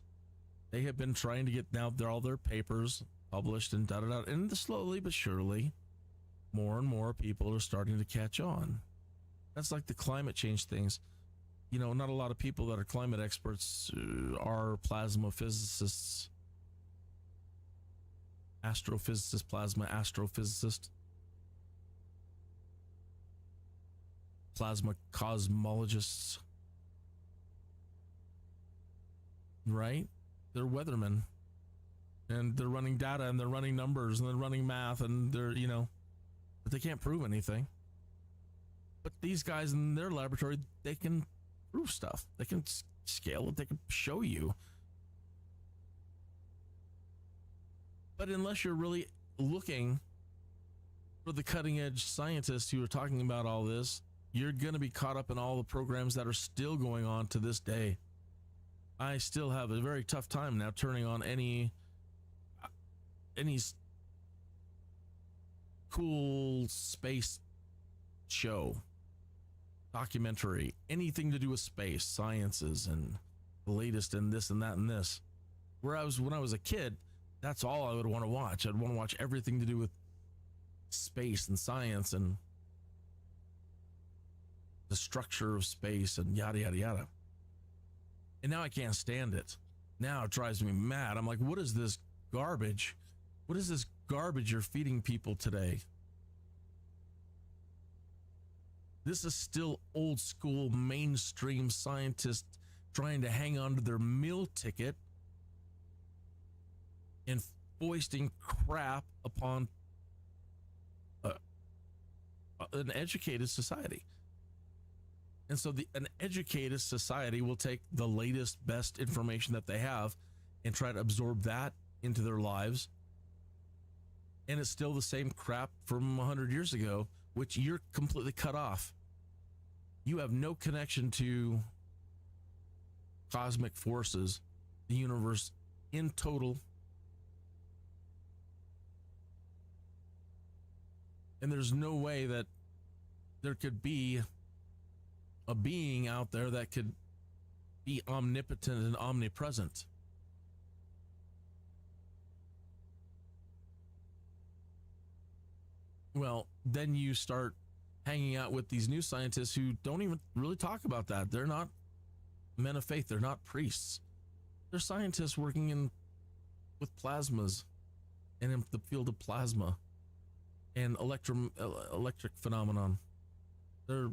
they have been trying to get now all their papers published and da-da-da, and slowly but surely more and more people are starting to catch on. That's like the climate change things. Not a lot of people that are climate experts are plasma physicists, astrophysicist, plasma astrophysicist, plasma cosmologists, right? They're weathermen, and they're running data, and they're running numbers, and they're running math, and they're, but they can't prove anything. But these guys in their laboratory, they can prove stuff. They can scale it. They can show you. But unless you're really looking for the cutting edge scientists who are talking about all this, you're going to be caught up in all the programs that are still going on to this day. I still have a very tough time now turning on any cool space show, documentary, anything to do with space, sciences, and the latest in this and that and this. Whereas when I was a kid, that's all I would want to watch. I'd want to watch everything to do with space and science and the structure of space and yada, yada, yada. And now I can't stand it. Now it drives me mad. I'm like, what is this garbage? What is this garbage you're feeding people today? This is still old school mainstream scientists trying to hang on to their meal ticket and foisting crap upon an educated society. And so an educated society will take the latest, best information that they have and try to absorb that into their lives. And it's still the same crap from 100 years ago, which you're completely cut off. You have no connection to cosmic forces, the universe in total. And there's no way that there could be a being out there that could be omnipotent and omnipresent. Well, then you start hanging out with these new scientists who don't even really talk about that. They're not men of faith. They're not priests. They're scientists working with plasmas and in the field of plasma and electric phenomenon. They're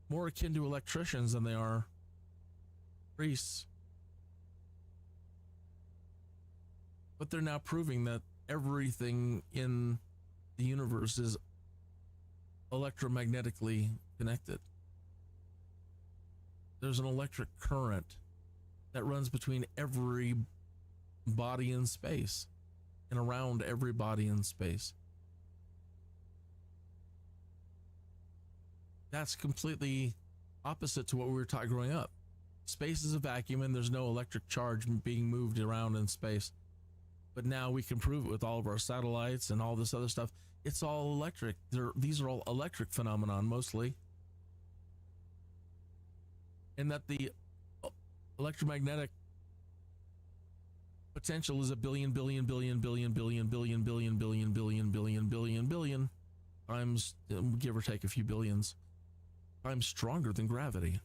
more akin to electricians than they are priests. But they're now proving that everything in the universe is electromagnetically connected. There's an electric current that runs between every body in space and around every body in space. That's completely opposite to what we were taught growing up. Space is a vacuum and there's no electric charge being moved around in space. But now we can prove it with all of our satellites and all this other stuff. It's all electric. These are all electric phenomenon mostly. And that the electromagnetic potential is a billion times, give or take a few billions, times stronger than gravity.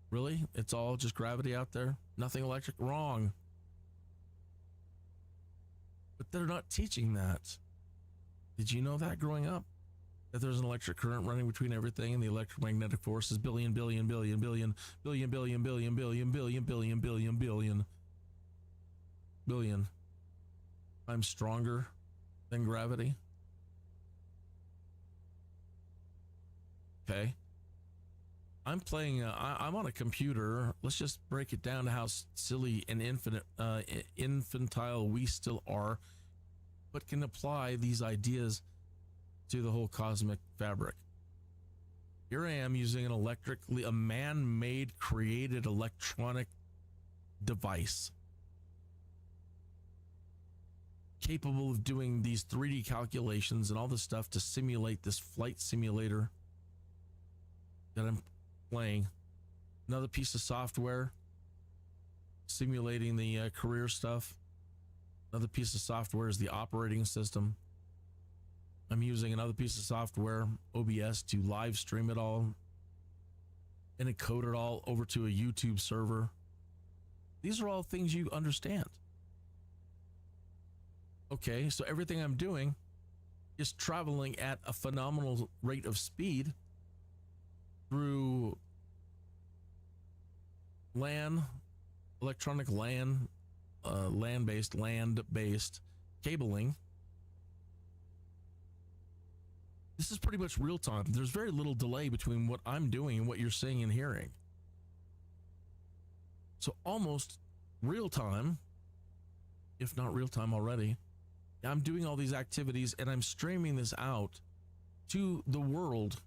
Really? It's all just gravity out there? Nothing electric? Wrong. But they're not teaching that. Did you know that growing up? That there's an electric current running between everything, and the electromagnetic force is billion times stronger than gravity? Okay. I'm playing, I'm on a computer. Let's just break it down to how silly and infantile we still are, but can apply these ideas to the whole cosmic fabric. Here I am using a man-made, created electronic device capable of doing these 3D calculations and all this stuff to simulate this flight simulator that I'm playing. Another piece of software simulating the career stuff. Another piece of software is the operating system. I'm using another piece of software, OBS, to live stream it all and encode it all over to a YouTube server. These are all things you understand. Okay, so everything I'm doing is traveling at a phenomenal rate of speed through LAN, electronic LAN, land-based cabling. This is pretty much real time. There's very little delay between what I'm doing and what you're seeing and hearing. So almost real time, if not real time already. I'm doing all these activities and I'm streaming this out to the world.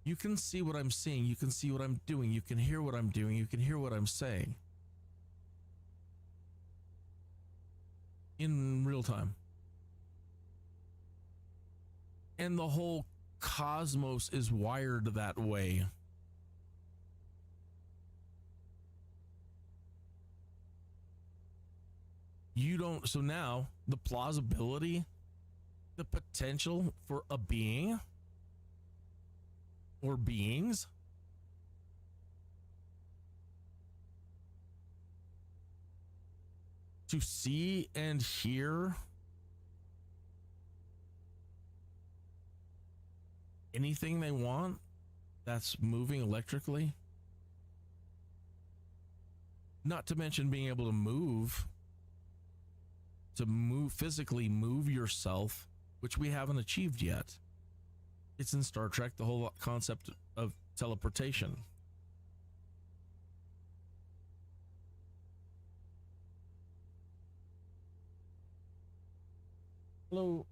You can see what I'm seeing. You can see what I'm doing. You can hear what I'm doing. You can hear what I'm saying in real time. And the whole cosmos is wired that way. You don't, so now the plausibility, the potential for a being or beings to see and hear anything they want that's moving electrically, not to mention being able to move physically move yourself, which we haven't achieved yet. It's in Star Trek, the whole concept of teleportation. Hello.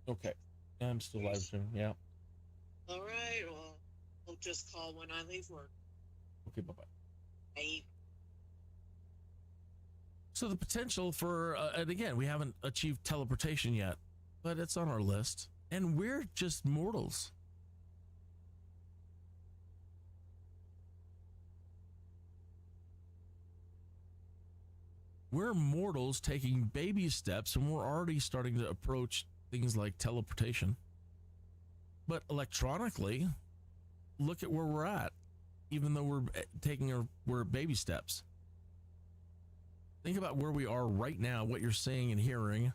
Okay. I'm still live streaming. Yeah. All right. Well, I'll just call when I leave work. Okay. Bye-bye. Bye. So the potential for, and again, we haven't achieved teleportation yet, but it's on our list. And we're just mortals. We're mortals taking baby steps, and we're already starting to approach things like teleportation. But electronically, look at where we're at, even though we're baby steps. Think about where we are right now, what you're seeing and hearing,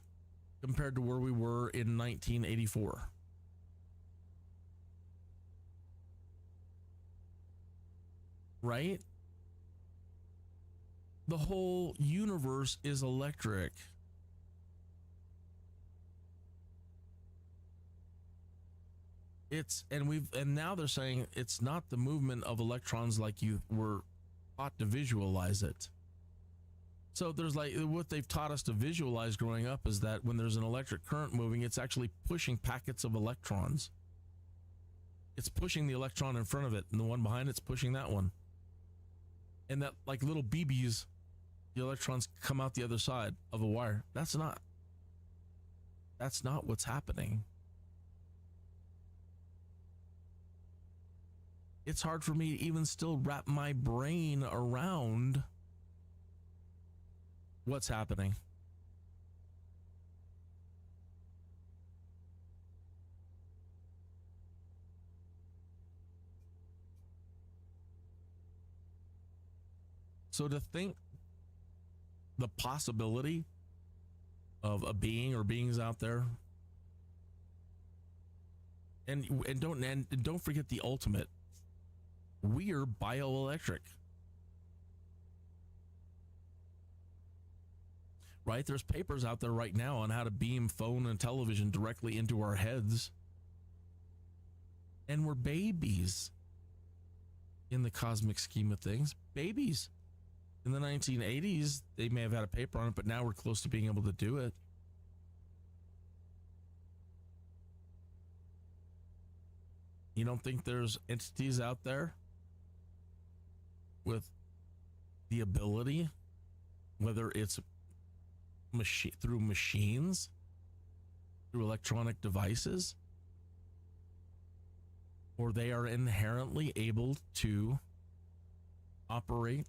compared to where we were in 1984. Right? The whole universe is electric. And now they're saying it's not the movement of electrons like you were taught to visualize it. So there's like, what they've taught us to visualize growing up is that when there's an electric current moving, it's actually pushing packets of electrons. It's pushing the electron in front of it, and the one behind it's pushing that one. And that, like little BBs, the electrons come out the other side of a wire. That's not what's happening. it's hard for me to even still wrap my brain around what's happening. So to think the possibility of a being or beings out there, and don't forget the ultimate. We are bioelectric. Right? There's papers out there right now on how to beam phone and television directly into our heads. And we're babies in the cosmic scheme of things. Babies. In the 1980s, they may have had a paper on it, but now we're close to being able to do it. You don't think there's entities out there with the ability, whether it's through machines, through electronic devices, or they are inherently able to operate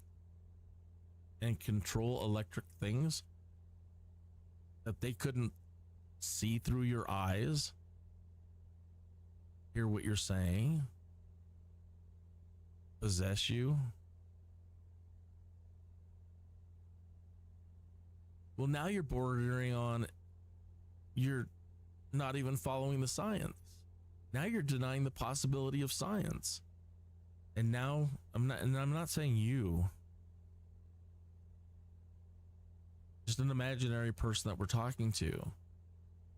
and control electric things that they couldn't see through your eyes, hear what you're saying, possess you? Well, now you're bordering on, you're not even following the science. Now you're denying the possibility of science. And now I'm not saying you, just an imaginary person that we're talking to.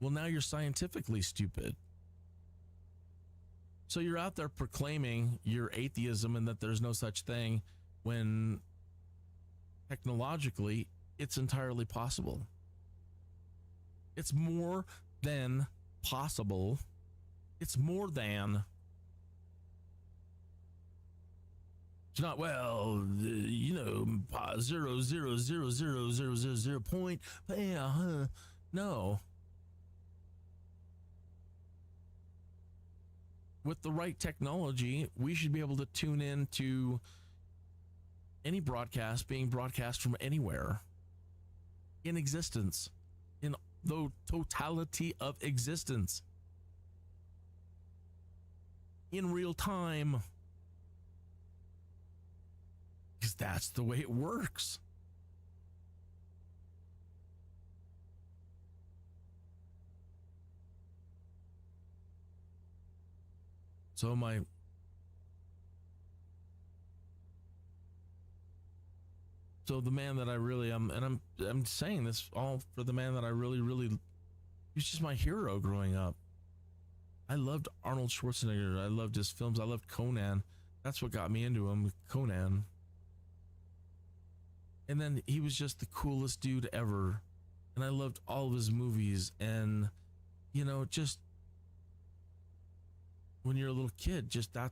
Well, now you're scientifically stupid. So you're out there proclaiming your atheism and that there's no such thing when technologically it's entirely possible. It's more than possible. It's more than. It's not, well, 0.0000000 point. No. With the right technology, we should be able to tune in to any broadcast being broadcast from anywhere in existence, in the totality of existence, in real time, because that's the way it works. So the man that I really am, and I'm saying this all for the man that I really, he was just my hero growing up. I loved Arnold Schwarzenegger. I loved his films. I loved Conan. That's what got me into him, Conan. And then he was just the coolest dude ever. And I loved all of his movies. And, just when you're a little kid, just that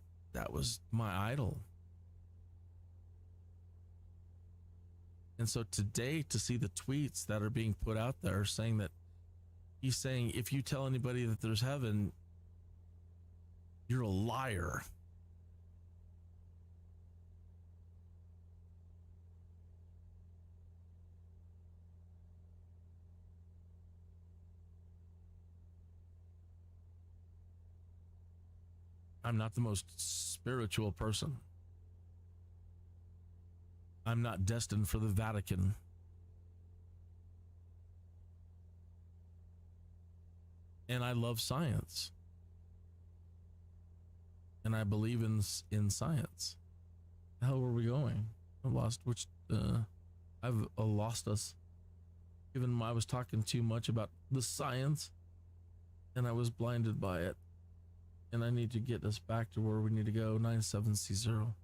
was my idol. And so today, to see the tweets that are being put out there saying that he's saying, if you tell anybody that there's heaven, you're a liar. I'm not the most spiritual person. I'm not destined for the Vatican. And I love science. And I believe in science. The hell were we going? I've lost us. Given I was talking too much about the science and I was blinded by it. And I need to get us back to where we need to go, 97C0.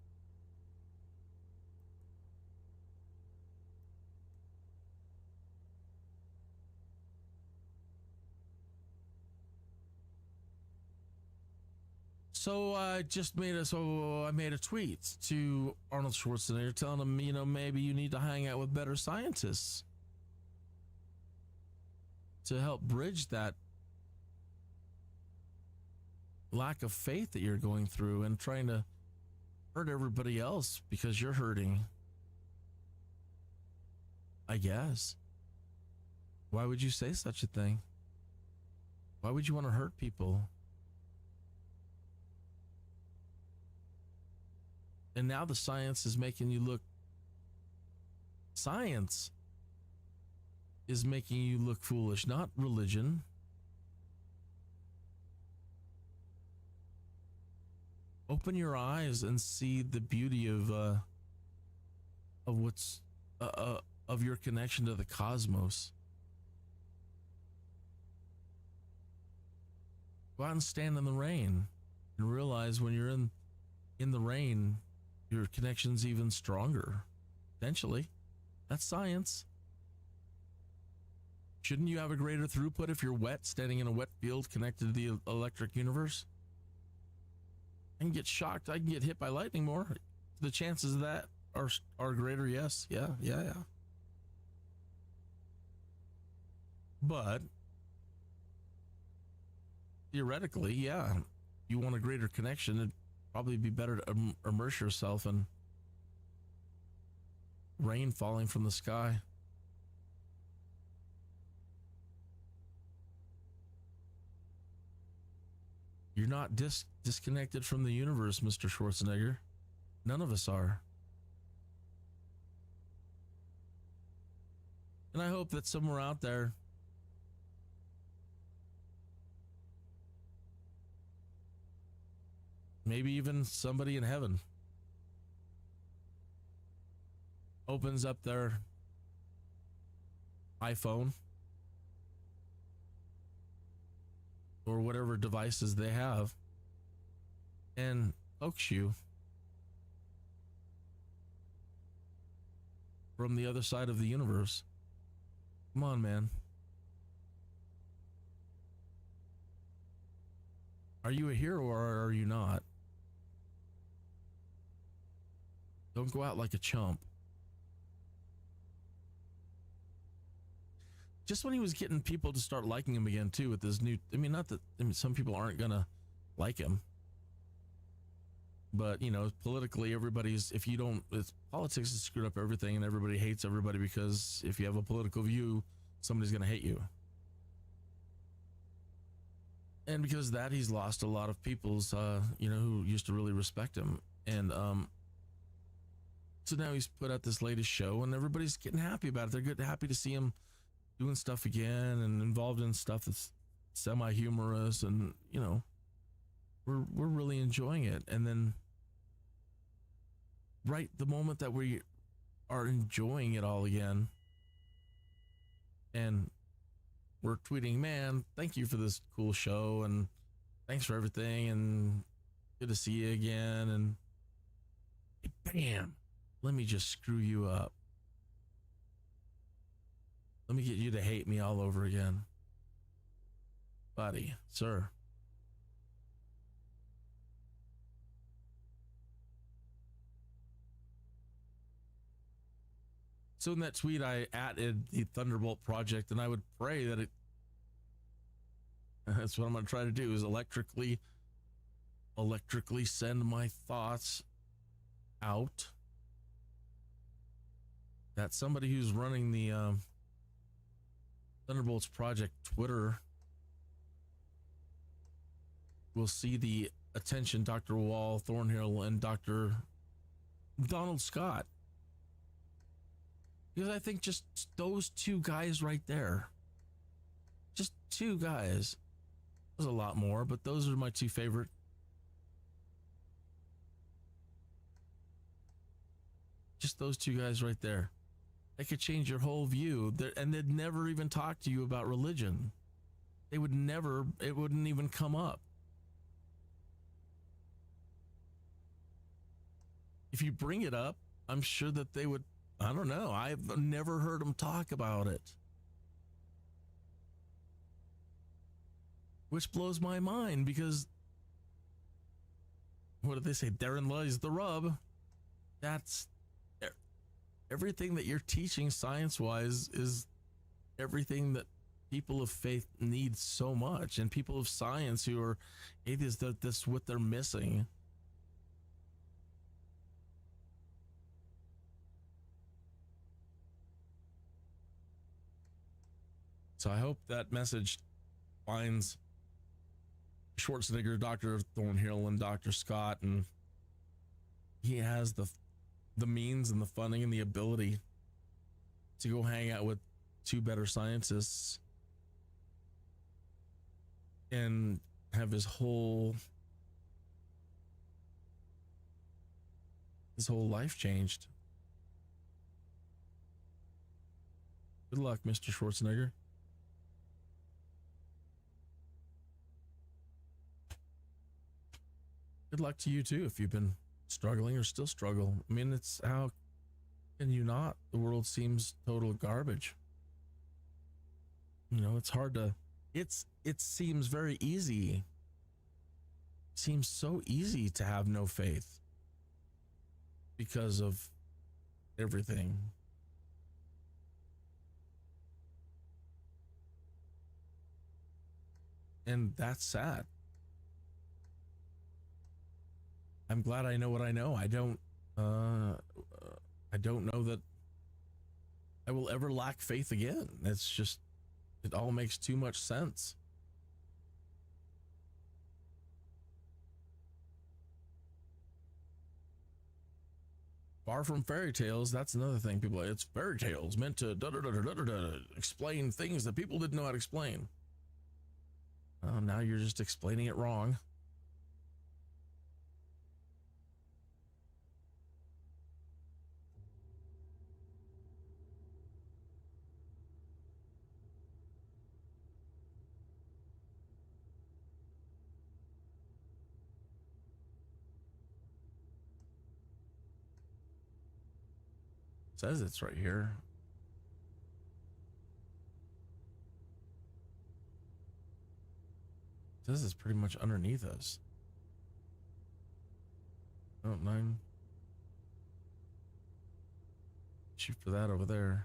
So I made a tweet to Arnold Schwarzenegger telling him, maybe you need to hang out with better scientists to help bridge that lack of faith that you're going through and trying to hurt everybody else because you're hurting. I guess. Why would you say such a thing? Why would you want to hurt people? And now the science is making you look. Science is making you look foolish, not religion. Open your eyes and see the beauty of what's of your connection to the cosmos. Go out and stand in the rain and realize when you're in the rain, your connection's even stronger. Potentially. That's science. Shouldn't you have a greater throughput if you're wet, standing in a wet field connected to the electric universe? I can get shocked. I can get hit by lightning more. The chances of that are greater. Yes. Yeah. But theoretically, yeah, you want a greater connection. It'd probably be better to immerse yourself in rain falling from the sky. You're not disconnected from the universe, Mr. Schwarzenegger. None of us are. And I hope that somewhere out there, maybe even somebody in heaven, opens up their iPhone or whatever devices they have and pokes you from the other side of the universe. Come on, man. Are you a hero or are you not? Don't go out like a chump. Just when he was getting people to start liking him again too with this new, not that, some people aren't gonna like him, but politically politics has screwed up everything and everybody hates everybody because if you have a political view, somebody's gonna hate you. And because of that, he's lost a lot of people's, who used to really respect him. And, so now he's put out this latest show and everybody's getting happy about it. They're happy to see him doing stuff again and involved in stuff that's semi-humorous, and we're really enjoying it. And then right the moment that we are enjoying it all again and we're tweeting, man, thank you for this cool show and thanks for everything and good to see you again, and bam, let me just screw you up. Let me get you to hate me all over again. Buddy, sir. So in that tweet, I added the Thunderbolt project, and I would pray that that's what I'm going to try to do, is electrically send my thoughts out. That somebody who's running the Thunderbolts project Twitter will see the attention Dr. Wall, Thornhill, and Dr. Donald Scott. Because I think just those two guys right there, just two guys, there's a lot more, but those are my two favorite. Just those two guys right there. They could change your whole view, and they'd never even talk to you about religion. They would never, it wouldn't even come up. If you bring it up, I'm sure that they would, I don't know, I've never heard them talk about it. Which blows my mind, because what do they say? Therein lies the rub. That's everything that you're teaching science-wise is everything that people of faith need so much, and people of science who are atheists, that's what they're missing. So I hope that message finds Schwarzenegger, Dr. Thornhill, and Dr. Scott, and he has the means and the funding and the ability to go hang out with two better scientists and have his whole life changed. Good luck, Mr. Schwarzenegger. Good luck to you too if you've been struggling or still struggle. I mean, it's how can you not? The world seems total garbage. You know, it's hard to it seems very easy. It seems so easy to have no faith because of everything. And that's sad. I'm glad I know what I know. I don't know that I will ever lack faith again. It's just, it all makes too much sense. Far from fairy tales, that's another thing. People, it's fairy tales meant to explain things that people didn't know how to explain. Now you're just explaining it wrong. It says it's right here. It says it's pretty much underneath us. Oh, 9. Shoot for that over there.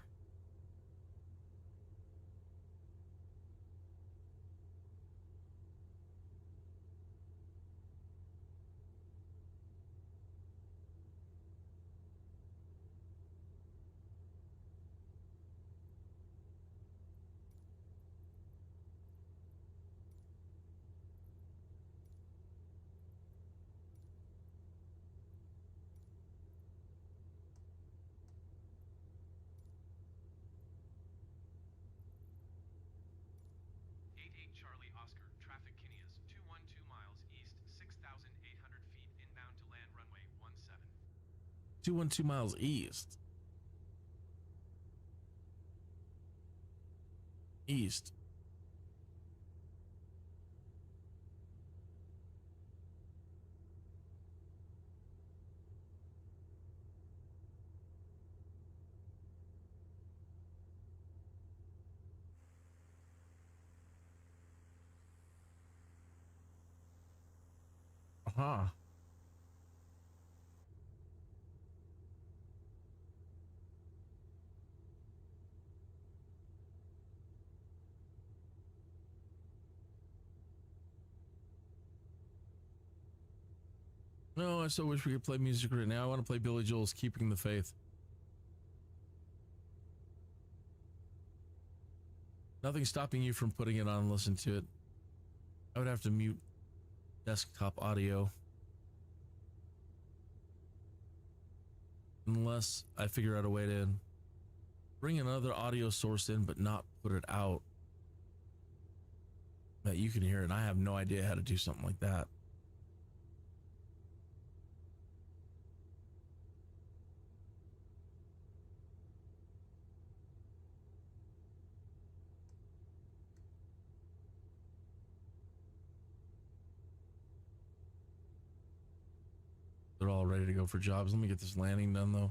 Charlie Oscar, traffic Kineas, 212 miles east, 6,800 feet, inbound to land runway 17. 212 miles east. East. Uh-huh. No, I so wish we could play music right now. I want to play Billy Joel's Keeping the Faith. Nothing's stopping you from putting it on and listening to it. I would have to mute desktop audio. Unless I figure out a way to bring another audio source in but not put it out that you can hear it. And I have no idea how to do something like that. They're all ready to go for jobs. Let me get this landing done though.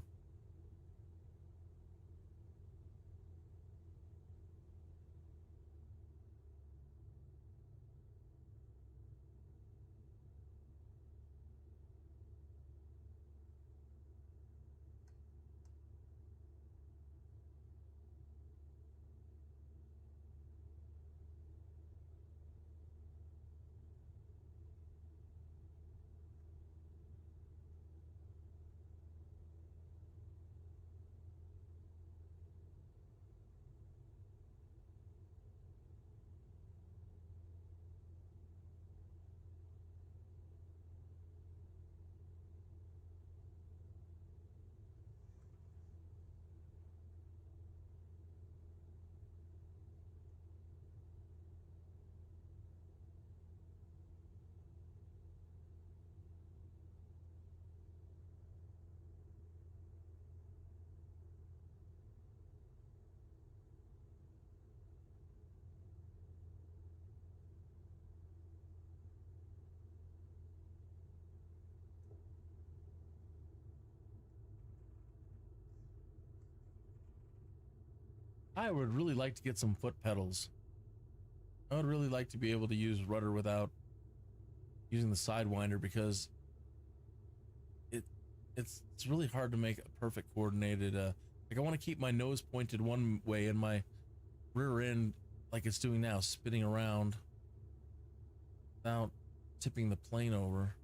I would really like to get some foot pedals. I would really like to be able to use rudder without using the sidewinder, because it's really hard to make a perfect coordinated like I want to keep my nose pointed one way and my rear end like it's doing now, spinning around without tipping the plane over.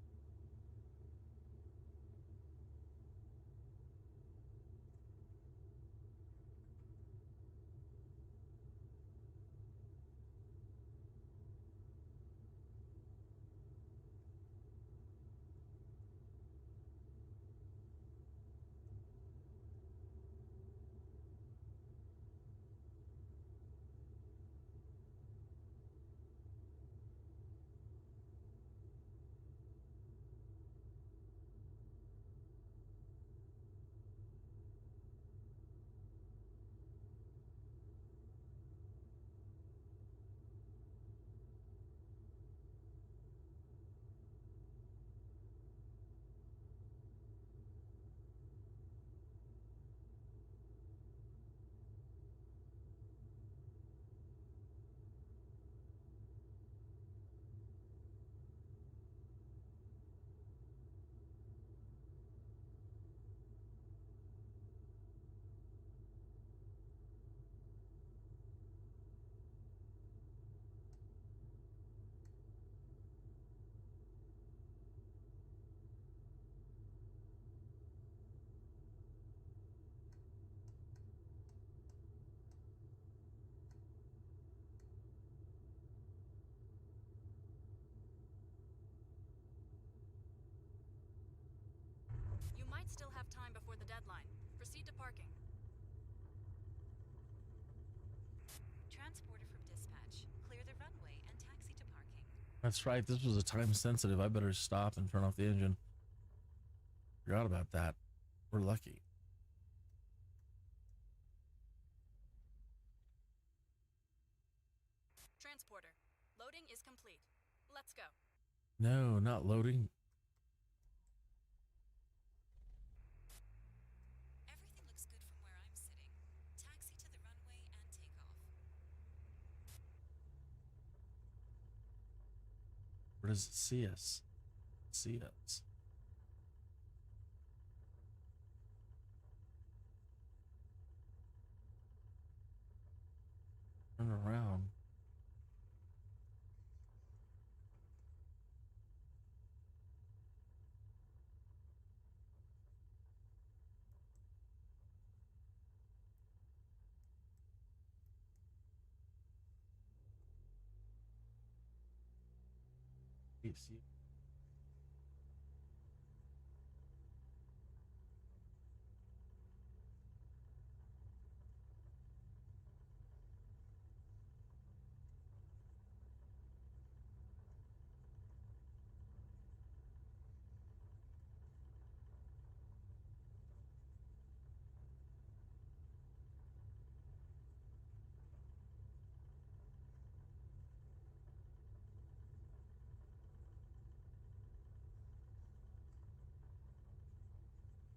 You might still have time before the deadline. Proceed to parking. Transporter from dispatch. Clear the runway and taxi to parking. That's right, this was a time sensitive. I better stop and turn off the engine. Forgot about that. We're lucky. Transporter. Loading is complete. Let's go. No, not loading. Everything looks good from where I'm sitting. Taxi to the runway and take off. Where does it see us? See us. Turn around. See.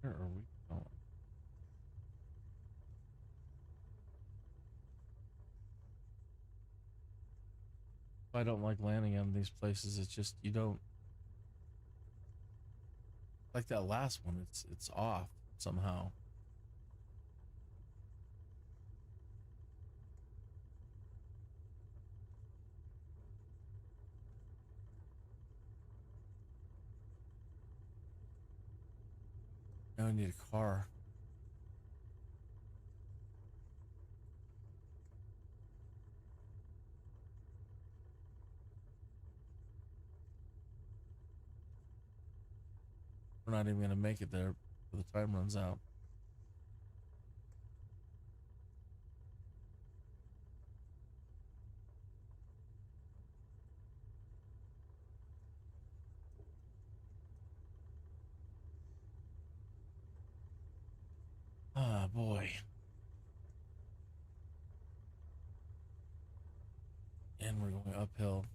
Where are we going? I don't like landing on these places. It's just, you don't like that last one. It's off somehow. Now I need a car. We're not even gonna make it there before the time runs out. Ah, boy. And we're going uphill.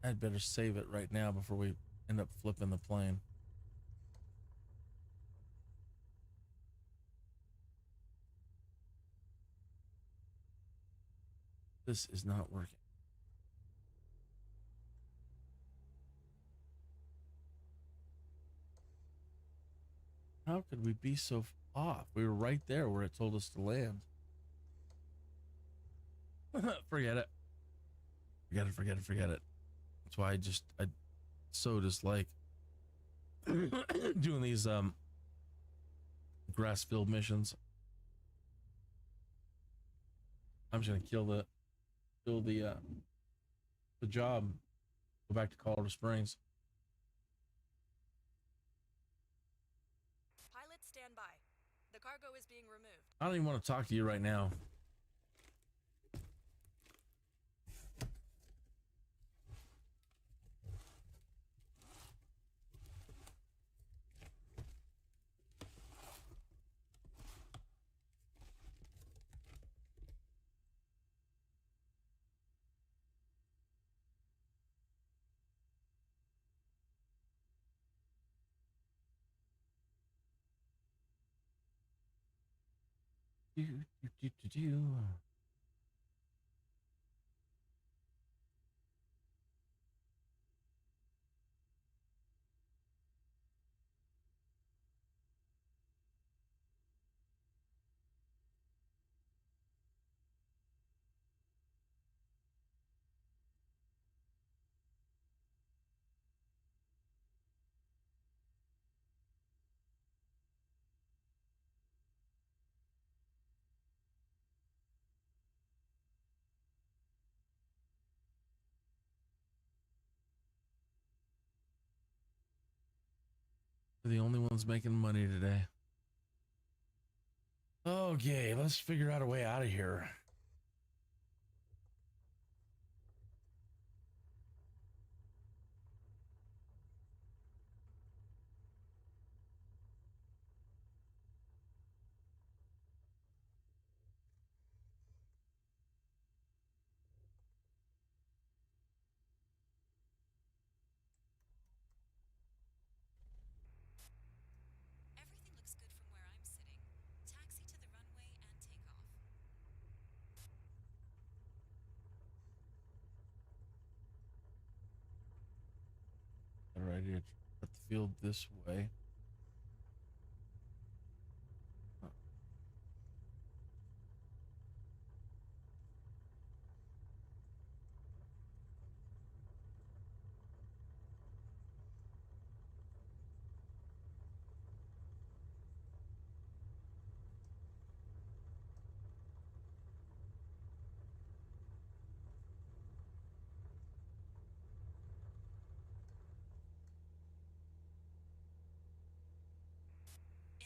I'd better save it right now before we end up flipping the plane. This is not working. How could we be so off? We were right there where it told us to land. Forget it. Forget it. That's why I so dislike doing these grass field missions. I'm just gonna kill the job. Go back to Colorado Springs. Pilot, stand by. The cargo is being removed. I don't even want to talk to you right now. Do. We're the only ones making money today. Okay, let's figure out a way out of here. Everything looks good from where I'm sitting. Taxi to the runway and take off. All right, here, cut the field this way.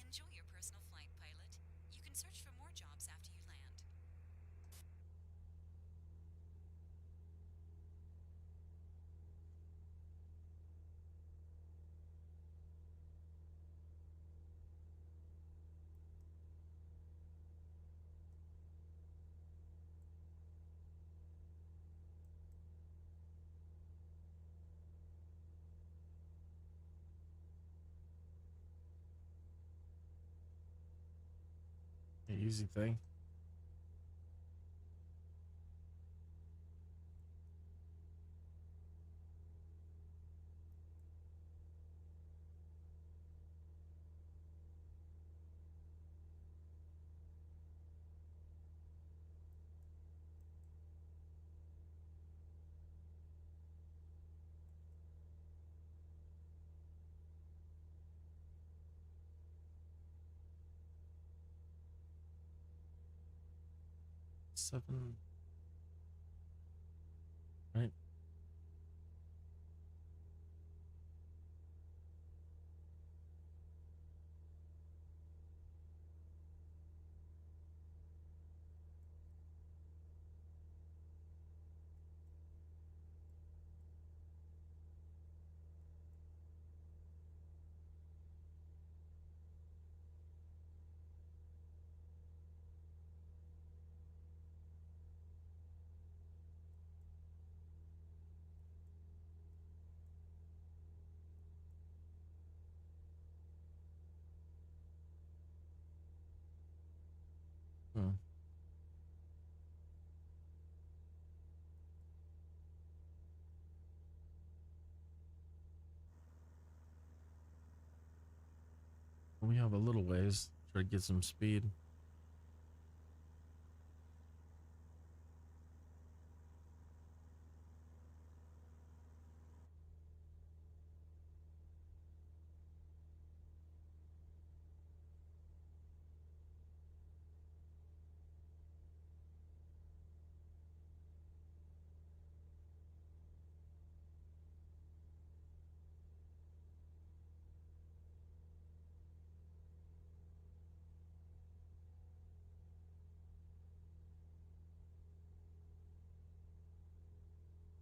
Enjoy your personal flight, pilot. You can search for more jobs after you land. Easy thing. Seven. Right. We have a little ways. Try to get some speed.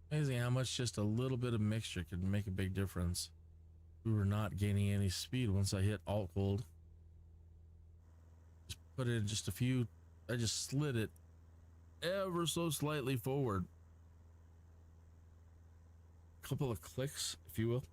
Amazing how much just a little bit of mixture can make a big difference. We were not gaining any speed once I hit alt hold. Just put in just a few, I just slid it ever so slightly forward. A couple of clicks, if you will.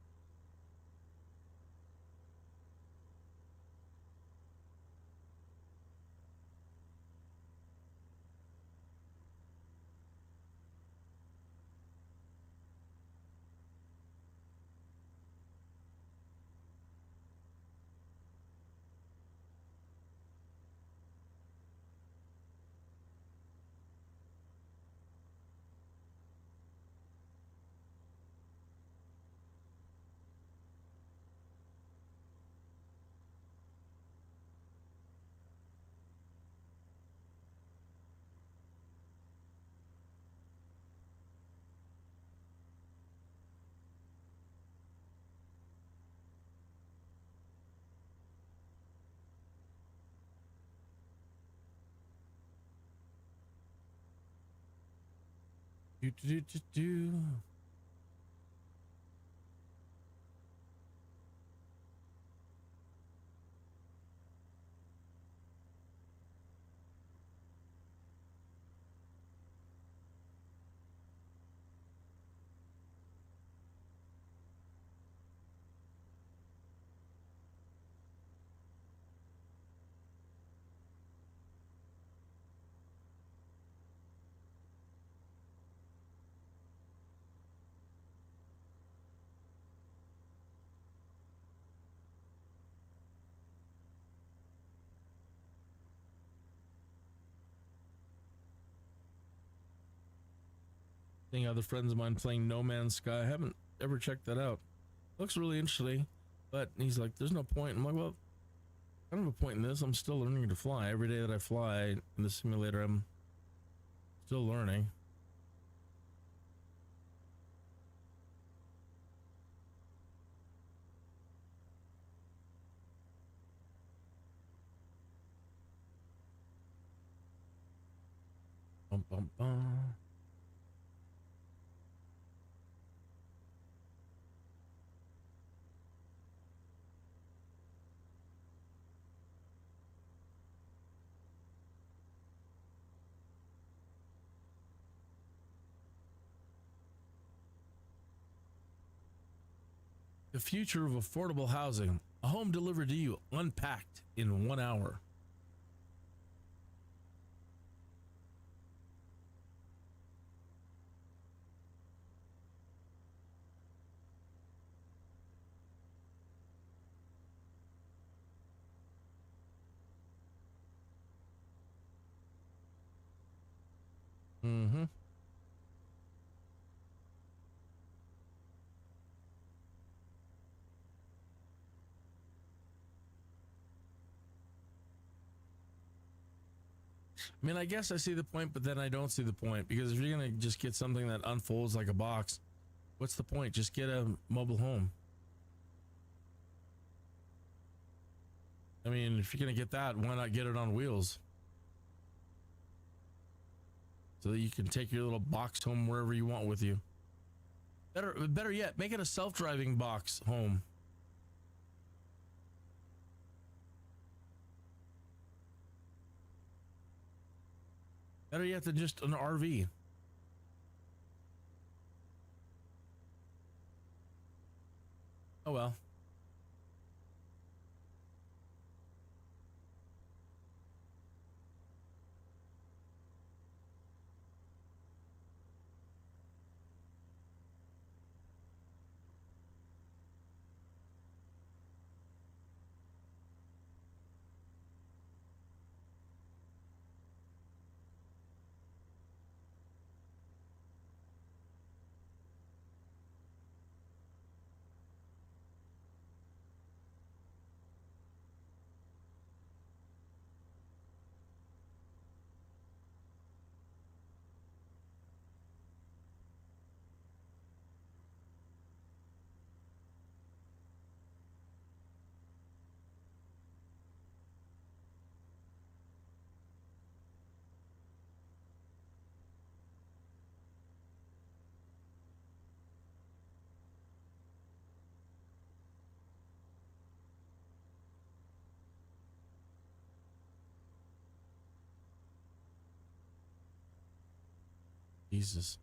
Do. Seeing other friends of mine playing No Man's Sky. I haven't ever checked that out. Looks really interesting, but he's like, there's no point. I'm like, well, I don't have a point in this. I'm still learning to fly. Every day that I fly in the simulator, I'm still learning. Bum, bum, bum. The future of affordable housing. A home delivered to you, unpacked in 1 hour. Mm-hmm. I mean, I guess I see the point, but then I don't see the point, because if you're going to just get something that unfolds like a box, what's the point? Just get a mobile home. I mean, if you're going to get that, why not get it on wheels? So that you can take your little box home wherever you want with you. Better yet, make it a self-driving box home. Better yet than just an RV. Oh well. Jesus.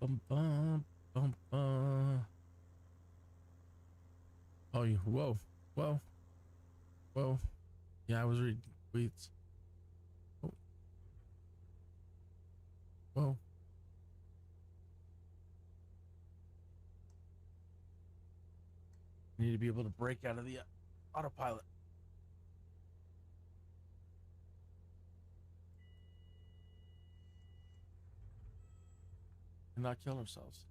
Bum, bum, bum, bum. Oh, you, whoa, whoa, whoa. Yeah, I was reading tweets. Oh. Whoa. You need to be able to break out of the autopilot. And not kill ourselves.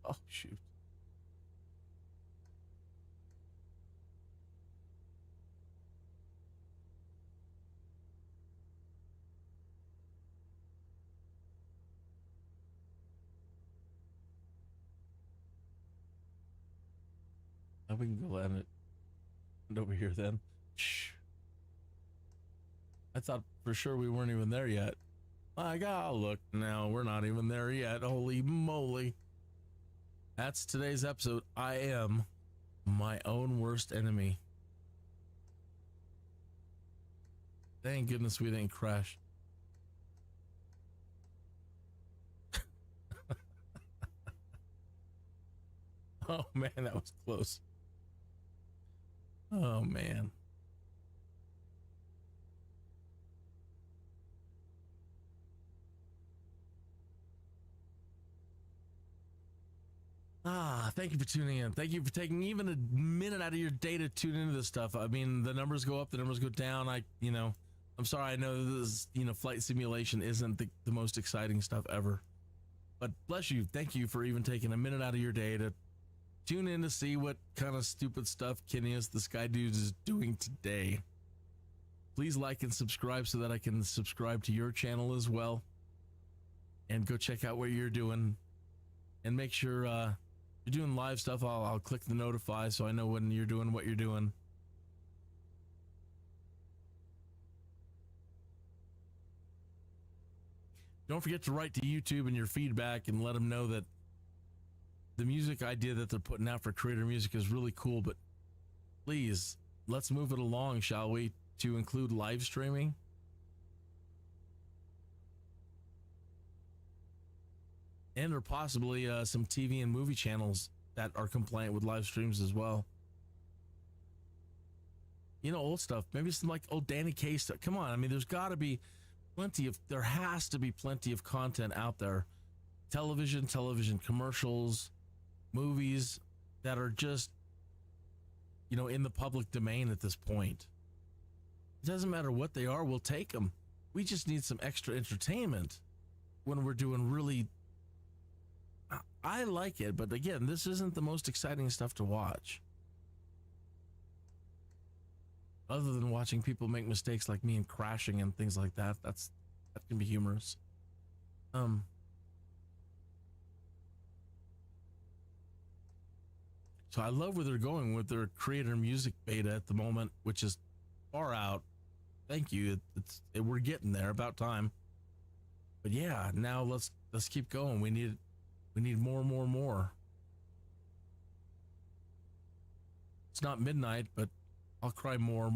Oh, shoot. Now we can go land it over here then. Shh. I thought for sure we weren't even there yet. My God, look, now we're not even there yet. Holy moly. That's today's episode. I am my own worst enemy. Thank goodness we didn't crash. Oh man, that was close. Oh man. Thank you for tuning in. Thank you for taking even a minute out of your day to tune into this stuff. I mean, the numbers go up, the numbers go down. I'm sorry. I know this, flight simulation isn't the most exciting stuff ever, but bless you. Thank you for even taking a minute out of your day to tune in to see what kind of stupid stuff Kineas the Skydude is doing today. Please like and subscribe so that I can subscribe to your channel as well. And go check out what you're doing. And make sure you're doing live stuff. I'll click the notify so I know when you're doing what you're doing. Don't forget to write to YouTube and your feedback and let them know that the music idea that they're putting out for creator music is really cool, but please, let's move it along, shall we, to include live streaming. And or possibly some TV and movie channels that are compliant with live streams as well. Old stuff. Maybe some like old Danny Kaye stuff. Come on. I mean, there has to be plenty of content out there. Television commercials, movies that are just, in the public domain at this point. It doesn't matter what they are. We'll take them. We just need some extra entertainment when we're doing really... I like it, but again, this isn't the most exciting stuff to watch. Other than watching people make mistakes like me and crashing and things like that, that can be humorous. So I love where they're going with their creator music beta at the moment, which is far out. Thank you. We're getting there, about time. But yeah, now let's keep going. We need more. It's not midnight, but I'll cry more.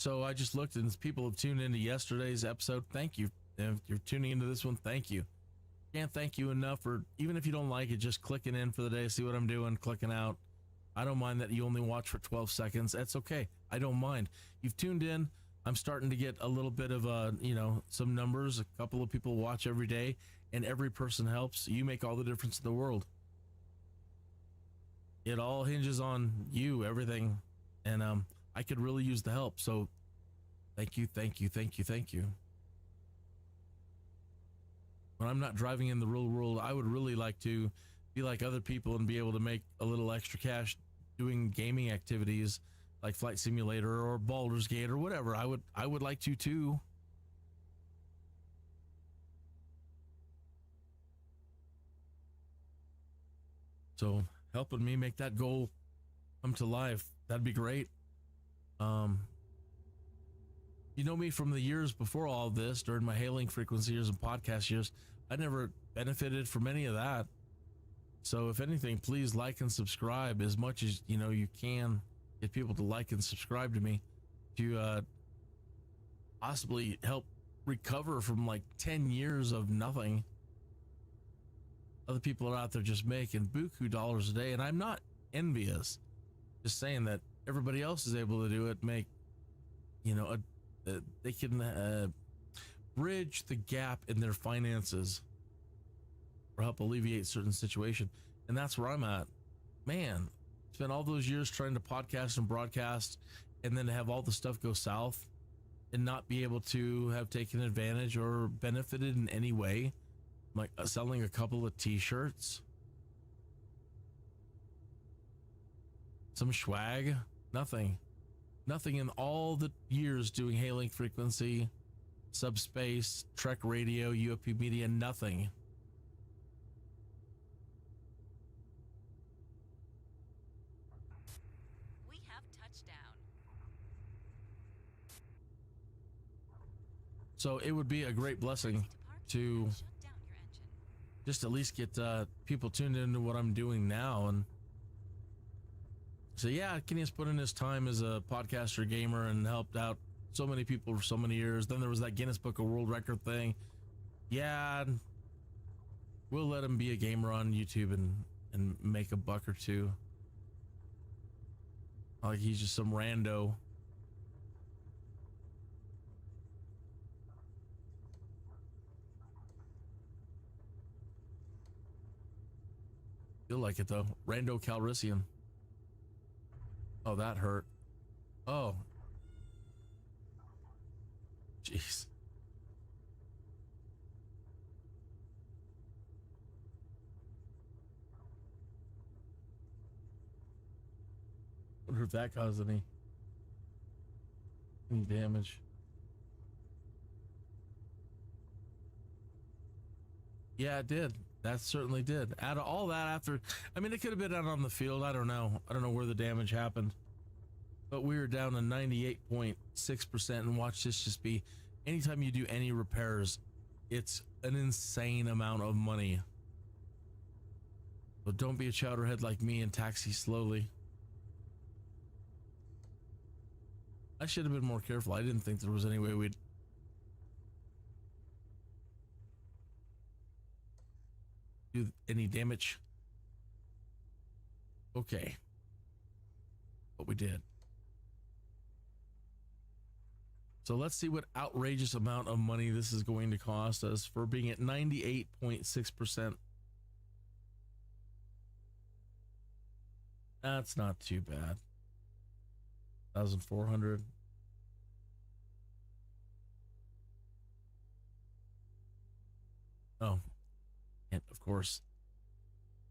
So I just looked, and people have tuned into yesterday's episode. Thank you. If you're tuning into this one, thank you. Can't thank you enough for, even if you don't like it, just clicking in for the day, see what I'm doing, clicking out. I don't mind that you only watch for 12 seconds. That's okay. I don't mind. You've tuned in. I'm starting to get a little bit of some numbers. A couple of people watch every day, and every person helps. You make all the difference in the world. It all hinges on you, everything. And I could really use the help. So thank you. When I'm not driving in the real world, I would really like to be like other people and be able to make a little extra cash doing gaming activities like Flight Simulator or Baldur's Gate or whatever. I would like to too. So helping me make that goal come to life, that'd be great. You know me from the years before all of this, during my hailing frequency years and podcast years, I never benefited from any of that. So if anything, please like and subscribe as much as you can. Get people to like and subscribe to me to possibly help recover from like 10 years of nothing. Other people are out there just making buku dollars a day, and I'm not envious. Just saying that everybody else is able to do it, make they can bridge the gap in their finances or help alleviate certain situation. And that's where I'm at. Man, spent all those years trying to podcast and broadcast, and then to have all the stuff go south and not be able to have taken advantage or benefited in any way, like selling a couple of t-shirts, some swag, nothing in all the years doing hailing frequency, subspace, Trek radio, UFP media, nothing. We have touchdown. So it would be a great blessing to Shut down your engine. just at least get people tuned into what I'm doing now. And so yeah, Kenny's put in his time as a podcaster, gamer, and helped out so many people for so many years. Then there was that Guinness Book of World Record thing. Yeah, we'll let him be a gamer on YouTube and make a buck or two. Like he's just some rando. Feel like it though. Rando Calrissian. Oh, that hurt. Oh. Jeez. Wonder if that caused any damage. Yeah, it did. That certainly did. Out of all that, after, I mean, it could have been out on the field. I don't know where the damage happened, but we were down to 98.6%. And watch this just be, anytime you do any repairs, it's an insane amount of money. So don't be a chowderhead like me and taxi slowly. I should have been more careful. I didn't think there was any way we'd do any damage. Okay. But we did. So let's see what outrageous amount of money this is going to cost us for being at 98.6%. That's not too bad. 1,400. Oh, and of course,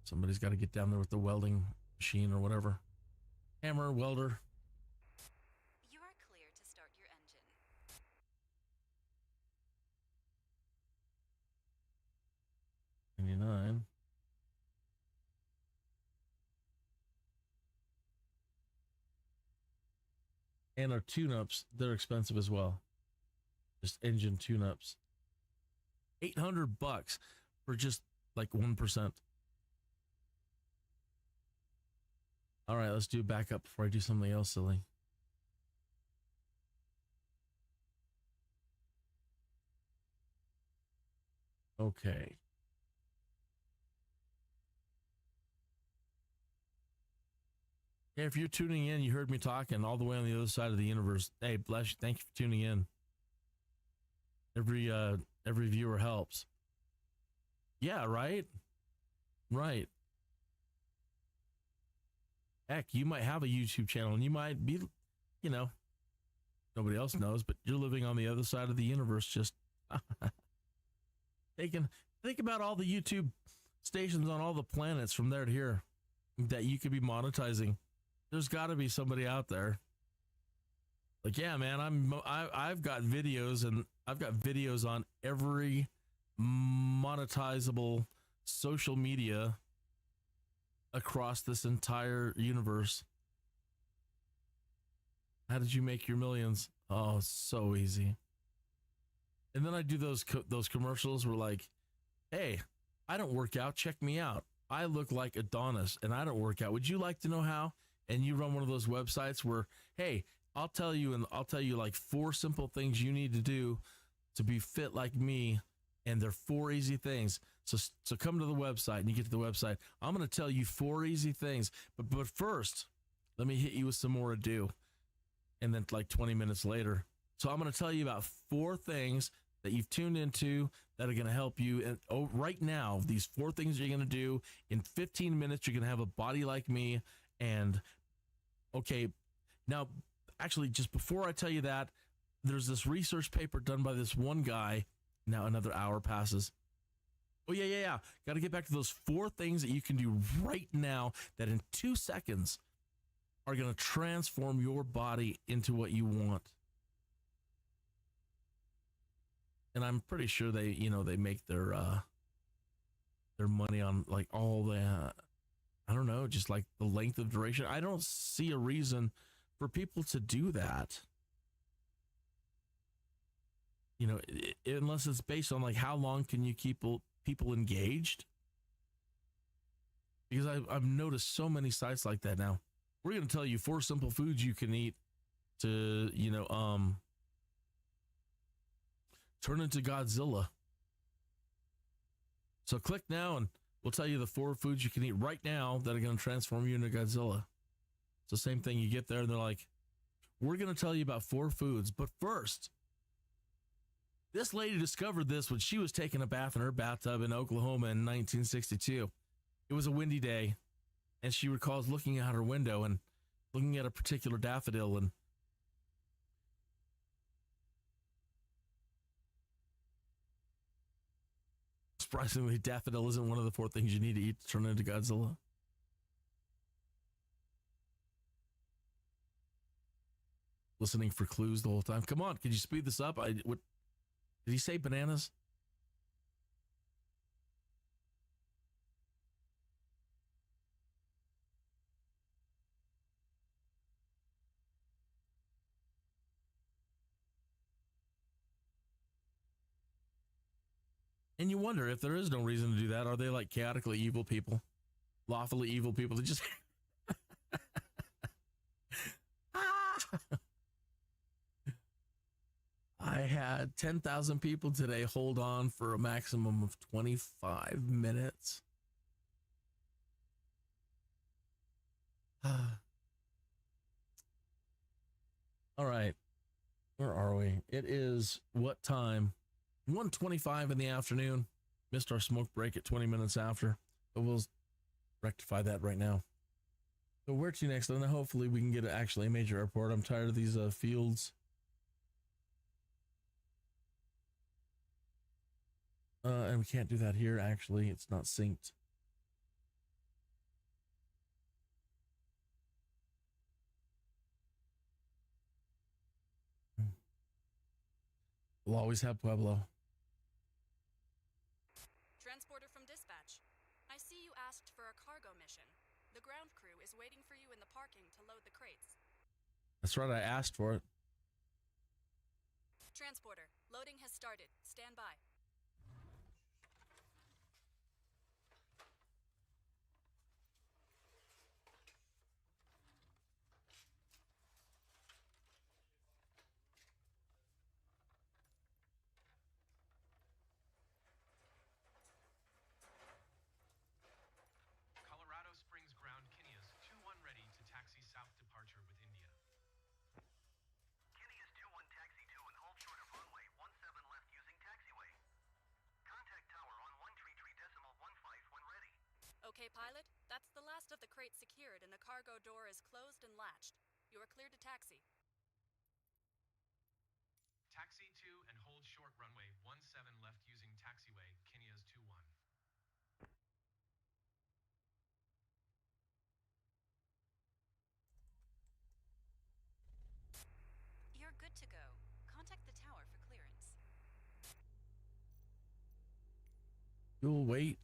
somebody's got to get down there with the welding machine or whatever. Hammer, welder. You are clear to start your engine. 99. And our tune-ups, they're expensive as well. Just engine tune-ups. $800 for just like 1%. All right, let's do backup before I do something else silly. Okay. Yeah, if you're tuning in, you heard me talking all the way on the other side of the universe. Hey, bless you. Thank you for tuning in. Every viewer helps. Yeah, right? Right. Heck, you might have a YouTube channel and you might be, you know, nobody else knows, but you're living on the other side of the universe. Just think about all the YouTube stations on all the planets from there to here that you could be monetizing. There's got to be somebody out there. Like, yeah, man, I've got videos, and I've got videos on every monetizable social media across this entire universe. How did you make your millions? Oh, so easy. And then I do those commercials where, like, hey, I don't work out. Check me out. I look like Adonis and I don't work out. Would you like to know how? And you run one of those websites where, hey, I'll tell you like 4 simple things you need to do to be fit like me. And they're 4 easy things. So come to the website, and you get to the website. I'm going to tell you 4 easy things. But first, let me hit you with some more ado. And then like 20 minutes later. So I'm going to tell you about 4 things that you've tuned into that are going to help you. And right now, these 4 things you're going to do in 15 minutes, you're going to have a body like me. And okay, now, actually, just before I tell you that, there's this research paper done by this one guy. Now another hour passes. Oh, yeah. Got to get back to those 4 things that you can do right now that in 2 seconds are going to transform your body into what you want. And I'm pretty sure they make their money on like all the, I don't know, just like the length of duration. I don't see a reason for people to do that. You know, unless it's based on like how long can you keep people engaged? Because I've noticed so many sites like that now. We're going to tell you 4 simple foods you can eat to, turn into Godzilla. So click now and we'll tell you the 4 foods you can eat right now that are going to transform you into Godzilla. It's the same thing. You get there and they're like, we're going to tell you about 4 foods. But first, this lady discovered this when she was taking a bath in her bathtub in Oklahoma in 1962. It was a windy day, and she recalls looking out her window and looking at a particular daffodil, and surprisingly, daffodil isn't one of the 4 things you need to eat to turn into Godzilla. Listening for clues the whole time. Come on, could you speed this up? Did he say bananas? And you wonder if there is no reason to do that. Are they like chaotically evil people? Lawfully evil people that just... I had 10,000 people today hold on for a maximum of 25 minutes. All right. Where are we? It is what time? 1:25 in the afternoon. Missed our smoke break at 20 minutes after, but we'll rectify that right now. So where to next? And hopefully we can get actually a major airport. I'm tired of these fields. And we can't do that here, actually. It's not synced. We'll always have Pueblo. Transporter from dispatch. I see you asked for a cargo mission. The ground crew is waiting for you in the parking to load the crates. That's right, I asked for it. Transporter, loading has started. Stand by. Okay, pilot, that's the last of the crates secured and the cargo door is closed and latched. You are cleared to taxi. Taxi to and hold short runway 17 left using taxiway Kenia's 21. You're good to go. Contact the tower for clearance. You'll wait.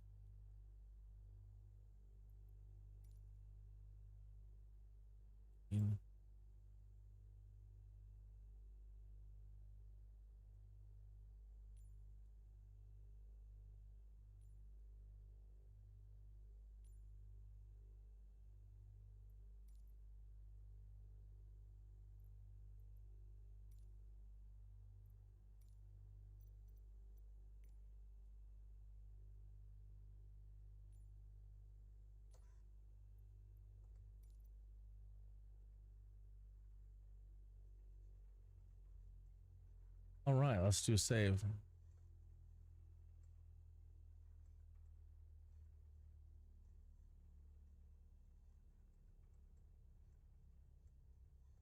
All right, let's do a save.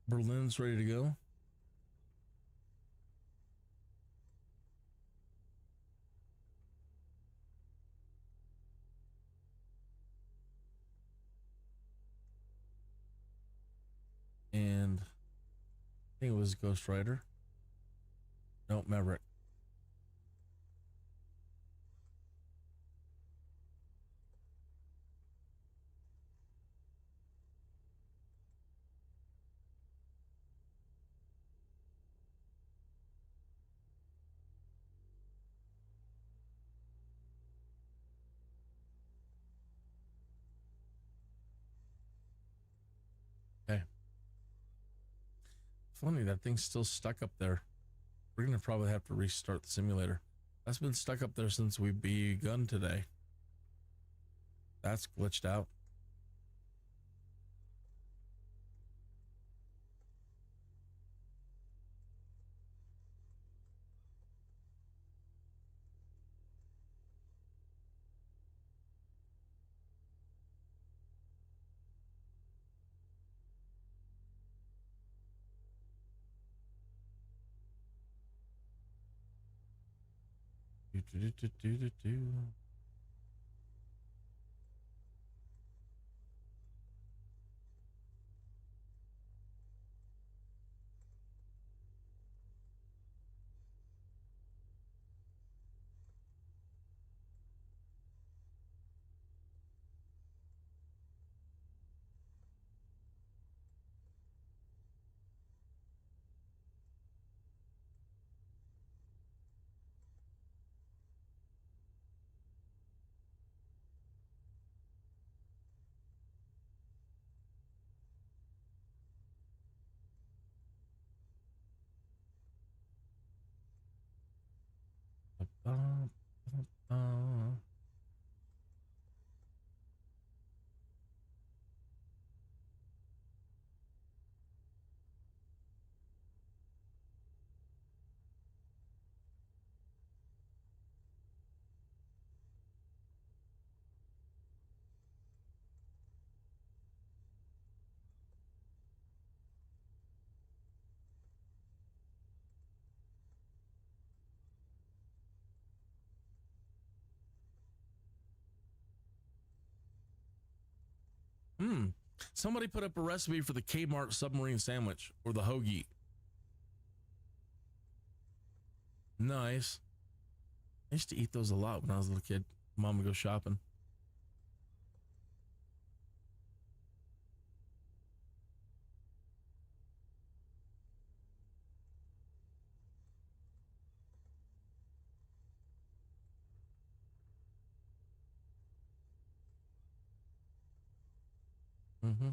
Berlin's ready to go. And I think it was Ghost Rider. No, Maverick. Okay. Funny, that thing's still stuck up there. We're gonna probably have to restart the simulator. That's been stuck up there since we begun today. That's glitched out. Do. Somebody put up a recipe for the Kmart submarine sandwich or the hoagie. Nice. I used to eat those a lot when I was a little kid. Mom would go shopping. Mm-hmm.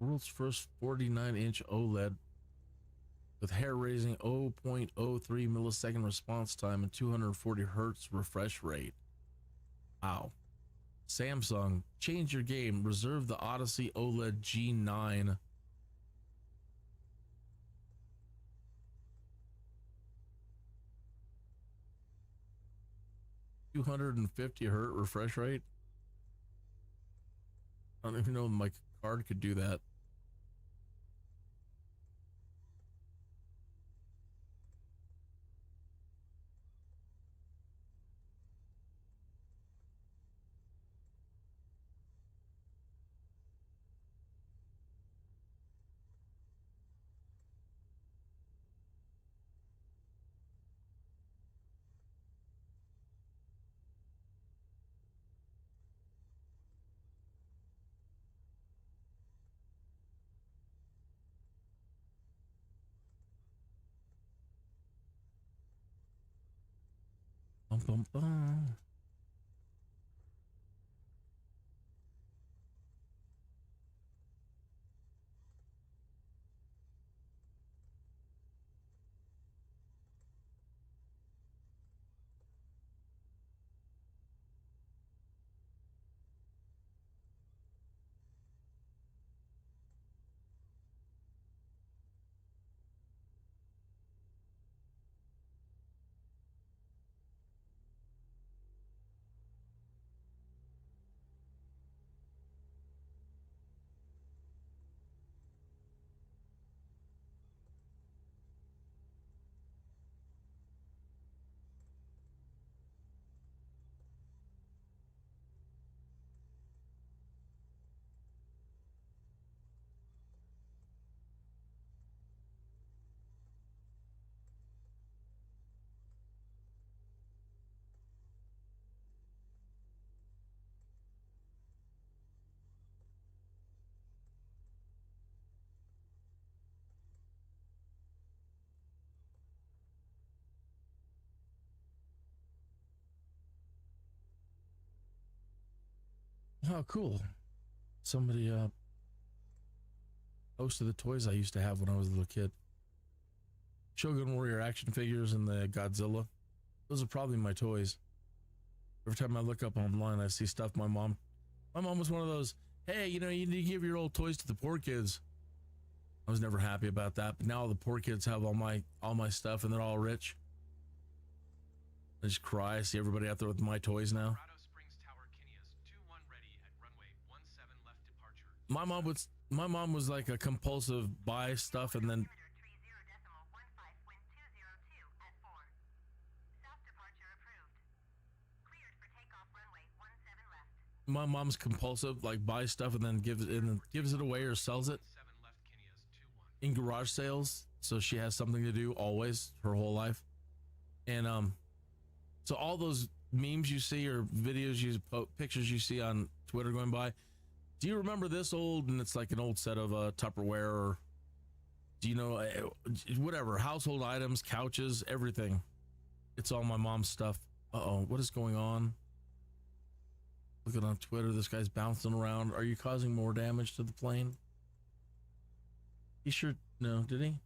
World's first 49-inch OLED with hair-raising 0.03 millisecond response time and 240 hertz refresh rate. Wow. Samsung, change your game. Reserve the Odyssey OLED G9. $250 hertz refresh rate. I don't even know if my card could do that. Bum, bum, bum. Oh, cool. Somebody posted the toys I used to have when I was a little kid. Shogun Warrior action figures and the Godzilla. Those are probably my toys. Every time I look up online, I see stuff my mom was one of those, hey, you know, you need to give your old toys to the poor kids. I was never happy about that, but now the poor kids have all my stuff and they're all rich. I just cry. I see everybody out there with my toys now. My mom was like a compulsive buy stuff and then my mom's compulsive, like buys stuff and then gives it away or sells it in garage sales. So she has something to do always her whole life. And so all those memes you see or videos pictures you see on Twitter going by, do you remember this old? And it's like an old set of Tupperware, or do you know, whatever, household items, couches, everything. It's all my mom's stuff. Uh-oh, what is going on? Looking on Twitter, this guy's bouncing around. Are you causing more damage to the plane? He sure, no, did he?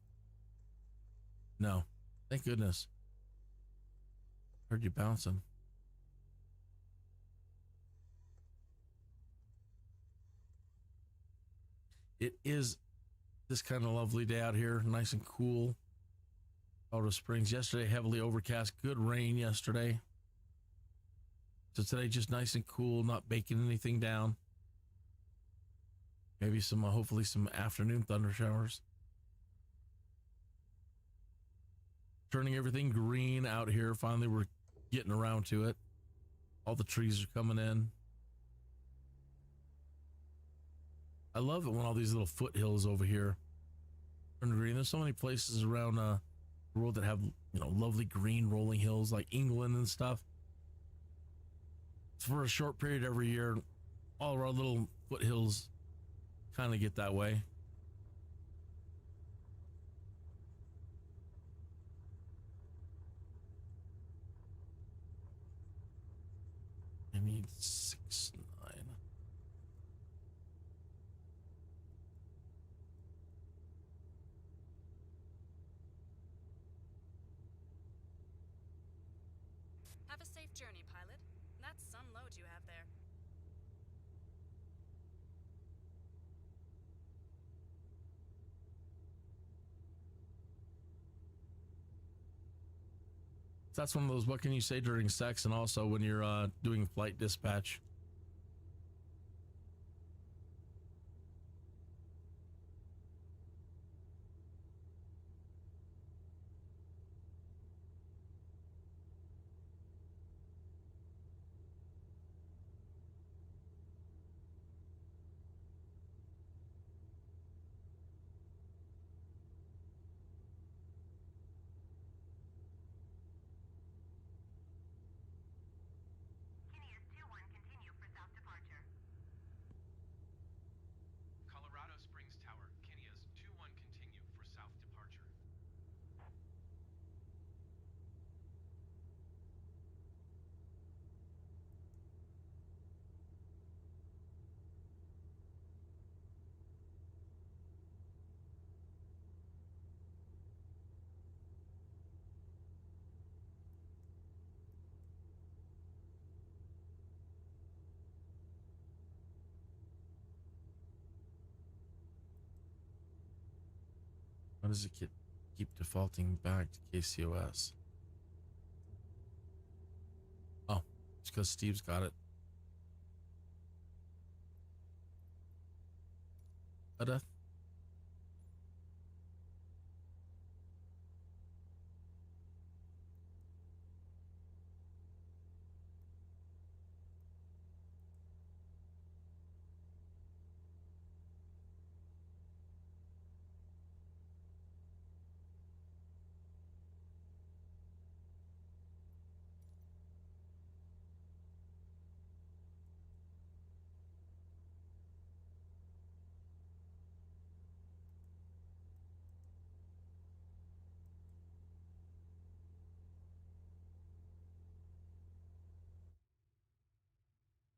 No, thank goodness. Heard you bouncing. It is this kind of lovely day out here, nice and cool. Colorado Springs. Yesterday, heavily overcast, good rain yesterday. So today, just nice and cool, not baking anything down. Maybe some, hopefully some afternoon thunder showers. Turning everything green out here. Finally, we're getting around to it. All the trees are coming in. I love it when all these little foothills over here turn green. There's so many places around the world that have, you know, lovely green rolling hills like England and stuff. For a short period every year, all of our little foothills kind of get that way. I need 6, 9. Have a safe journey, pilot. That's some load you have there. That's one of those, what can you say during sex, and also when you're doing flight dispatch. Kineas 2-1, continue for south departure. Colorado Springs Tower, Kineas 2-1, continue for south departure. Why does it keep defaulting back to KCOS? Oh, it's because Steve's got it.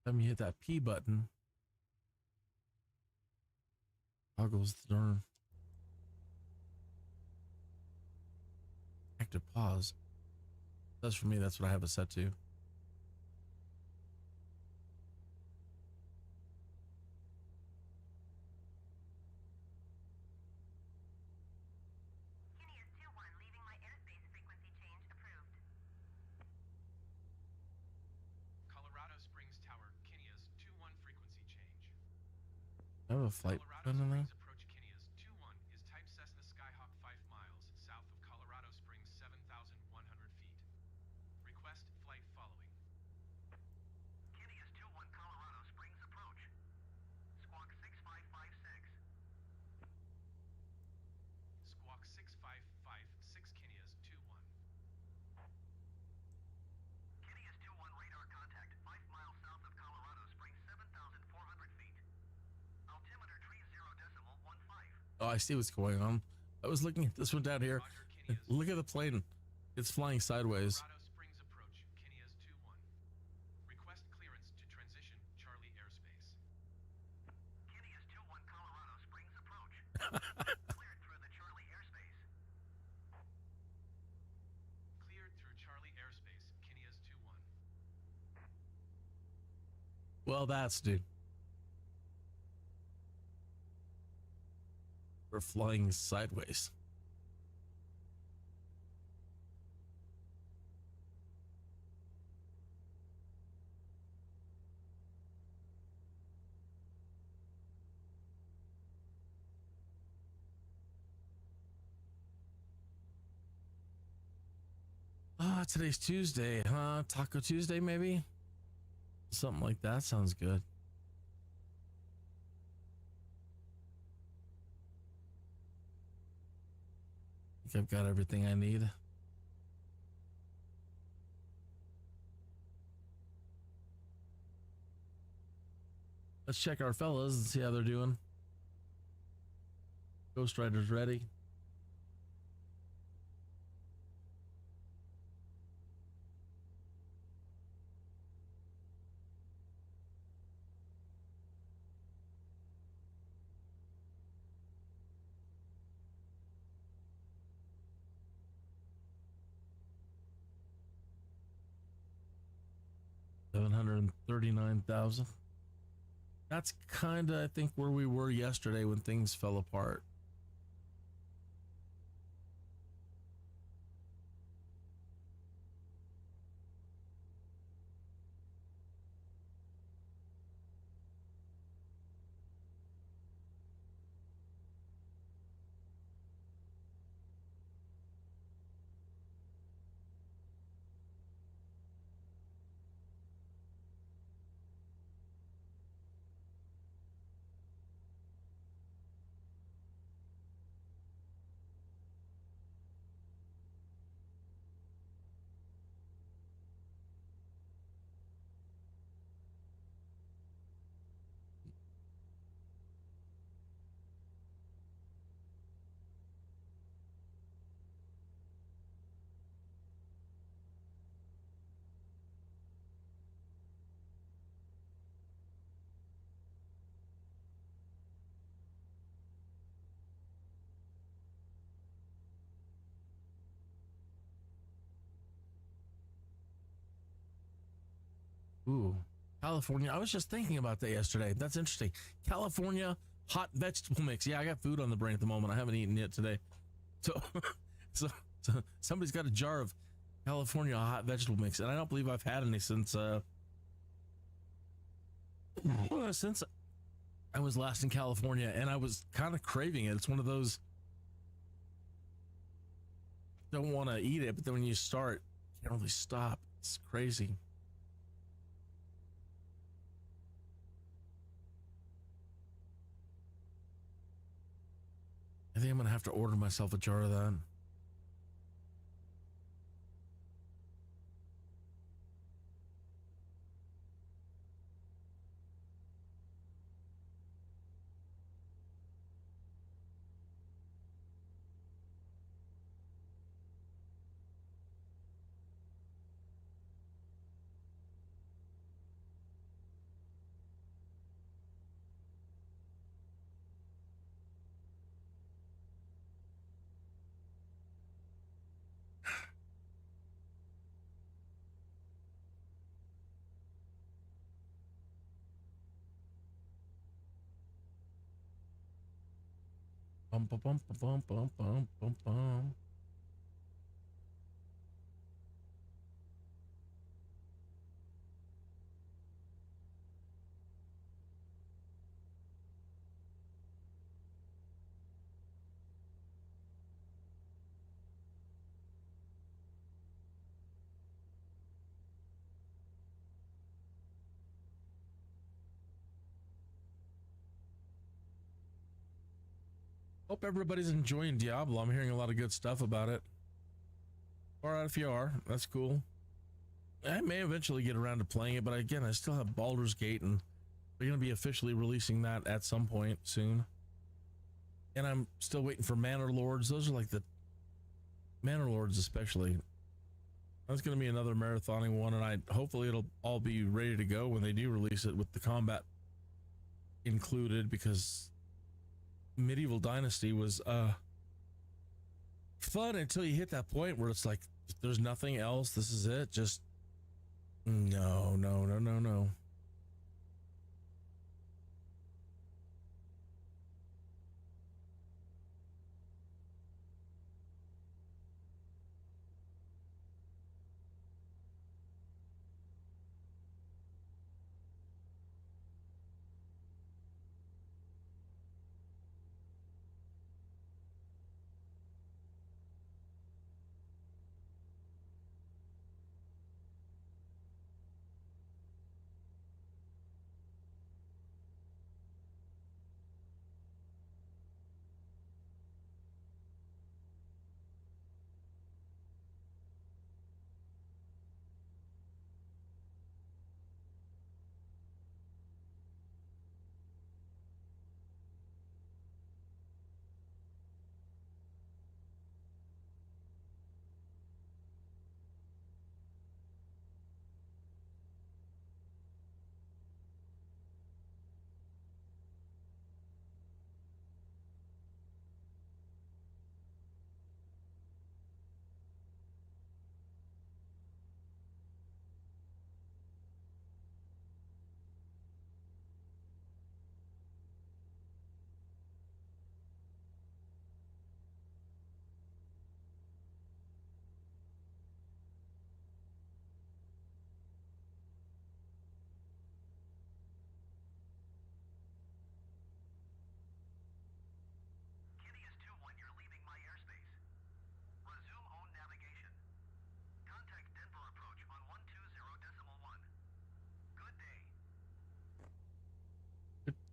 Time you hit that P button, toggles the darn active pause. That's for me, that's what I have it set to. Kineas 2-1, leaving my airspace frequency change approved. Colorado Springs Tower, Kineas 2-1, frequency change. I have a flight Colorado plan in there. Springs approach Kineas 2-1 is type Cessna Skyhawk 5 miles south of Colorado Springs 7,100 feet. Request flight following. Kineas 2-1, Colorado Springs approach. Squawk 6556. Squawk 6556, Kineas 2-1. Kineas 2-1, radar contact 5 miles south of Colorado Springs 7,400 feet. Altimeter 30.15. Oh, I see what's going on. I was looking at this one down here. Roger, Kineas. Look at the plane. It's flying sideways. Colorado Springs approach, Kineas 2-1. Request clearance to transition Charlie airspace. Kineas 2-1, Colorado Springs approach. Cleared through the Charlie airspace. Cleared through Charlie airspace, Kineas 2-1. Well, that's dude. We're flying sideways. Today's Tuesday, huh? Taco Tuesday, maybe? Something like that sounds good. I think I've got everything I need. Let's check our fellas and see how they're doing. Ghost Rider's ready. $739,000. That's kind of, I think, where we were yesterday when things fell apart. Ooh, California. I was just thinking about that yesterday. That's interesting. California hot vegetable mix. Yeah, I got food on the brain at the moment. I haven't eaten yet today. So, so somebody's got a jar of California hot vegetable mix, and I don't believe I've had any since I was last in California, and I was kind of craving it. It's one of those, don't want to eat it, but then when you start, you can't really stop. It's crazy. I think I'm going to have to order myself a jar of that. Bum, bum, bum, bum, bum, bum, bum, bum. Hope everybody's enjoying Diablo. I'm hearing a lot of good stuff about it. All right, if you are, that's cool. I may eventually get around to playing it, but again, I still have Baldur's Gate, and they're going to be officially releasing that at some point soon. And I'm still waiting for Manor Lords. Those are like the Manor Lords, especially. That's going to be another marathoning one, and hopefully it'll all be ready to go when they do release it with the combat included, because Medieval Dynasty was fun until you hit that point where it's like, there's nothing else. This is it. Just no.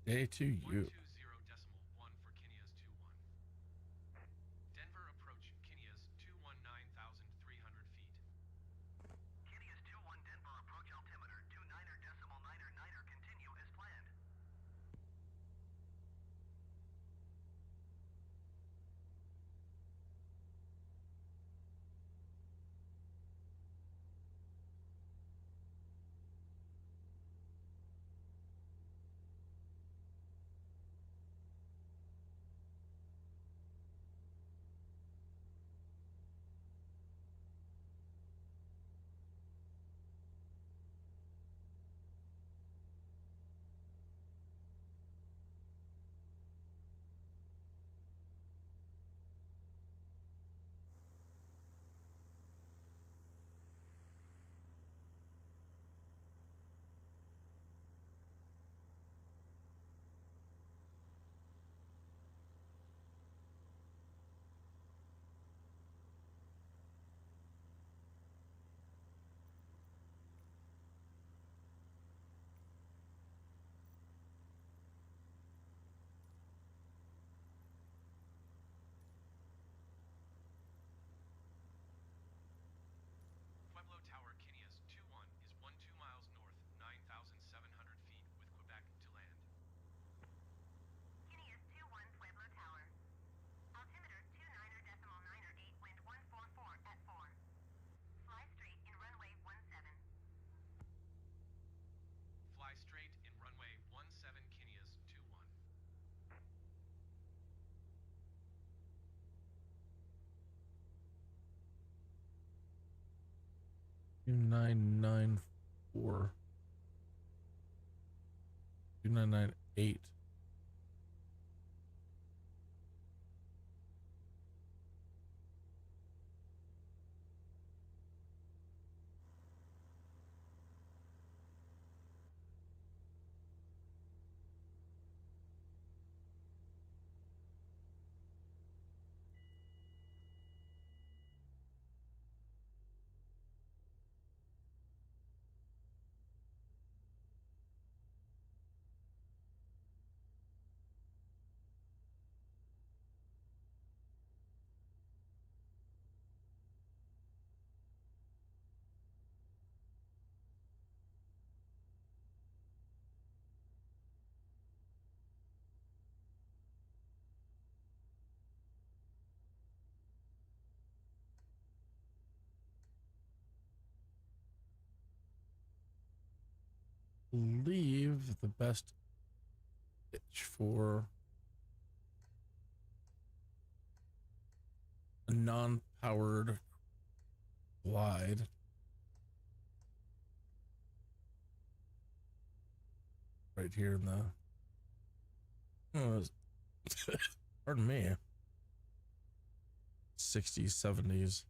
Day to you. 120.1 for Kinneas 21. Denver approach Kinneas 219,300 feet. Kinneas 21 Denver approach altimeter 29.999er continue as planned. Pueblo Tower Kinneas 21 is 12 miles north, 9,700 feet with Quebec to land. Kinneas 21 Pueblo Tower. Altimeter 29.908, wind 144 at 4. Fly straight in runway 17. Fly straight in runway 17 Kinneas 21. 2994. 2998. Believe the best pitch for a non-powered glide right here in the pardon me, 60s, 70s.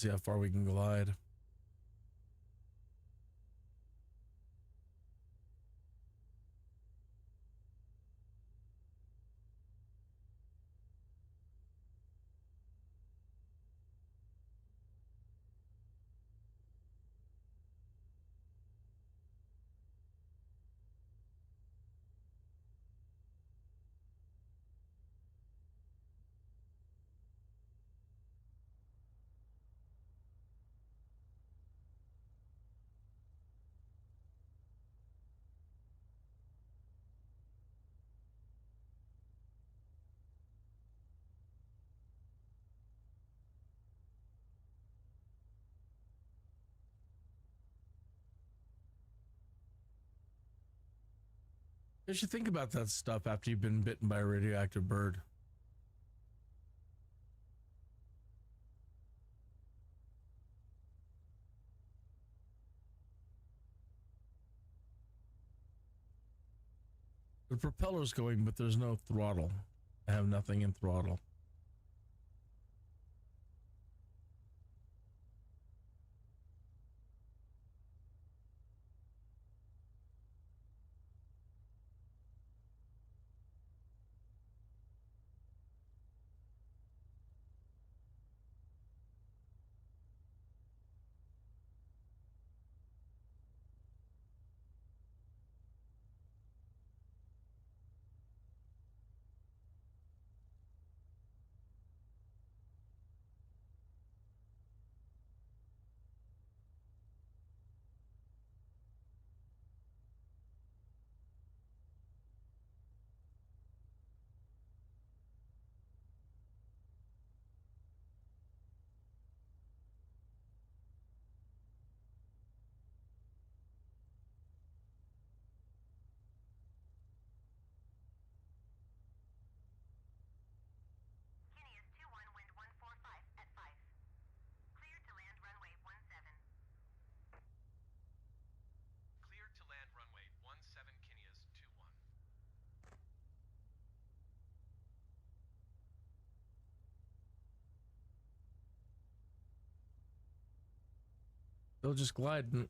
See how far we can glide. You should think about that stuff after you've been bitten by a radioactive bird. The propeller's going, but there's no throttle. I have nothing in throttle. Still just gliding.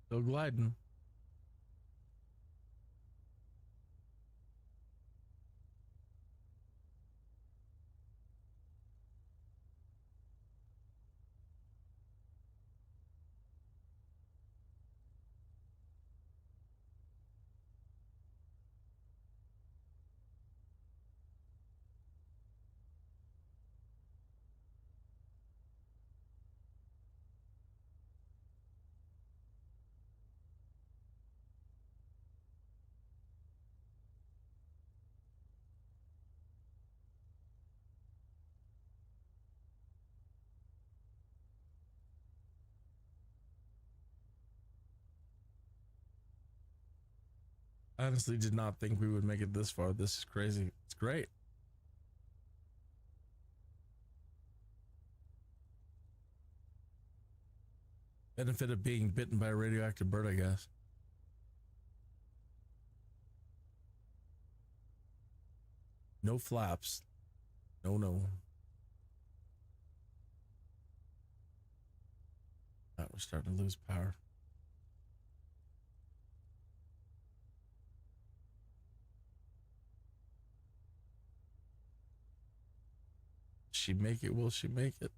Still gliding. I honestly did not think we would make it this far. This is crazy. It's great. Benefit of being bitten by a radioactive bird, I guess. No flaps. No. Right, we're starting to lose power. She make it? Will she make it?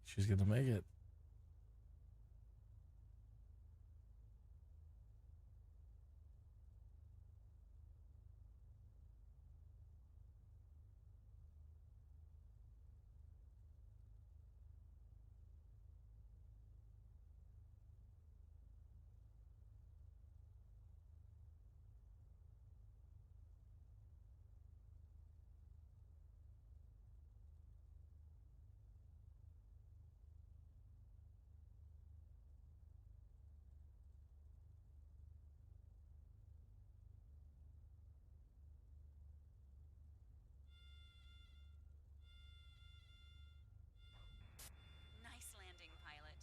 She's gonna make it. Nice landing, pilot.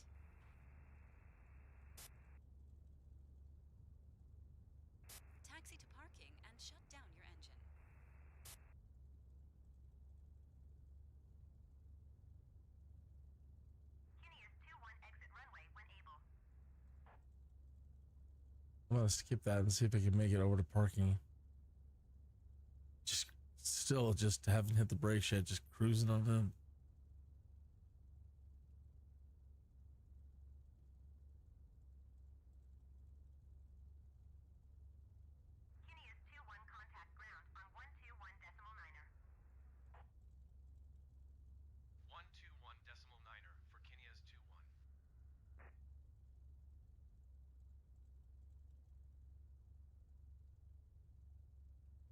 Taxi to parking and shut down your engine. Kineas 21 exit runway when able. I'm gonna skip that and see if I can make it over to parking. Just haven't hit the brakes yet, just cruising on them. Kineas 21 contact ground on 121.9er. 121.9er for Kineas 21.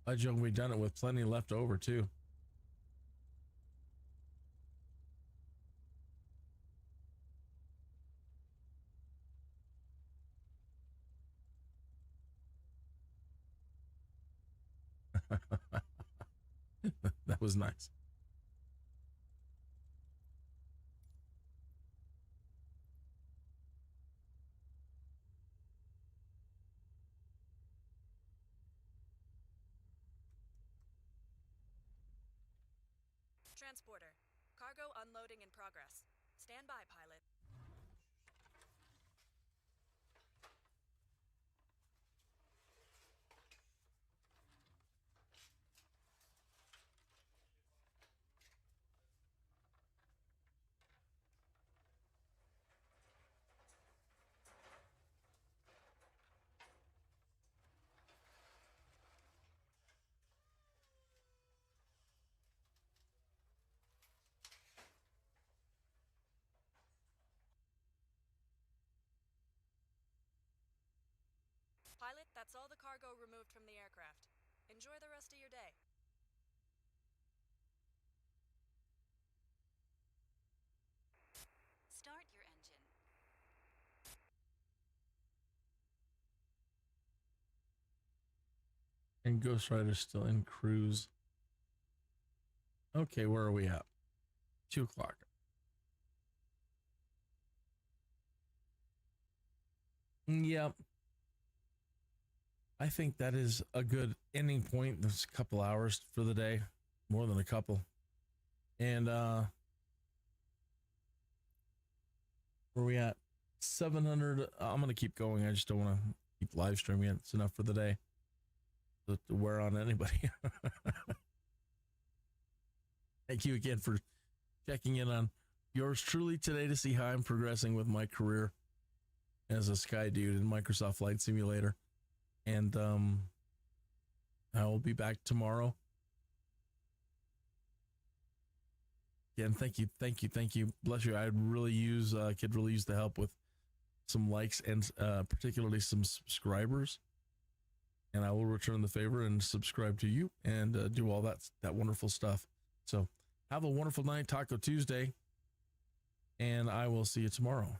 I joke we've done it with plenty left over too. That was nice. transporter. Cargo unloading in progress. Stand by, pilot. Pilot, that's all the cargo removed from the aircraft. Enjoy the rest of your day. Start your engine. And Ghost Rider's still in cruise. Okay, where are we at? 2 o'clock. Yep. I think that is a good ending point. There's a couple hours for the day, more than a couple. And where are we at? 700. I'm going to keep going. I just don't want to keep live streaming it. It's enough for the day to wear on anybody. Thank you again for checking in on yours truly today to see how I'm progressing with my career as a Skydude in Microsoft Flight Simulator. And I will be back tomorrow. Again, thank you. Bless you. I'd really use could really use the help with some likes and particularly some subscribers. And I will return the favor and subscribe to you and do all that wonderful stuff. So have a wonderful night, Taco Tuesday, and I will see you tomorrow.